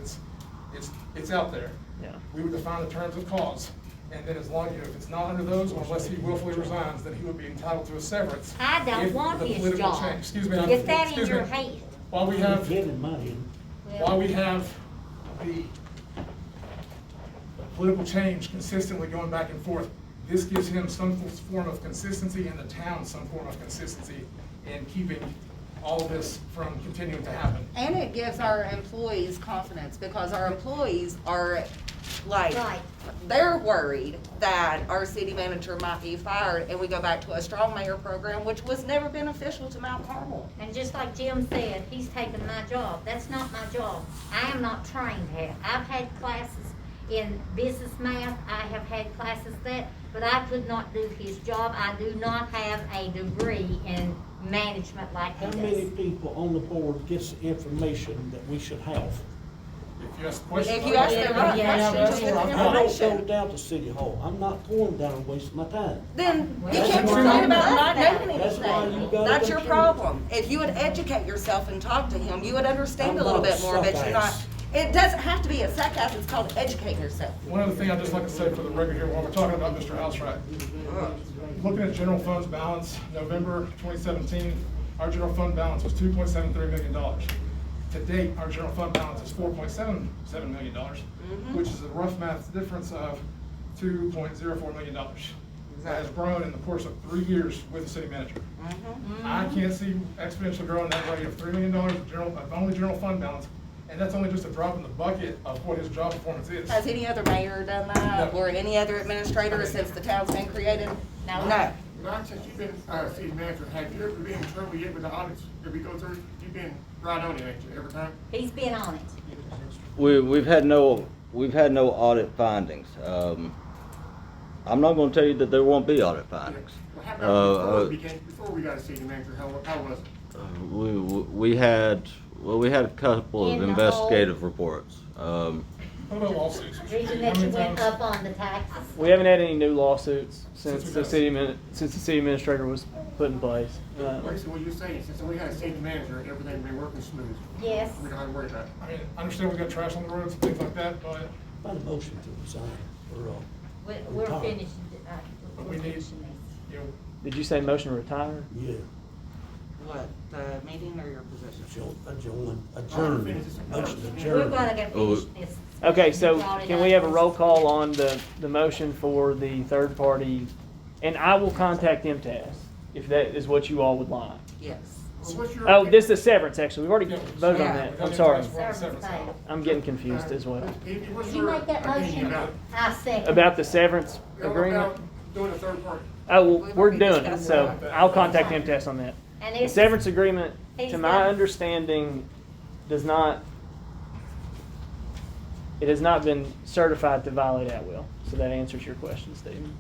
it's out there. Yeah. We would define the terms of cause, and then as long, if it's not under those, or unless he willfully resigns, then he would be entitled to a severance. I don't If want the his political job. change- Excuse me. Get that in excuse your me. head. While we have, Giving money. while we have the political change consistently going back and forth, this gives him some form of consistency and the town some form of consistency in keeping all of this from continuing to happen. And it gives our employees confidence, because our employees are like, Right. they're worried that our city manager might be fired, and we go back to a strong mayor program, which was never beneficial to Mount Carmel. And just like Jim said, he's taking my job. That's not my job. I am not trained here. I've had classes in business math. I have had classes that, but I could not do his job. I do not have a degree in management like he How many does. people on the board gets the information that we should have? If you ask questions. If you ask the right Yeah, questions, you get the I don't go information. down to City Hall. I'm not going down and wasting my time. Then you Well, can't that's complain why- about not knowing That's why you anything. gotta That's your go problem. If you would educate yourself and talk to him, you would understand a I'm little not a bit more, but you're not. suck-ass. It doesn't have to be a suck-ass, it's called educating yourself. One other thing I'd just like to say for the record here, while we're talking about Mr. Houserat. Looking at general funds balance, November 2017, our general fund balance was $2.73 million. To date, our general fund balance is $4.77 million, which is a rough math difference of $2.04 million. That has grown in the course of 3 years with the city manager. I can't see exponentially growing that rate of $3 million of only general fund balance, and that's only just a drop in the bucket of what his job performance is. Has any other mayor done that, No. or any other administrator since the town's been created? No. Not since you've been, city manager, have you ever been in trouble yet with the audits that we go through? You've been right on it, ain't you, every time? He's been on it. We've had no audit findings. I'm not gonna tell you that there won't be audit findings. Well, how about before we got a city manager, how was it? We had a couple In of the investigative reports. What about lawsuits? Reason that you went up on the taxes. We haven't had any new lawsuits since Since we the got- city administrator was put in place. Basically, what you're saying, since we had a city manager, everything's been working smooth. Yes. We don't have to worry about it. I mean, I understand we got trash on the roads and things like that, but About a motion to resign or, We're retire. finished. But we need- finishing this. you know, Did you say motion to retire? Yeah, What, the meeting or your position? adjourn, motion We're adjourn. gonna go finish this. Okay, so Brought it can up. we have a roll call on the motion for the third party? And I will contact MTS if that is what you all would like. Yes. Well, what's your Oh, this is severance, actually. We've already Yeah. voted on Yeah. that. I'm sorry. Service pay. I'm getting confused as well. Evie, what's Did you your make that opinion motion? about I second. About the severance How agreement? about doing a third party? Oh, well, We've we're already doing it, discussed so that. I'll contact MTS on that. And The it's- severance agreement, He's to my done. understanding, it has not been certified to violate at will. So that answers your question, Stephen.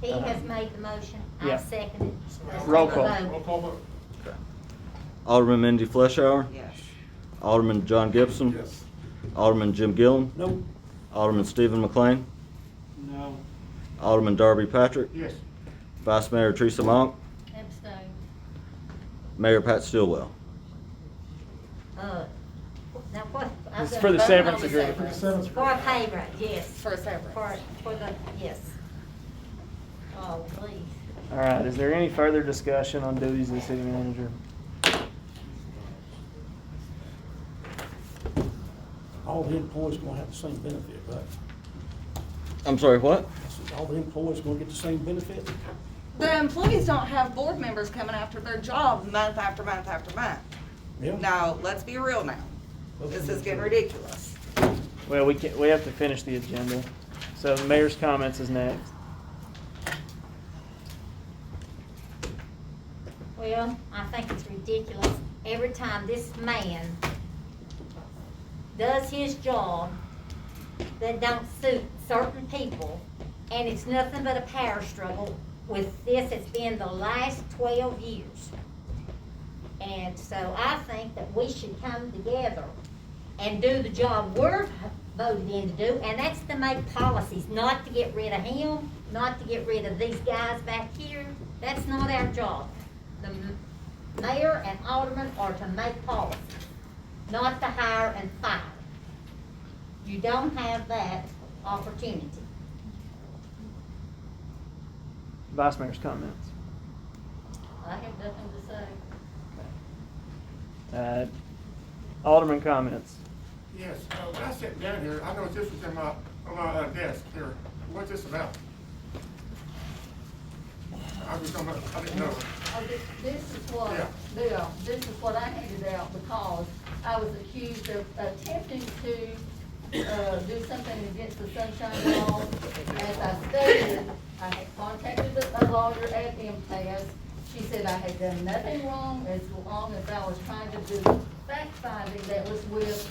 He has made the motion. Yeah. I second it. Let's Roll take a call. vote. roll call vote. Alderman Mindy Fleshauer, Yes. Alderman John Gibson, Yes. Alderman Jim Gillen, No, Alderman Stephen McLean, No. Alderman Darby Patrick, Yes. Vice Mayor Teresa Monk, Abstain. Mayor Pat Stillwell. Now what? I'm This is gonna for the vote severance on the agreement. For the severance For a pay raise, yes. For a severance. For the, yes. Oh, please. All right, is there any further discussion on duties of the city manager? all the employees gonna have the same benefit, right? I'm sorry, what? I said, all the employees gonna get the same benefit? The employees don't have board members coming after their job month after month after month. Yeah. Now, let's be real now. This is getting ridiculous. Well, we have to finish the agenda. So the mayor's comments is next. Well, I think it's ridiculous. Every time this man does his job that don't suit certain people, and it's nothing but a power struggle with this. It's been the last 12 years. And so I think that we should come together and do the job we're voted in to do, and that's to make policies, not to get rid of him, not to get rid of these guys back here. That's not our job. The mayor and aldermen are to make policies, not to hire and fire. You don't have that opportunity. Vice mayor's comments. I have nothing to say. Alderman comments. Yes, when I sat down here, I noticed this was in on my desk here. What's this about? I didn't know. Oh, this is what, Yeah. this is what I handed out because I was accused of attempting to do something against the sunshine law. As I stated, I had contacted a lawyer at MTS. She said I had done nothing wrong as long as I was trying to do fact finding that was with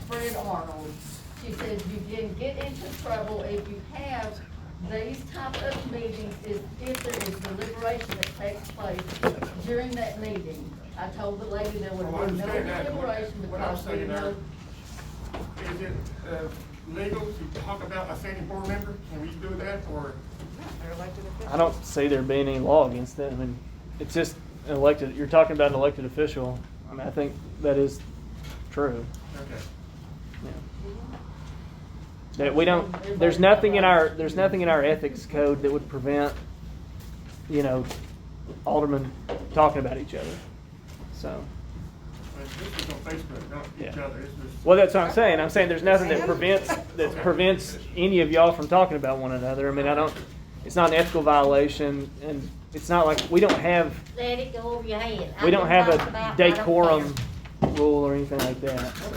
Fred Arnold. She said you didn't get into trouble if you have these type of meetings if there is deliberation that takes place during that meeting. I told the lady there would Well, I be no understand that. deliberation What I'm because we saying there, know. is it legal to talk about a standing board member? Can we do that, or? They're elected officials. I don't see there being any law against that. I mean, it's just an elected, you're talking about an elected official. I mean, I think that is true. Okay. Yeah. That we don't, there's nothing in our ethics code that would prevent, aldermen talking about each other. So. But this is on Facebook, not each Yeah. other. This is. Well, that's what I'm saying. I'm saying there's nothing that prevents any of y'all from talking about one another. I mean, it's not an ethical violation, and it's not like we don't have Let it go over your head. we don't have Talk a about what I don't decorum care. rule or anything like that. So,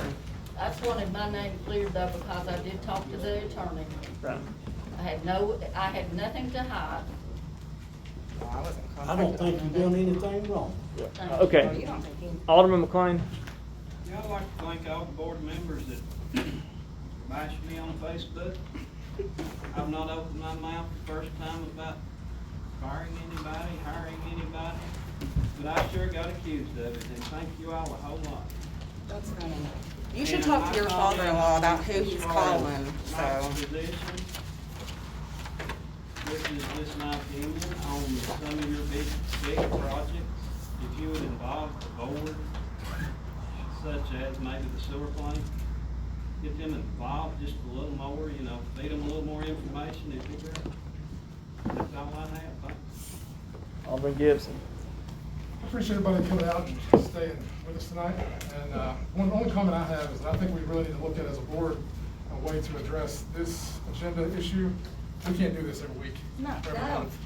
I just wanted my name cleared though because I did talk to the attorney. right. I had nothing to hide. I don't think you've done anything wrong. Thank you. Okay. Alderman McLean. Yeah, I'd like to thank all the board members that bashed me on Facebook. I've not opened my mouth the first time about firing anybody, hiring anybody, but I sure got accused of it, and thank you all a whole lot. That's funny. You should talk to your father-in-law about who he's calling, so. This is just my opinion on some of your big projects. If you would involve the board, such as maybe the sewer plant, get them involved just a little more, feed them a little more information, it'd be great. That's all I have, thanks. Alderman Gibson. I appreciate everybody coming out and staying with us tonight. And the only comment I have is that I think we really need to look at as a board a way to address this agenda issue. We can't do this every week. No. every No, month.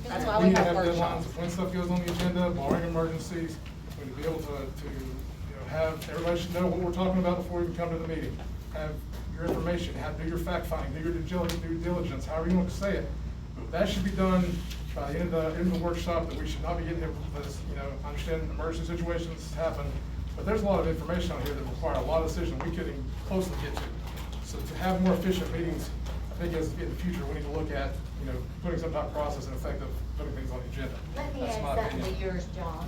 That's why We we need to have have deadlines workshops. of when stuff goes on the agenda, barring emergencies. We need to be able to have, everybody should know what we're talking about before we even come to the meeting. Have your information, do your fact finding, do your due diligence, however you want to say it. That should be done by the end of the workshop, that we should not be getting here because, I understand emergency situations happen, but there's a lot of information on here that require a lot of decisions we couldn't closely get to. So to have more efficient meetings, I think as in the future, we need to look at, putting some type of process in effect of putting things on the agenda. Let me That's add my something opinion. to yours, John.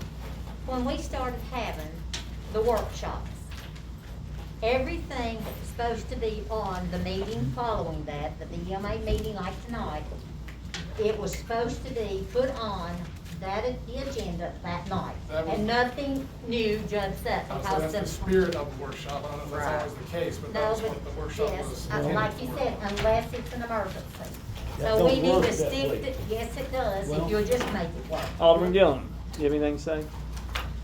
When we started having the workshops, everything that was supposed to be on the meeting following that, the BMA meeting like tonight, it was supposed to be put on the agenda that night. That was- And nothing new jumps up So because that's the spirit of the workshop. I don't know if that's always the case, but No, that's but what the workshop yes, was. like you said, unless it's an emergency. That So we don't need work to that stick way. to, yes, it does, Well- if you'll just make it work. Alderman Gillum, do you have anything to say?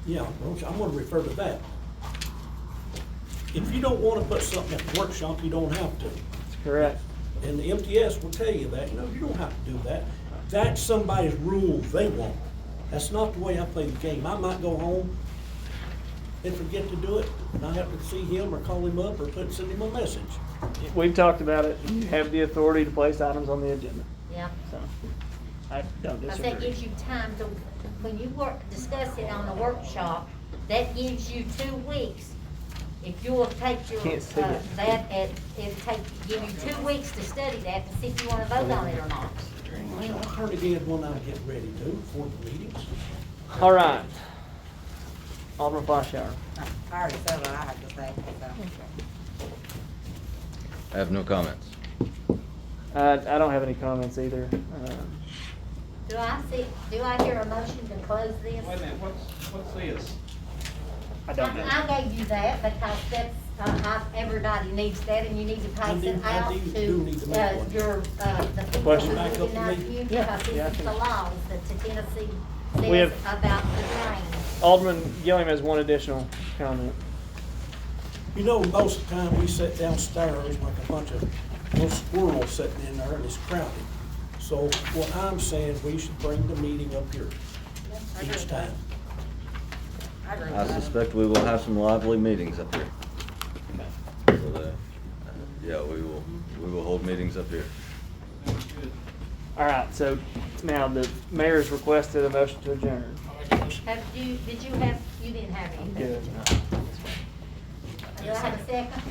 Yeah, I'm gonna refer to that. if you don't wanna put something at the workshop, you don't have to. That's correct. And the MTS will tell you that, you don't have to do that. That's somebody's rule they want. That's not the way I play the game. I might go home and forget to do it, and I have to see him or call him up or send him a message. We've talked about it. You have the authority to place items on the agenda. Yeah. So, I don't Because disagree. that gives you time to, when you discuss it on the workshop, that gives you 2 weeks. If you'll take your, Can't see it. give you 2 weeks to study that to see if you wanna vote on it or not. I'll turn it in when I get ready to, for the meetings. All right. Alderman Fleischauer. I already said what I had to say, I have no comments. I don't have any comments either. Do I hear a motion to close this? Wait a minute, what's this? I don't know. I gave you that because that's, everybody needs that and you need to pass it I out do to, need to make one. the people Question. who Back live up in to our me. community, Yeah, because yeah, I this is can- the laws that the Tennessee We says have- about the drains. Alderman Gilliam has one additional comment. You know, most of the time we sit downstairs like a bunch of little squirrels sitting in there and it's crowded. So what I'm saying, we should bring the meeting up here each time. I agree I with that. suspect we will have some lively meetings up here. So, yeah, we will hold meetings up here. All right, so now the mayor's requested a motion to adjourn. You didn't have anything? Good. Do I have a second?